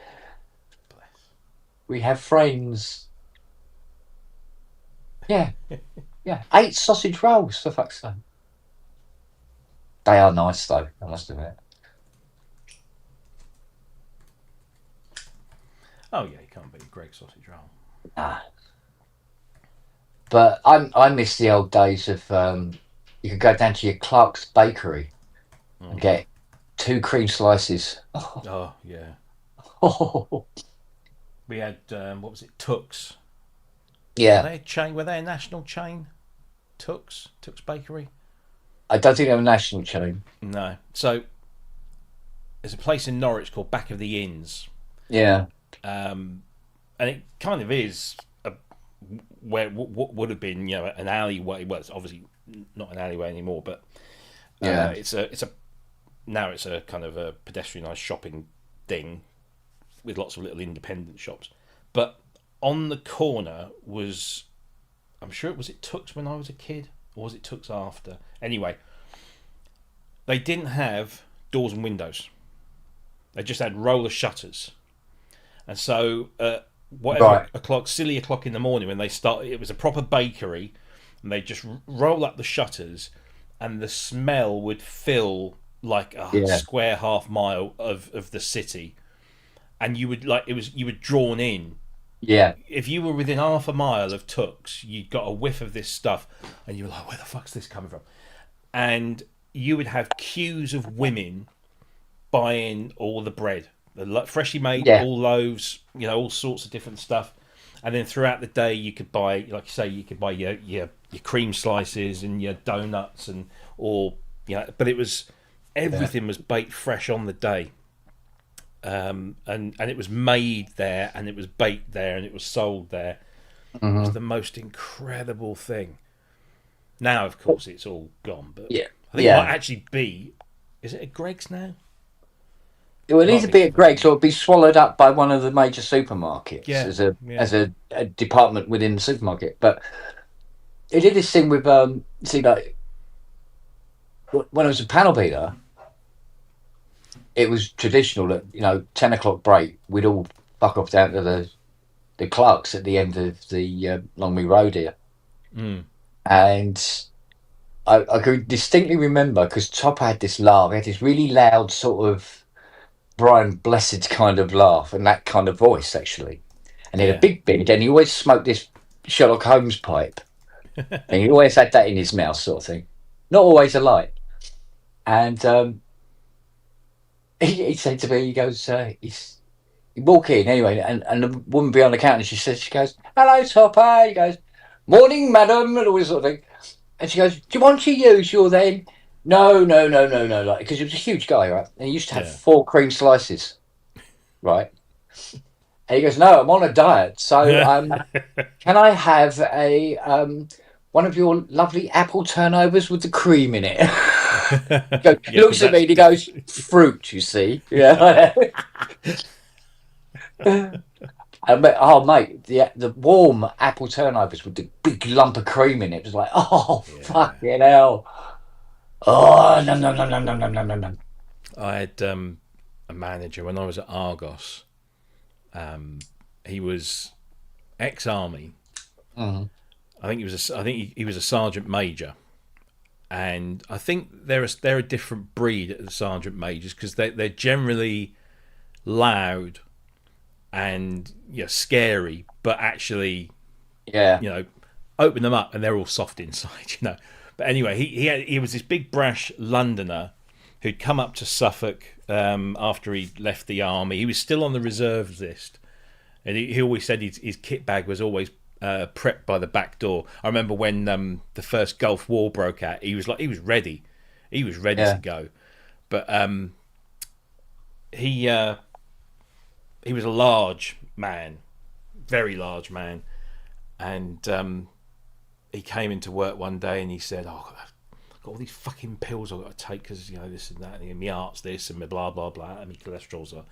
S1: we have friends. Yeah, 8 sausage rolls, for fuck's sake. They are nice, though, I must admit.
S2: Oh yeah, you can't beat a Greg's sausage roll.
S1: Nah. But I miss the old days of you could go down to your Clark's bakery and get 2 cream slices.
S2: Oh yeah.
S1: Oh.
S2: We had what was it? Tooks.
S1: Yeah.
S2: Were they a chain? Were they a national chain? Tooks Bakery.
S1: I don't think they're a national chain.
S2: No. So there's a place in Norwich called Back of the Inns.
S1: Yeah.
S2: And it kind of is where what would have been, you know, an alleyway. Well, it's obviously not an alleyway anymore, but
S1: yeah,
S2: it's a kind of a pedestrianised shopping thing with lots of little independent shops. But on the corner was, I'm sure it was Tooks when I was a kid, or was it Tooks after? Anyway, they didn't have doors and windows. They just had roller shutters. And so, silly o'clock in the morning when they started, it was a proper bakery, and they just roll up the shutters, and the smell would fill like a square half mile of the city. and you would like you were drawn in.
S1: Yeah.
S2: If you were within half a mile of Tooks, you got a whiff of this stuff, and you were like, "Where the fuck's this coming from?" And you would have queues of women buying all the bread, freshly made,
S1: Yeah.
S2: all loaves, all sorts of different stuff. And then throughout the day, you could buy, like you say, you could buy your cream slices and your donuts but it was everything was baked fresh on the day. And it was made there, and it was baked there, and it was sold there. It was the most incredible thing. Now, of course, it's all gone, but
S1: Yeah.
S2: I think it might actually be. Is it a Greg's now?
S1: It would either be at Greg's or be swallowed up by one of the major supermarkets as a department within the supermarket. But it did this thing with like when I was a panel beater, it was traditional that 10 o'clock break, we'd all fuck off down to the Clarks at the end of the Longmead Road here, and I could distinctly remember because Top had this laugh. He had this really loud sort of Brian Blessed kind of laugh and that kind of voice actually, and he had a big beard and he always smoked this Sherlock Holmes pipe, and he always had that in his mouth, sort of thing, not always alike. And he said to me, he goes, he walk in anyway, and the woman behind the counter, she goes, "Hello, Topper." He goes, "Morning, madam," and all this sort of thing. And she goes, "Do you want to use your then?" No, like, because he was a huge guy, right? And he used to have 4 cream slices, right? And he goes, "No, I'm on a diet, so can I have a one of your lovely apple turnovers with the cream in it?" He looks at me and he goes, "Fruit, you see." Yeah. Oh, mate, the warm apple turnovers with the big lump of cream in it was like, fucking hell. Oh, no.
S2: I had a manager when I was at Argos. He was ex-army.
S1: Mm-hmm.
S2: I think he was a sergeant major, and I think they're a different breed at the sergeant majors because they're generally loud and scary, but actually, open them up and they're all soft inside, But anyway, he was this big brash Londoner who'd come up to Suffolk after he left the army. He was still on the reserves list, and he always said his kit bag was always prepped by the back door. I remember when the first Gulf War broke out, he was ready to go, but he was a large man, very large man, and he came into work one day and he said, "Oh, I've got all these fucking pills I've got to take because this and that, and my heart's this and my blah blah blah, and my cholesterol's so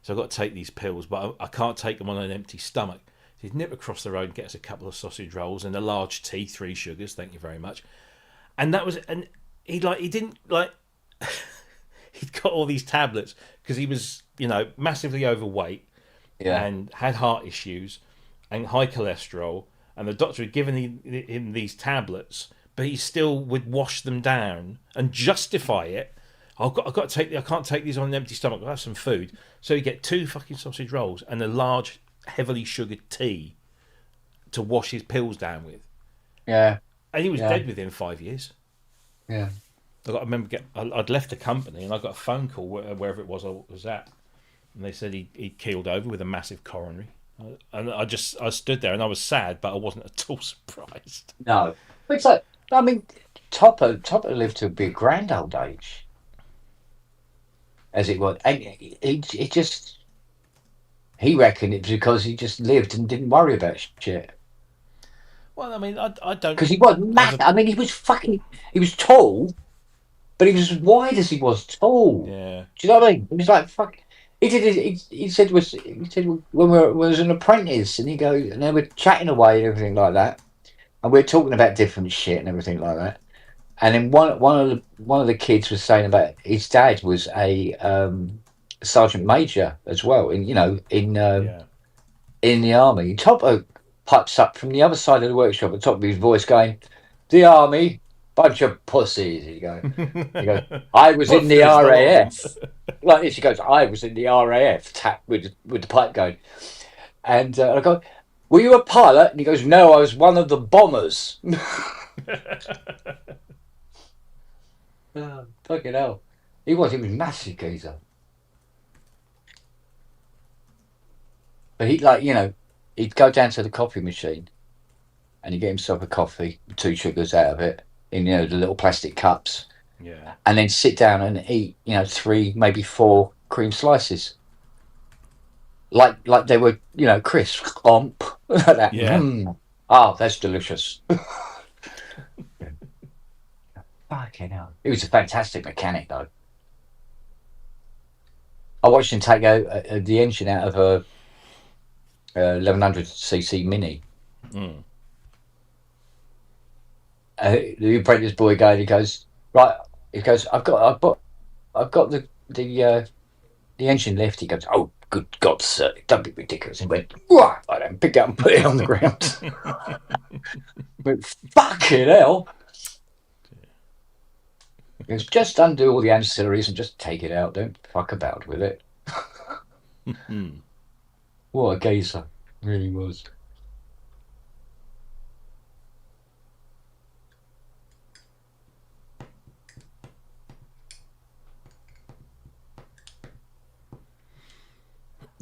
S2: I've got to take these pills, but I can't take them on an empty stomach." He'd nip across the road and get us a couple of sausage rolls and a large tea, 3 sugars, thank you very much. And that was, and he didn't he'd got all these tablets because he was, massively overweight and had heart issues and high cholesterol, and the doctor had given him these tablets, but he still would wash them down and justify it. I've got to take. I can't take these on an empty stomach. I'll have some food. So you get 2 fucking sausage rolls and a large, heavily sugared tea to wash his pills down with.
S1: Yeah.
S2: And he was dead within 5 years.
S1: Yeah.
S2: I remember I'd left the company and I got a phone call wherever it was I was at, and they said he'd keeled over with a massive coronary. And I stood there and I was sad, but I wasn't at all surprised.
S1: No. It's like, I mean, Topper lived to be a grand old age, as it was. And he reckoned it was because he just lived and didn't worry about shit.
S2: Well, I mean, I don't...
S1: Because he was mad. I mean, he was tall, but he was as wide as he was tall.
S2: Yeah.
S1: Do you know what I mean? He was like, fuck. He said when we was an apprentice, and he goes, and they were chatting away and everything like that, and we were talking about different shit and everything like that. And then one of the kids was saying about his dad was a sergeant major as well, in the army. Topper pipes up from the other side of the workshop at the top of his voice, going, "The army, bunch of pussies. He goes, I was
S2: What
S1: in the
S2: fills the line?
S1: RAF. Like this, he goes, I was in the RAF, tap with the pipe going. And I go, were you a pilot? And he goes, no, I was one of the bombers. Oh, fucking hell. He was massive geezer. But he, like, he'd go down to the coffee machine and he'd get himself a coffee, 2 sugars out of it, in, the little plastic cups,
S2: Yeah.
S1: and then sit down and eat, 3, maybe 4 cream slices. Like they were, crisp, clomp, like that.
S2: Yeah.
S1: Oh, that's delicious. Fucking hell. He was a fantastic mechanic, though. I watched him take the engine out of a 1100cc Mini.
S2: Mm.
S1: The apprentice boy guy, he goes, right. He goes, I've got the engine lift. He goes, oh, good God, sir, don't be ridiculous. And went, right, I don't pick it up and put it on the ground. But fucking hell. He goes, just undo all the ancillaries and just take it out. Don't fuck about with it. What a geezer. Really was.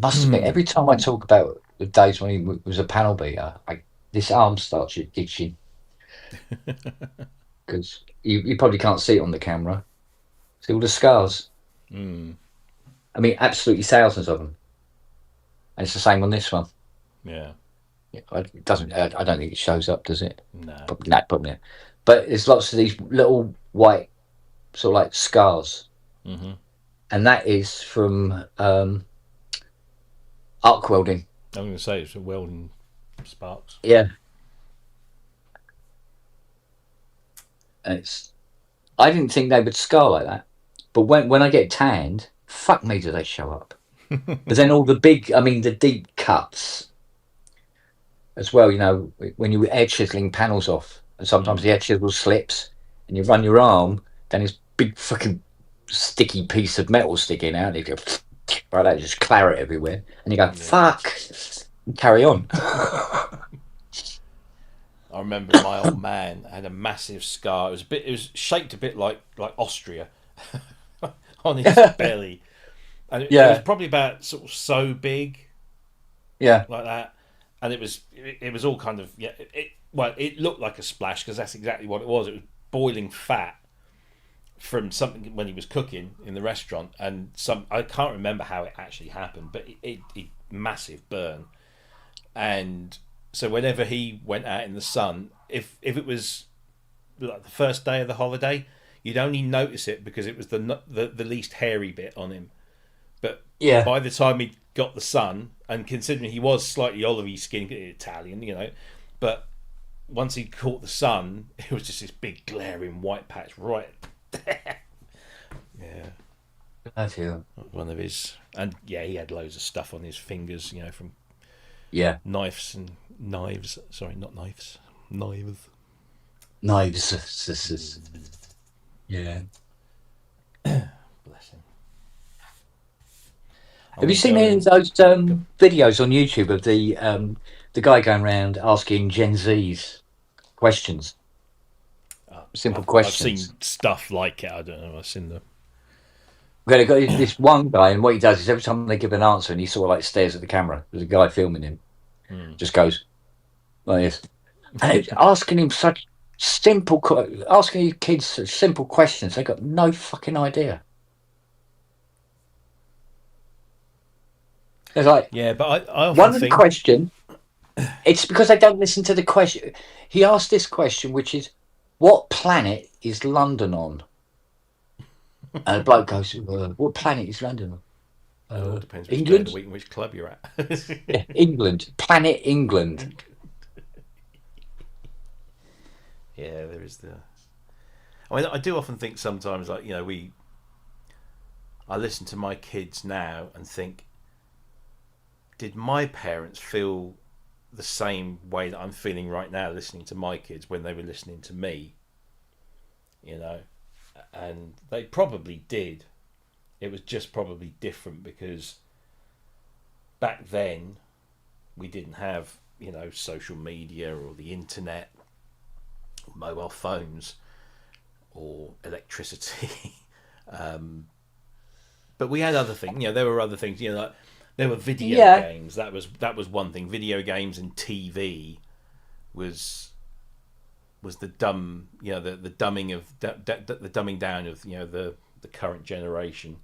S1: Must admit, every time I talk about the days when he was a panel beater, this arm starts itching. Because you probably can't see it on the camera. See all the scars? I mean, absolutely thousands of them. And it's the same on this one.
S2: Yeah.
S1: It doesn't. I don't think it shows up, does it?
S2: No.
S1: Probably not. But there's lots of these little white, sort of like scars, and that is from arc welding.
S2: I'm going to say it's welding sparks.
S1: Yeah. And I didn't think they would scar like that, but when I get tanned, fuck me, do they show up? But then all the the deep cuts as well. When you air chiseling panels off, and sometimes the air chisel slips, and you run your arm, then this big fucking sticky piece of metal sticking out, and you go right, that just claret everywhere, and you go fuck, and carry on.
S2: I remember my old man had a massive scar. It was shaped a bit like Austria on his belly, and it was probably about sort of so big, like that, and it was all kind of it looked like a splash because that's exactly what it was. It was boiling fat from something when he was cooking in the restaurant, and I can't remember how it actually happened, but it massive burn. And so whenever he went out in the sun, if it was like the first day of the holiday, you'd only notice it because it was the least hairy bit on him. But by the time he got the sun, and considering he was slightly olivey skinned, Italian, but once he caught the sun, it was just this big glaring white patch right there. Yeah.
S1: That's you.
S2: One of his, and he had loads of stuff on his fingers, from knives. Sorry, not knives. Knives.
S1: Yeah.
S2: Bless him.
S1: Have you seen any of those videos on YouTube of the guy going around asking Gen Z's questions? Simple questions.
S2: I've seen stuff like it. I don't know. I've seen them.
S1: They've got this one guy, and what he does is every time they give an answer, and he sort of like stares at the camera. There's a guy filming him, just goes like this, and it's asking him such asking his kids such simple questions. They got no fucking idea. It's like,
S2: but I often
S1: one
S2: think
S1: question. It's because they don't listen to the question. He asked this question, which is, what planet is London on? And the bloke goes, what planet is London on?
S2: it all depends which day of
S1: England?
S2: the week and which club you're at.
S1: England. Planet England.
S2: Yeah, there is I do often think sometimes, like, I listen to my kids now and think, did my parents feel the same way that I'm feeling right now listening to my kids when they were listening to me? you know, and they probably did. It was just probably different because back then we didn't have, you know, social media or the internet, or mobile phones, or electricity. But we had other things. You know, there were other things. You know, like there were video
S1: Yeah.
S2: games. That was one thing. Video games and TV was the dumb. You know, the dumbing of the dumbing down of, you know, the current generation.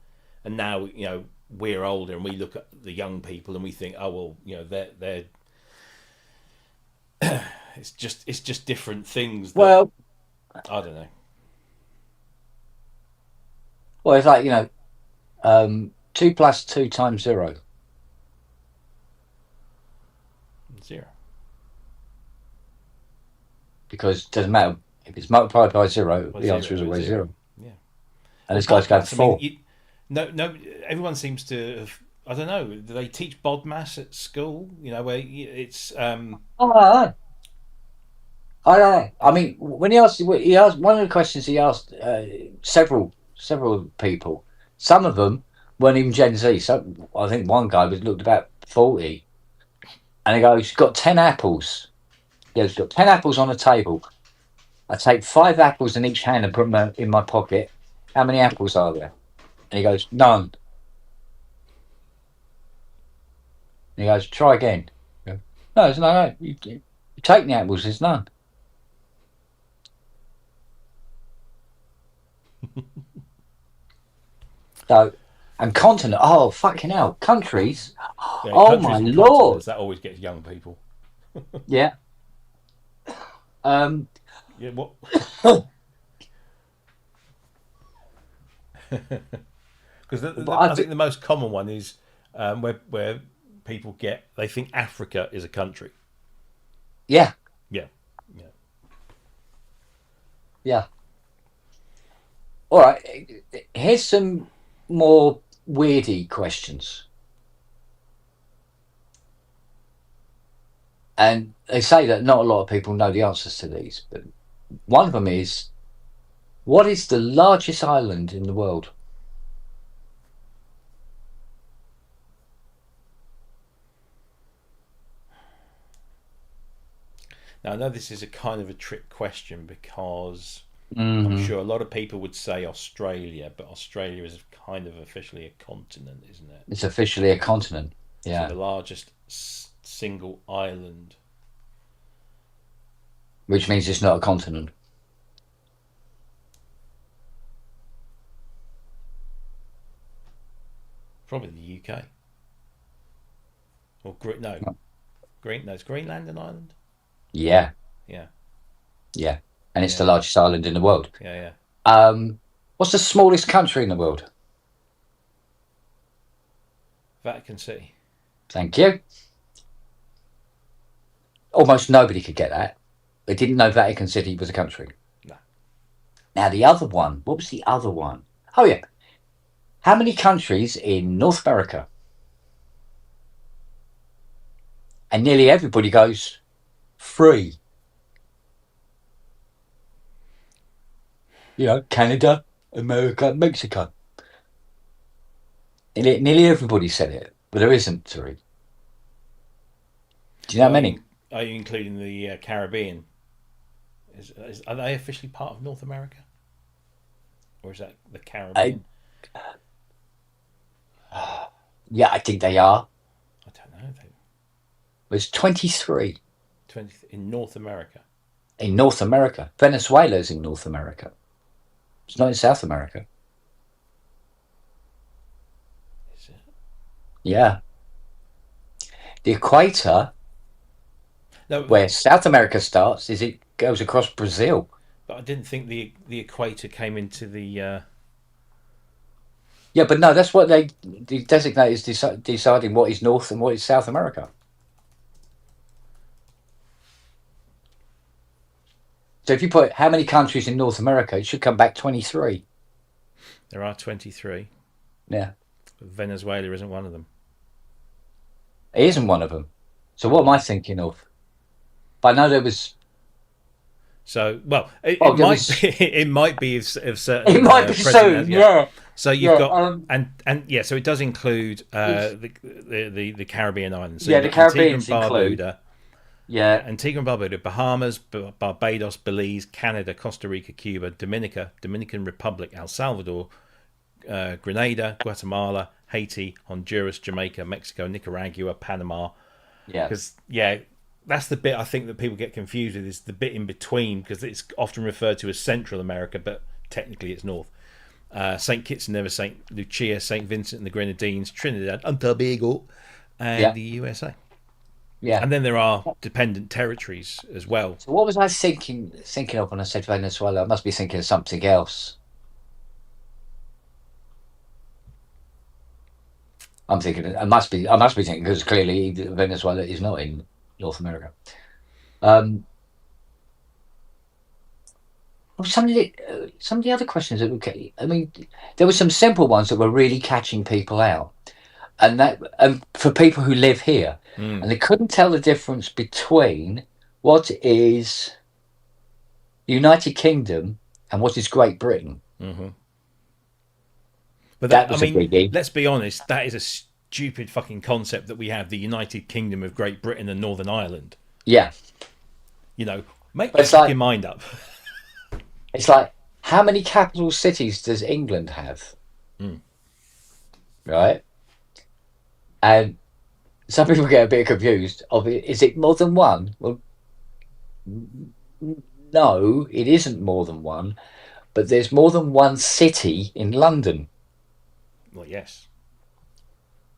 S2: And now, you know, we're older and we look at the young people and we think, oh well, you know, they're it's just different things. That,
S1: Well,
S2: I don't know.
S1: well, it's like, you know, 2 plus 2 times 0.
S2: Zero.
S1: Because it doesn't matter if it's multiplied by 0.
S2: Well,
S1: The answer is always 0.
S2: Yeah.
S1: And
S2: Well,
S1: this guy's going
S2: BODMAS. I
S1: 4.
S2: mean, no. Everyone seems to have. I don't know. Do they teach BODMAS at school? You know, where it's.
S1: Oh, I don't know. I mean, when he asked one of the questions he asked several people. Some of them weren't even Gen Z. So I think one guy looked about 40, and he goes, "He's got 10 apples. Yeah, he's got 10 apples on the table. I take 5 apples in each hand and put them in my pocket. How many apples are there?" And he goes, "None." And he goes, "Try again." I go, no, there's no. You take the apples. There's none. So, and continent. Oh, fucking hell. Countries.
S2: Yeah,
S1: Oh,
S2: countries
S1: my
S2: and
S1: Lord.
S2: continents, that always gets young people.
S1: Yeah.
S2: Yeah, what? Because I think the most common one is where people they think Africa is a country.
S1: Yeah.
S2: Yeah.
S1: Yeah. All right. Here's some more weirdy questions. And they say that not a lot of people know the answers to these, but one of them is, what is the largest island in the world?
S2: Now, I know this is a kind of a trick question because
S1: Mm-hmm.
S2: I'm sure a lot of people would say Australia, but Australia is kind of officially a continent, isn't it?
S1: It's officially a continent. Yeah.
S2: So the largest single island.
S1: Which means it's not a continent.
S2: Probably the UK. Or no, it's Greenland an island.
S1: Yeah.
S2: Yeah.
S1: Yeah. And it's
S2: Yeah.
S1: the largest island in the world.
S2: Yeah.
S1: What's the smallest country in the world?
S2: Vatican City.
S1: Thank you. Almost nobody could get that. They didn't know Vatican City was a country.
S2: No.
S1: Now, the other one. What was the other one? Oh, yeah. How many countries in North America? And nearly everybody goes 3. You know, Canada, America, Mexico. Nearly everybody said it, but there isn't 3. Do you know how many?
S2: Are you including the Caribbean? Are they officially part of North America? Or is that the Caribbean?
S1: Yeah, I think they are.
S2: I don't know.
S1: There's 23
S2: In North America.
S1: in North America. Venezuela's in North America. It's not in South America.
S2: Is it?
S1: Yeah. The equator,
S2: No,
S1: where South America starts, it goes across Brazil.
S2: but I didn't think the equator came into the.
S1: Yeah, but no, that's what they designate as deciding what is North and what is South America. So if you put how many countries in North America, it should come back 23.
S2: There are 23.
S1: Yeah.
S2: But Venezuela isn't one of them.
S1: It isn't one of them. So what am I thinking of? But I know there was
S2: So, well, it
S1: Oh, there
S2: might
S1: was.
S2: be, it might be of certain
S1: It might be
S2: president.
S1: soon.
S2: Yeah.
S1: Yeah.
S2: So you've
S1: Yeah.
S2: got and yeah, so it does include
S1: It's,
S2: the Caribbean islands. So
S1: yeah.
S2: you've
S1: The
S2: got Antigua and
S1: Caribbeans include.
S2: Barbuda,
S1: Yeah.
S2: Antigua and Barbuda, Bahamas, Barbados, Belize, Canada, Costa Rica, Cuba, Dominican Republic, El Salvador, Grenada, Guatemala, Haiti, Honduras, Jamaica, Mexico, Nicaragua, Panama.
S1: Yeah.
S2: Because that's the bit I think that people get confused with, is the bit in between, because it's often referred to as Central America, but technically it's North. St. Kitts and Nevis, St. Lucia, St. Vincent and the Grenadines, Trinidad and Tobago, and
S1: Yeah.
S2: the USA.
S1: Yeah.
S2: And then there are dependent territories as well.
S1: So what was I thinking of when I said Venezuela? I must be thinking of something else. I'm thinking I must be thinking, because clearly Venezuela is not in North America. Um, well, some of the other questions that I mean, there were some simple ones that were really catching people out, and for people who live here,
S2: Mm.
S1: and they couldn't tell the difference between what is the United Kingdom and what is Great Britain.
S2: Mm-hmm. But
S1: That
S2: I
S1: was a
S2: mean,
S1: biggie.
S2: let's be honest, that is a stupid fucking concept that we have the United Kingdom of Great Britain and Northern Ireland.
S1: Yeah,
S2: Make
S1: but
S2: your
S1: it's like
S2: fucking mind up.
S1: it's like how many capital cities does England have?
S2: Mm.
S1: Right, and some people get a bit confused. Is it more than one? Well, no, it isn't more than one. But there's more than one city in London,
S2: Well, yes.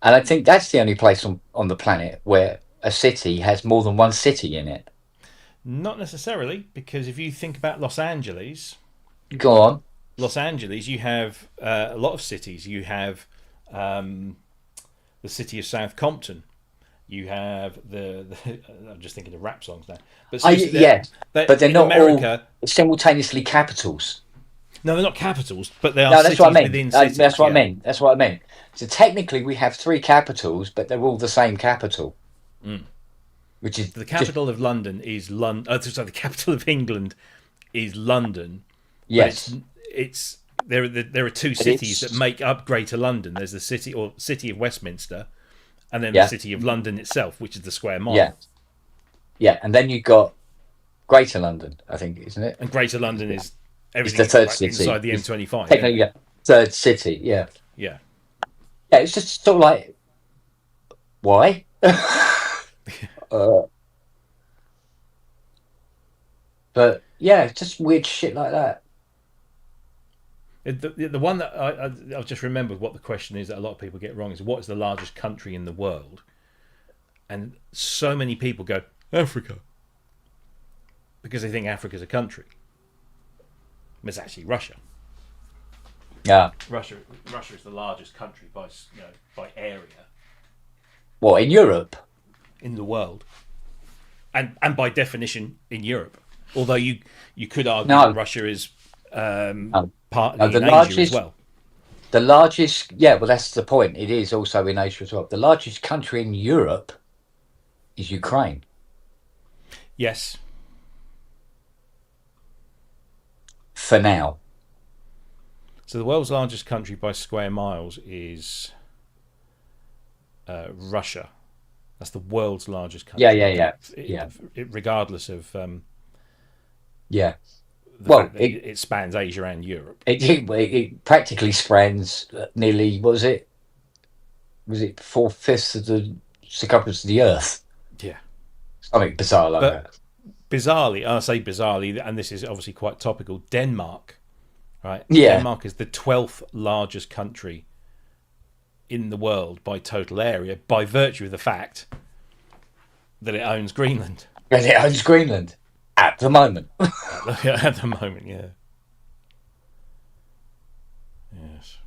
S1: and I think that's the only place on the planet where a city has more than one city in it.
S2: Not necessarily, because if you think about Los Angeles,
S1: Go on.
S2: you have a lot of cities. You have the city of South Compton. You have the I'm just thinking of rap songs now. But seriously,
S1: Yeah, but they're
S2: in
S1: not
S2: America,
S1: all simultaneously capitals.
S2: no, they're not capitals, but they are
S1: No, that's
S2: cities
S1: what I mean.
S2: within cities.
S1: That's what I
S2: Yeah.
S1: mean. That's what I mean. So technically, we have three capitals, but they're all the same capital, which is
S2: The
S1: just
S2: capital of London is London. Oh, sorry, the capital of England is London, but
S1: yes.
S2: it's there are two
S1: But
S2: cities
S1: it's
S2: that make up Greater London. There's the city of Westminster, and then the
S1: yeah,
S2: city of London itself, which is the square
S1: yeah,
S2: mile.
S1: yeah, and then you've got Greater London, I think, isn't it?
S2: And Greater London is
S1: It's the
S2: everything
S1: third
S2: like
S1: city.
S2: inside the
S1: It's
S2: M25. Yeah,
S1: technically the third city. Yeah,
S2: yeah.
S1: yeah. It's just sort of like why? uh, but yeah, it's just weird shit like that.
S2: The one that I've just remembered what the question is that a lot of people get wrong is, what is the largest country in the world? And so many people go Africa because they think Africa's a country. It's actually Russia.
S1: Yeah.
S2: Russia is the largest country by area
S1: What in Europe?
S2: in the world, and by definition in Europe. Although you could argue
S1: No.
S2: that Russia is
S1: No.
S2: partly
S1: The
S2: in Asia as
S1: largest,
S2: well.
S1: the largest. Yeah, well, that's the point. It is also in Asia as well. The largest country in Europe is Ukraine.
S2: Yes,
S1: For now.
S2: so the world's largest country by square miles is Russia. That's the world's largest country.
S1: Yeah.
S2: Regardless of
S1: Yeah.
S2: the
S1: Well,
S2: fact that it spans Asia and Europe.
S1: it practically spans nearly. What was it? Was it 4/5 of the circumference of the Earth?
S2: Yeah.
S1: Something bizarre like
S2: But
S1: that.
S2: bizarrely, I say bizarrely, and this is obviously quite topical, Denmark, right?
S1: Yeah.
S2: Denmark is the 12th largest country in the world by total area, by virtue of the fact that it owns Greenland.
S1: And it owns Greenland at the moment.
S2: At the moment, yeah. Yes.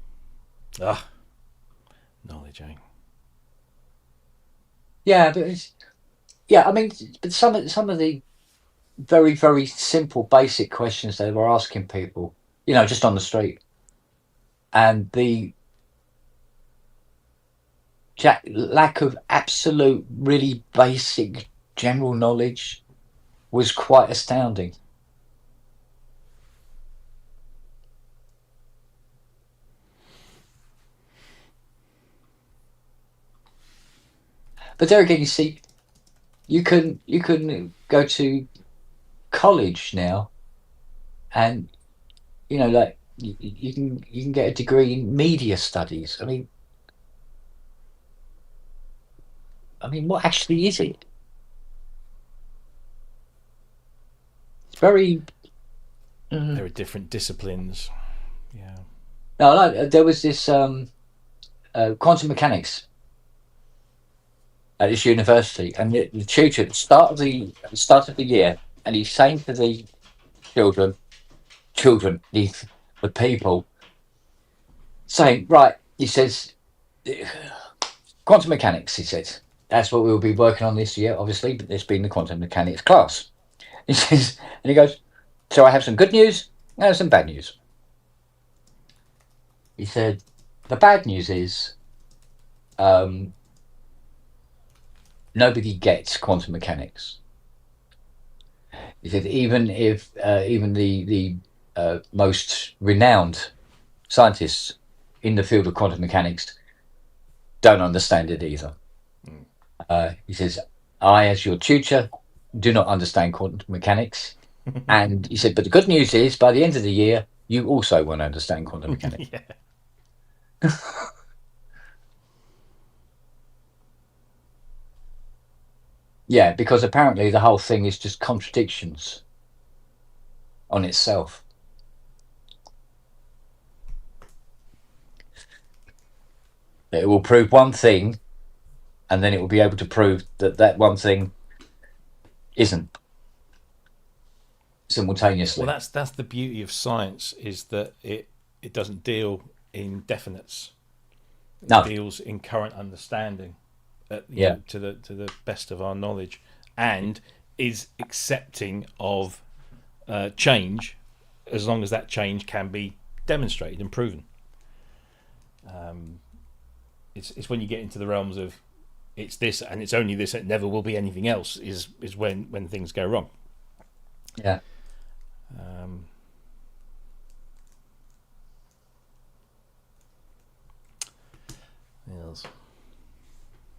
S2: Ah, knowledge, eh?
S1: Yeah, but I mean, but some of the very very simple basic questions they were asking people, just on the street, and the lack of absolute, really basic general knowledge was quite astounding. But there again, you see, you can go to college now, and like you can get a degree in media studies. I mean, what actually is it? It's very.
S2: There are different disciplines. Yeah.
S1: No, like there was this quantum mechanics at this university, and the tutor at the start of the year, and he's saying to the children, the people, saying, right, he says, quantum mechanics. He says that's what we'll be working on this year, obviously, but this being the quantum mechanics class. He says, and he goes, so I have some good news and some bad news. He said, the bad news is nobody gets quantum mechanics. He said, even if even the most renowned scientists in the field of quantum mechanics don't understand it either. He says, I, as your tutor, do not understand quantum mechanics. And he said, but the good news is, by the end of the year, you also won't understand quantum mechanics.
S2: Yeah.
S1: Yeah, because apparently the whole thing is just contradictions on itself. It will prove one thing, and then it will be able to prove that that one thing isn't simultaneously.
S2: Well, that's the beauty of science, is that it doesn't deal in definites. It
S1: No.
S2: deals in current understanding,
S1: Yeah.
S2: to the best of our knowledge, and is accepting of change, as long as that change can be demonstrated and proven. It's when you get into the realms of it's this and it's only this, it never will be anything else, is when things go wrong.
S1: Yeah.
S2: Yes.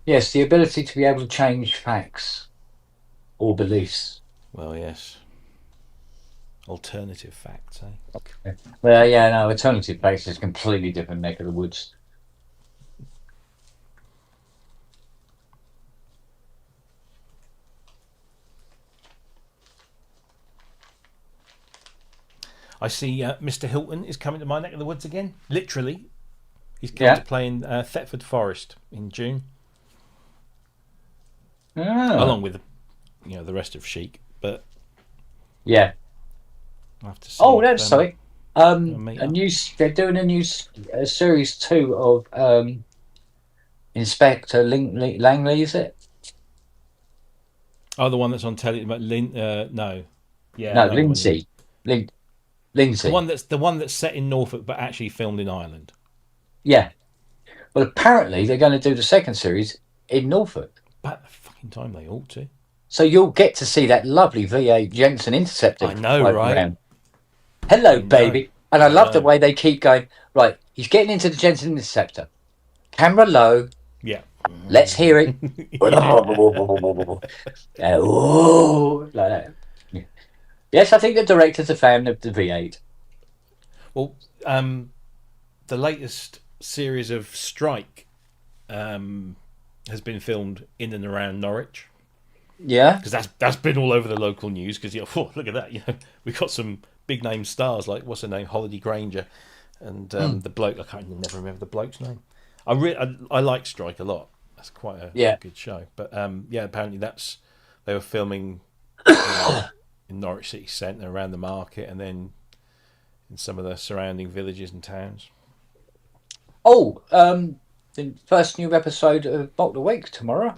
S1: Yes, the ability to be able to change facts or beliefs.
S2: Well, yes. Alternative facts, eh?
S1: Well, yeah, no, alternative facts is a completely different neck of the woods.
S2: I see Mr. Hilton is coming to my neck of the woods again. Literally. He's coming to play in Thetford Forest in June. Along with the rest of Chic. But
S1: yeah.
S2: I'll have to see.
S1: Oh, that's sorry.
S2: meet
S1: A
S2: up.
S1: new. They're doing a new series 2 of Inspector Langley. Is it?
S2: Oh, the one that's on telly. No. Yeah.
S1: No,
S2: I know the one you mean.
S1: Lindsay. Lindsay.
S2: The one that's set in Norfolk but actually filmed in Ireland.
S1: Yeah. Well, apparently they're going to do the second series in Norfolk.
S2: About the fucking time they ought to.
S1: So you'll get to see that lovely V8 Jensen Interceptor.
S2: I know, right?
S1: Around. Hello, baby. And I love the way they keep going, right, he's getting into the Jensen Interceptor. Camera low.
S2: Yeah.
S1: Let's hear it. Like that. Yes, I think the director's a fan of the V8.
S2: Well, the latest series of Strike has been filmed in and around Norwich.
S1: Yeah.
S2: Because that's been all over the local news. Because look at that. We've got some big name stars like what's her name, Holly Granger, and the bloke. I can't never remember the bloke's name. I like Strike a lot. That's quite a good show. But apparently they were filming in Norwich City Centre, around the market, and then in some of the surrounding villages and towns.
S1: Oh, the first new episode of Bolt the Week tomorrow.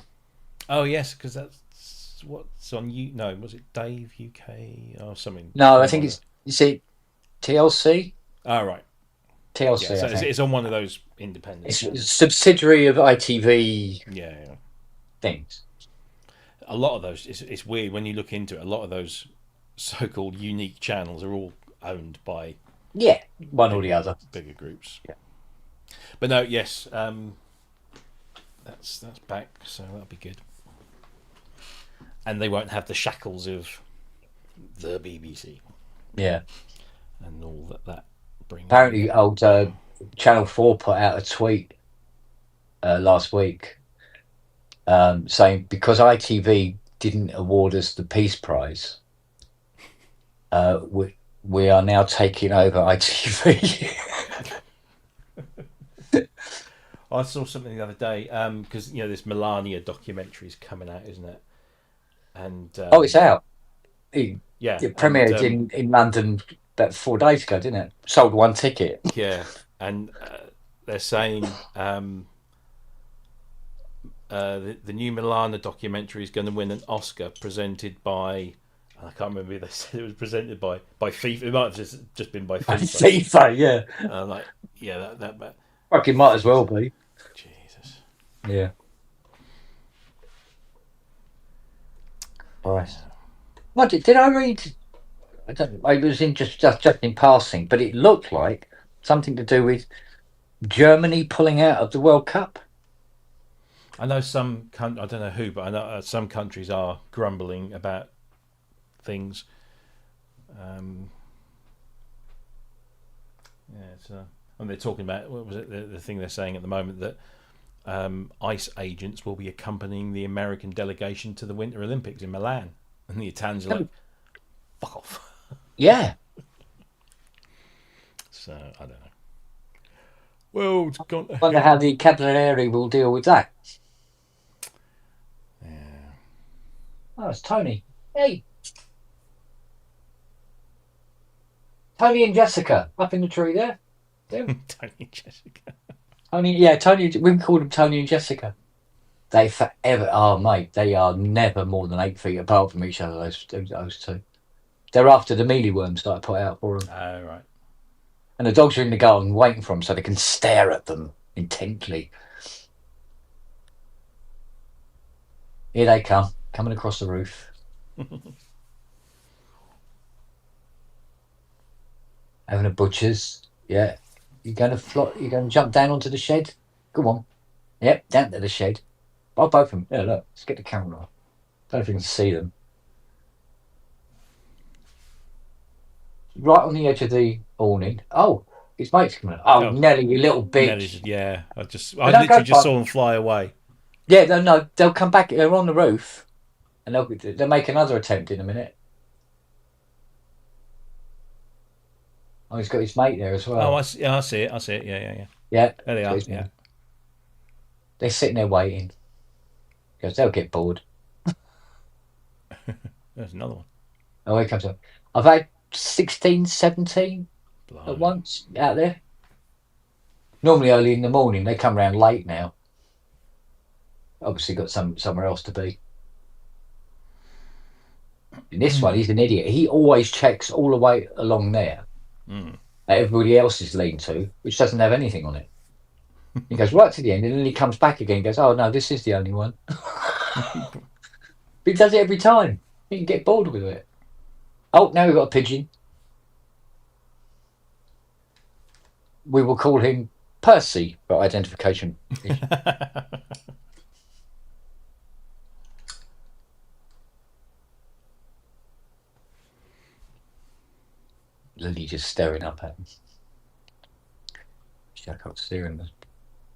S2: Oh yes, because that's what's on you. No, was it Dave UK or something?
S1: No, I think it's TLC.
S2: Oh right,
S1: TLC.
S2: yeah, so
S1: I think.
S2: it's on one of those independent.
S1: It's a subsidiary of ITV
S2: Yeah.
S1: things.
S2: A lot of those. It's weird when you look into it. A lot of those so-called unique channels are all owned by
S1: one or the other.
S2: bigger groups.
S1: Yeah.
S2: But no, yes. that's back, so that'll be good. And they won't have the shackles of the BBC
S1: Yeah.
S2: and all that brings.
S1: Apparently, old Channel 4 put out a tweet last week saying because ITV didn't award us the Peace Prize, we are now taking over ITV.
S2: I saw something the other day because this Melania documentary is coming out, isn't it? And
S1: Oh, it's out. It premiered
S2: and,
S1: in London about 4 days ago, didn't it? Sold one ticket.
S2: Yeah, and they're saying the new Milana documentary is going to win an Oscar presented by. I can't remember who they said it was presented by FIFA. It might have just been by FIFA.
S1: FIFA, yeah.
S2: Like, yeah, that
S1: Fucking might as well be.
S2: Jesus.
S1: Yeah. Right. What did I read? I don't. I was in just in passing, but it looked like something to do with Germany pulling out of the World Cup.
S2: I know some. I don't know who, but I know some countries are grumbling about things. And they're talking about what was it? The thing they're saying at the moment that ICE agents will be accompanying the American delegation to the Winter Olympics in Milan, and the Italians are like, "Fuck off."
S1: Yeah.
S2: So I don't know. Well, it's gone.
S1: I wonder how the Capillary will deal with that.
S2: Yeah.
S1: Oh, it's Tony. Hey. Tony and Jessica up in the tree there.
S2: Tony and Jessica.
S1: Tony. We can call them Tony and Jessica. They forever. Oh, mate, they are never more than 8 feet apart from each other. Those two. They're after the mealyworms that I put out for them.
S2: Oh, right.
S1: And the dogs are in the garden waiting for them so they can stare at them intently. Here they come, coming across the roof. Having a butcher's. Yeah. You're going to jump down onto the shed? Go on. Yep, down to the shed. Oh, both of them. Yeah, look. Let's get the camera on. Don't know if you can see them. Right on the edge of the awning. Oh, his mate's coming. Oh, Nelly, you little bitch.
S2: Nelly's, yeah, I literally just saw them fly away.
S1: Yeah, no, they'll come back. They're on the roof, and they'll make another attempt in a minute. Oh, he's got his mate there as well.
S2: Oh, I see it. Yeah.
S1: Yeah.
S2: There they are. Yeah.
S1: They're sitting there waiting. Because they'll get bored.
S2: There's another one.
S1: Oh, here comes up. I've had 16, 17
S2: Blimey.
S1: at once out there. Normally early in the morning. They come round late now. Obviously got somewhere else to be. And this one, he's an idiot. He always checks all the way along there that everybody else is lean to, which doesn't have anything on it. He goes right to the end, and then he comes back again and goes, oh, no, this is the only one. But he does it every time. You can get bored with it. Oh, now we've got a pigeon. We will call him Percy for identification. Lily just staring up at him. I can't see her in the...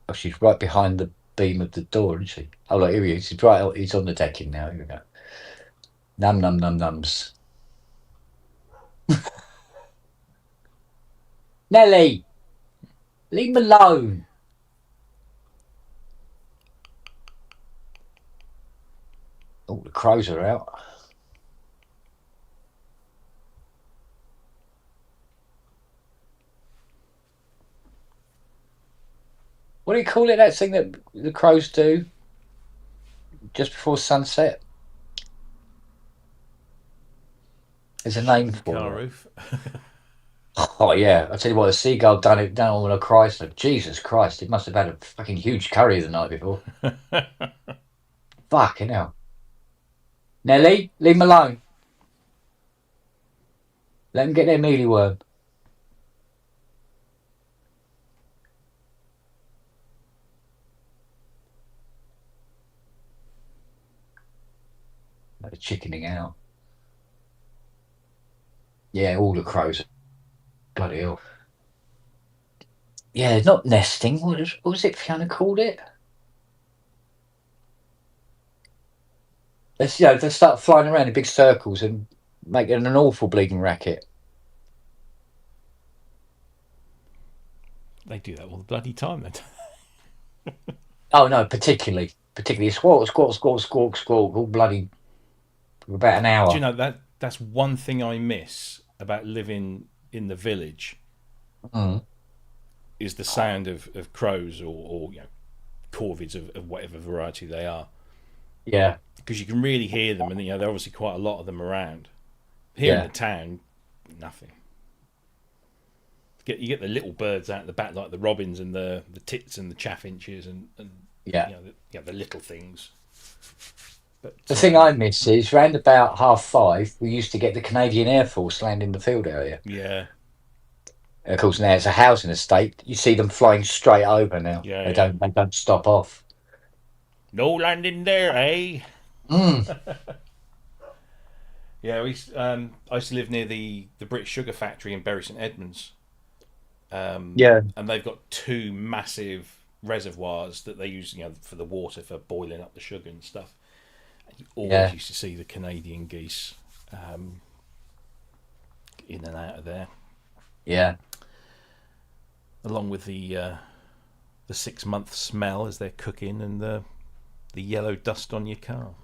S1: Oh, she's right behind the beam of the door, isn't she? Oh, look, here he is. He's right. He's on the decking now. Here we go. Num num num nums. Nelly, leave him alone. Oh, the crows are out. What do you call it? That thing that the crows do just before sunset? There's a name for
S2: Car
S1: it.
S2: roof.
S1: Oh yeah, I tell you what, a seagull done on a Chrysler. Jesus Christ, it must have had a fucking huge curry the night before. Fucking hell. Nelly, leave him alone. Let them get their mealyworm. chickening out. Yeah, all the crows. Bloody hell. Yeah, not nesting. What was it Fiona called it? They start flying around in big circles and making an awful bleeding racket.
S2: They do that all the bloody time then.
S1: Oh no, particularly squawk, squawk, squawk, squawk, squawk, all bloody for about an
S2: Do you
S1: hour.
S2: know that's one thing I miss about living in the village
S1: Mm.
S2: is the sound of crows or corvids of whatever variety they are,
S1: Yeah,
S2: because you can really hear them, and there are obviously quite a lot of them around. Here in
S1: yeah,
S2: the town, nothing. You get the little birds out the back, like the robins and the tits and the chaffinches and
S1: yeah.
S2: the little things. But
S1: The thing I miss is round about 5:30, we used to get the Canadian Air Force land in the field area.
S2: yeah,
S1: Of course, now it's a housing estate. You see them flying straight over now.
S2: yeah,
S1: They
S2: yeah.
S1: don't. They don't stop off.
S2: No landing there, eh?
S1: Mm.
S2: Yeah, I used to live near the British Sugar Factory in Bury St Edmunds,
S1: Yeah,
S2: and they've got two massive reservoirs that they use, for the water for boiling up the sugar and stuff. And you always
S1: yeah,
S2: used to see the Canadian geese in and out of there,
S1: yeah.
S2: along with the 6 month smell as they're cooking and the yellow dust on your car.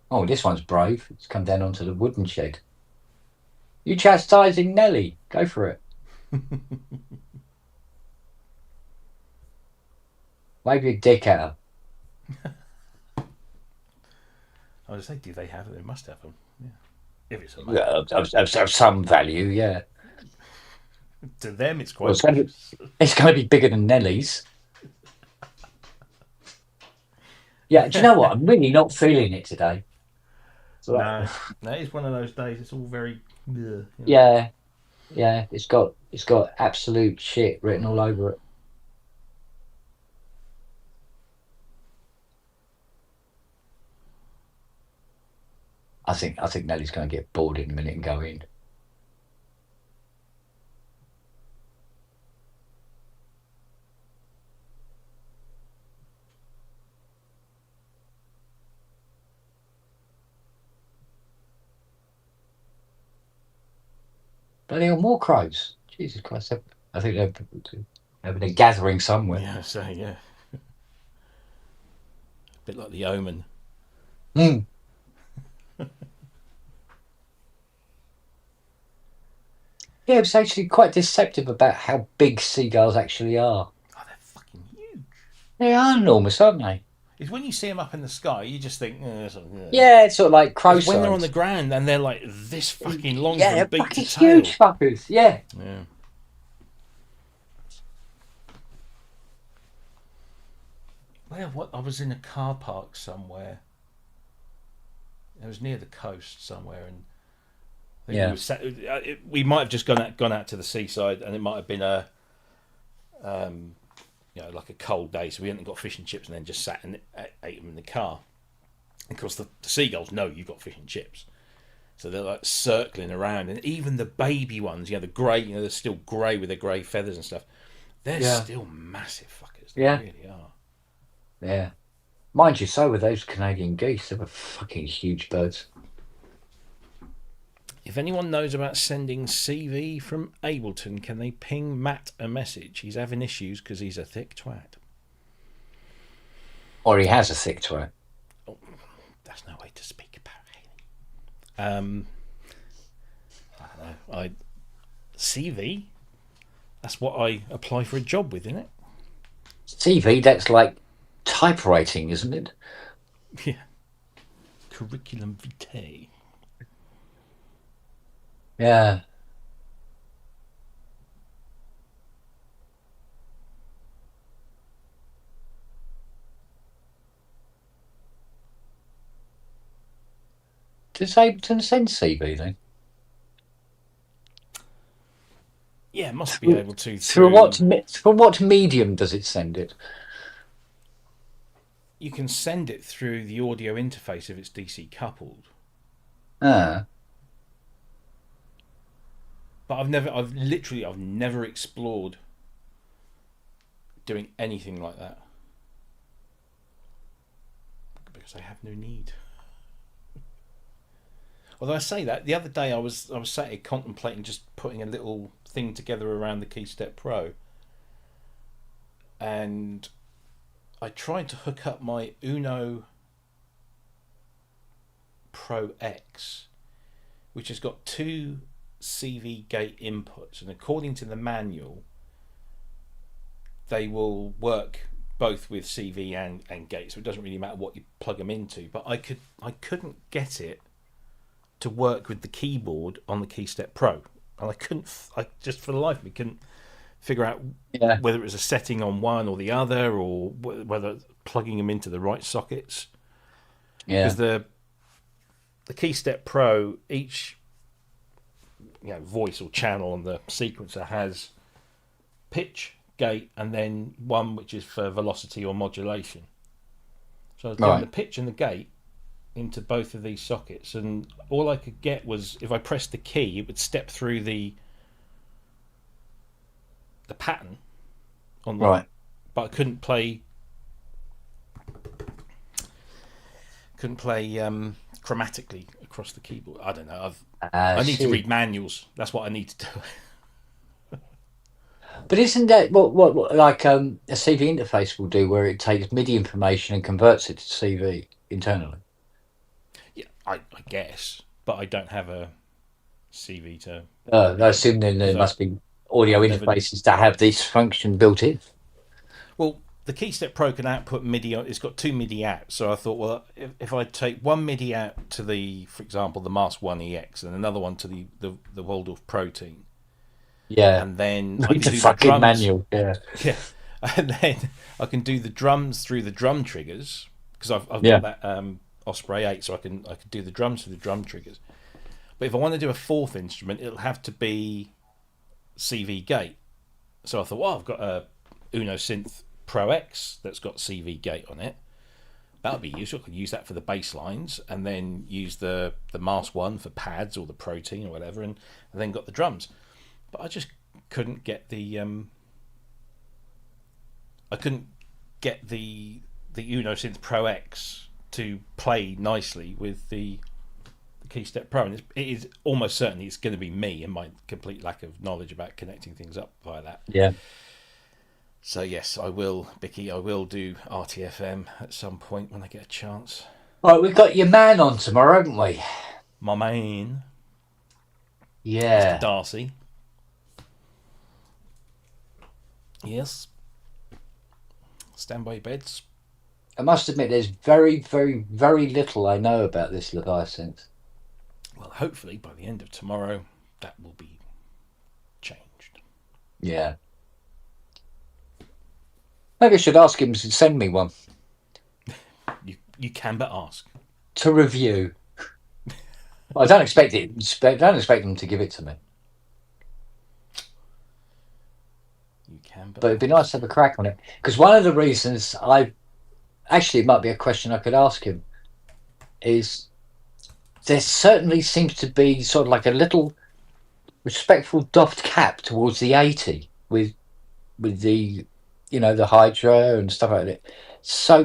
S1: Oh, this one's brave. It's come down onto the wooden shed. You chastising Nelly? Go for it. Wave your dick at her.
S2: I was say, do they have it? They must have them. Yeah. If it's a male.
S1: Yeah, of some value, yeah.
S2: To them, it's
S1: Well,
S2: quite precious.
S1: it's going to be bigger than Nelly's. Yeah, do you know what? I'm really not feeling it today. So
S2: No, no, it's one of those days. It's all very.
S1: yeah, yeah. It's got absolute shit written all over it. I think Nelly's going to get bored in a minute and go in. Bloody hell, more crows. Jesus Christ. I think they're gathering somewhere.
S2: Yeah, so yeah, a bit like the Omen.
S1: Mm. Yeah, it's actually quite deceptive about how big seagulls actually are.
S2: Oh, they're fucking huge.
S1: They are enormous, aren't they?
S2: It's when you see them up in the sky, you just think,
S1: Yeah, it's sort of like crow
S2: It's when they're on
S1: size.
S2: the ground and they're like this fucking long
S1: Yeah,
S2: from
S1: they're
S2: beak
S1: fucking
S2: to tail.
S1: huge fuckers. Yeah.
S2: Yeah. Well, what? I was in a car park somewhere. It was near the coast somewhere, and I think
S1: Yeah.
S2: we were we might have just gone out to the seaside, and it might have been like a cold day, so we hadn't got fish and chips, and then just sat and ate them in the car. And of course, the seagulls know you've got fish and chips, so they're like circling around, and even the baby ones, the grey, they're still grey with their grey feathers and stuff. They're
S1: Yeah.
S2: still massive fuckers. They
S1: Yeah.
S2: really are.
S1: Yeah. Mind you, so were those Canadian geese. They were fucking huge birds.
S2: If anyone knows about sending CV from Ableton, can they ping Matt a message? He's having issues because he's a thick twat.
S1: Or he has a thick twat.
S2: Oh, that's no way to speak about Haley. I don't know. CV. That's what I apply for a job with, isn't it?
S1: CV, that's like typewriting, isn't it?
S2: Yeah. Curriculum vitae.
S1: Yeah. Does Ableton send CV then?
S2: Yeah, must be able to.
S1: Through what medium does it send it?
S2: you can send it through the audio interface if it's DC coupled.
S1: Ah,
S2: But I've never explored doing anything like that because I have no need. Although I say that, the other day I was sat here contemplating just putting a little thing together around the KeyStep Pro, and I tried to hook up my Uno Pro X, which has got two CV gate inputs, and according to the manual they will work both with CV and gate, so it doesn't really matter what you plug them into. But I couldn't get it to work with the keyboard on the KeyStep Pro, and I just for the life of me couldn't figure out
S1: yeah,
S2: whether it was a setting on one or the other, or whether plugging them into the right sockets.
S1: yeah.
S2: Because the KeyStep Pro, each voice or channel on the sequencer has pitch, gate, and then one which is for velocity or modulation. So I was doing the pitch and the gate into both of these sockets, and all I could get was if I pressed the key, it would step through the pattern on the,
S1: Right.
S2: but I couldn't play chromatically across the keyboard. I don't know. I need to read manuals. That's what I need to do.
S1: But isn't that what like a CV interface will do, where it takes MIDI information and converts it to CV internally?
S2: Yeah, I guess, but I don't have a CV to.
S1: I assume then there must be audio interfaces that have this function built in.
S2: Well, the KeyStep Pro can output MIDI. It's got two MIDI outs, so I thought, well, if I take one MIDI out to the, for example, the Mask 1 EX, and another one to the Waldorf Protein,
S1: Yeah,
S2: and then I can
S1: read the
S2: do the
S1: fucking
S2: drums.
S1: manual. Yeah,
S2: Yeah, and then I can do the drums through the drum triggers because I've
S1: Yeah.
S2: got that Osprey 8, so I can do the drums through the drum triggers. But if I want to do a fourth instrument, it'll have to be CV gate. So I thought, well, I've got a Uno Synth Pro X that's got CV gate on it. That would be useful. I could use that for the bass lines, and then use the Mask 1 for pads or the Protein or whatever, and then got the drums. But I just couldn't get the Uno Synth Pro X to play nicely with the KeyStep Pro, and it is almost certainly it's going to be me and my complete lack of knowledge about connecting things up via that.
S1: yeah.
S2: So yes, I will, Bicky. I will do RTFM at some point when I get a chance.
S1: All right, we've got your man on tomorrow, haven't we?
S2: My man,
S1: Yeah.
S2: Mr. Darcy. Yes. Stand by your beds.
S1: I must admit, there's very, very, very little I know about this Leviathan.
S2: Well, hopefully by the end of tomorrow, that will be changed.
S1: Yeah. Maybe I should ask him to send me one
S2: You can but ask.
S1: to review. I don't expect it. I don't expect him to give it to me.
S2: You can but
S1: But it'd be nice to have a crack on it. Because one of the reasons actually, it might be a question I could ask him, is there certainly seems to be sort of like a little respectful doffed cap towards the 80 with the, the Hydra and stuff like that. So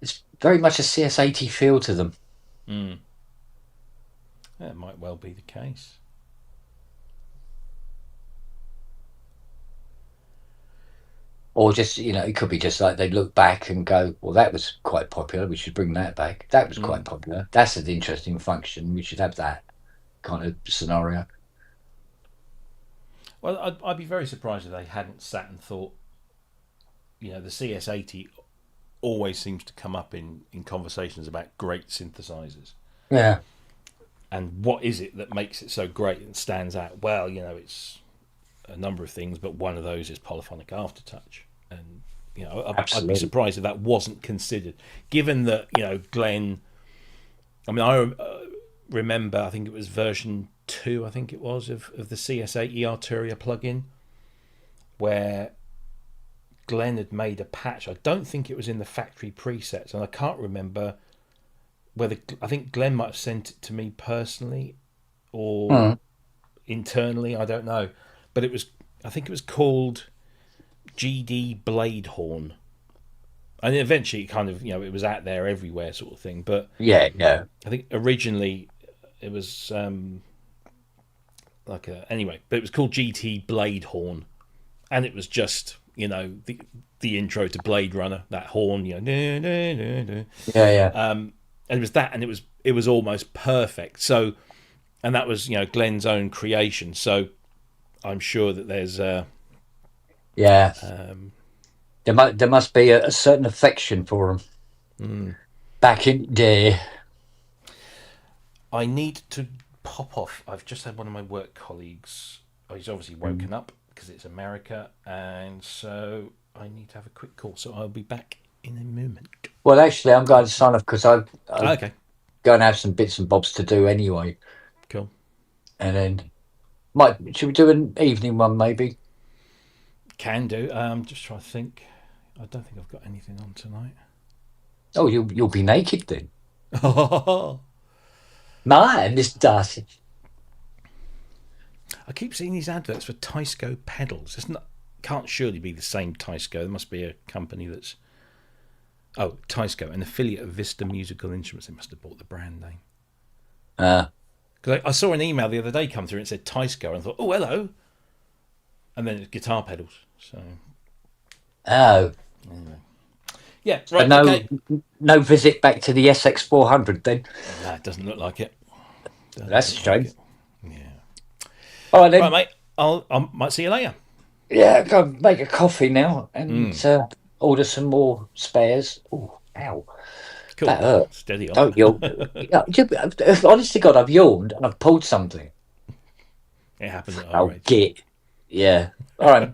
S1: it's very much a CS80 feel to them.
S2: Mm. That might well be the case.
S1: Or just, it could be just like they look back and go, well, that was quite popular. We should bring that back. That was quite popular. That's an interesting function. We should have that kind of scenario.
S2: Well, I'd be very surprised if they hadn't sat and thought, the CS80 always seems to come up in conversations about great synthesizers.
S1: Yeah.
S2: And what is it that makes it so great and stands out? Well, it's a number of things, but one of those is polyphonic aftertouch. And I'd be surprised if that wasn't considered, given that Glenn. I mean, I remember, I think it was version 2, I think it was of the CS8 Arturia plugin, where Glenn had made a patch. I don't think it was in the factory presets, and I can't remember whether I think Glenn might have sent it to me personally or internally. I don't know, but it was. I think it was called GD Blade Horn, and eventually, it kind of it was out there everywhere, sort of thing. But
S1: Yeah, yeah.
S2: I think originally it was anyway, but it was called GT Blade Horn, and it was just the intro to Blade Runner, that horn,
S1: Yeah, yeah.
S2: and it was that, and it was almost perfect. So, and that was Glenn's own creation. So, I'm sure that there's
S1: Yeah. There must be a certain affection for them back in the day.
S2: I need to pop off. I've just had one of my work colleagues. He's obviously woken up because it's America, and so I need to have a quick call. So I'll be back in a moment.
S1: Well, actually, I'm going to sign off because I'm
S2: Okay,
S1: going to have some bits and bobs to do anyway.
S2: cool.
S1: And then, should we do an evening one maybe?
S2: Can do. Just trying to think. I don't think I've got anything on tonight.
S1: Oh, you'll be naked then.
S2: I
S1: My, Miss Darcy.
S2: keep seeing these adverts for Tysco pedals. It's not. Can't surely be the same Tysco. There must be a company that's. Oh, Tysco, an affiliate of Vista Musical Instruments. They must have bought the brand name. Because I saw an email the other day come through and it said Tysco, and I thought, oh, hello. And then it's guitar pedals. So.
S1: Oh.
S2: Anyway. Yeah, right.
S1: No,
S2: Okay.
S1: no visit back to the SX400 then.
S2: No, it doesn't look like it.
S1: That's strange.
S2: Yeah.
S1: All right then.
S2: Right, mate. I might see you later.
S1: Yeah, go make a coffee now and order some more spares. Oh, ow.
S2: Cool.
S1: That hurt.
S2: Steady on.
S1: Don't yawn. Honest to God, I've yawned and I've pulled something.
S2: It happens at our
S1: Oh,
S2: age.
S1: git. Yeah. All right.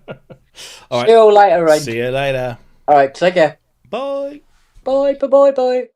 S2: All right.
S1: See you all later, Ray.
S2: See you later.
S1: All right, take care.
S2: Bye.
S1: Bye, bye, bye, bye.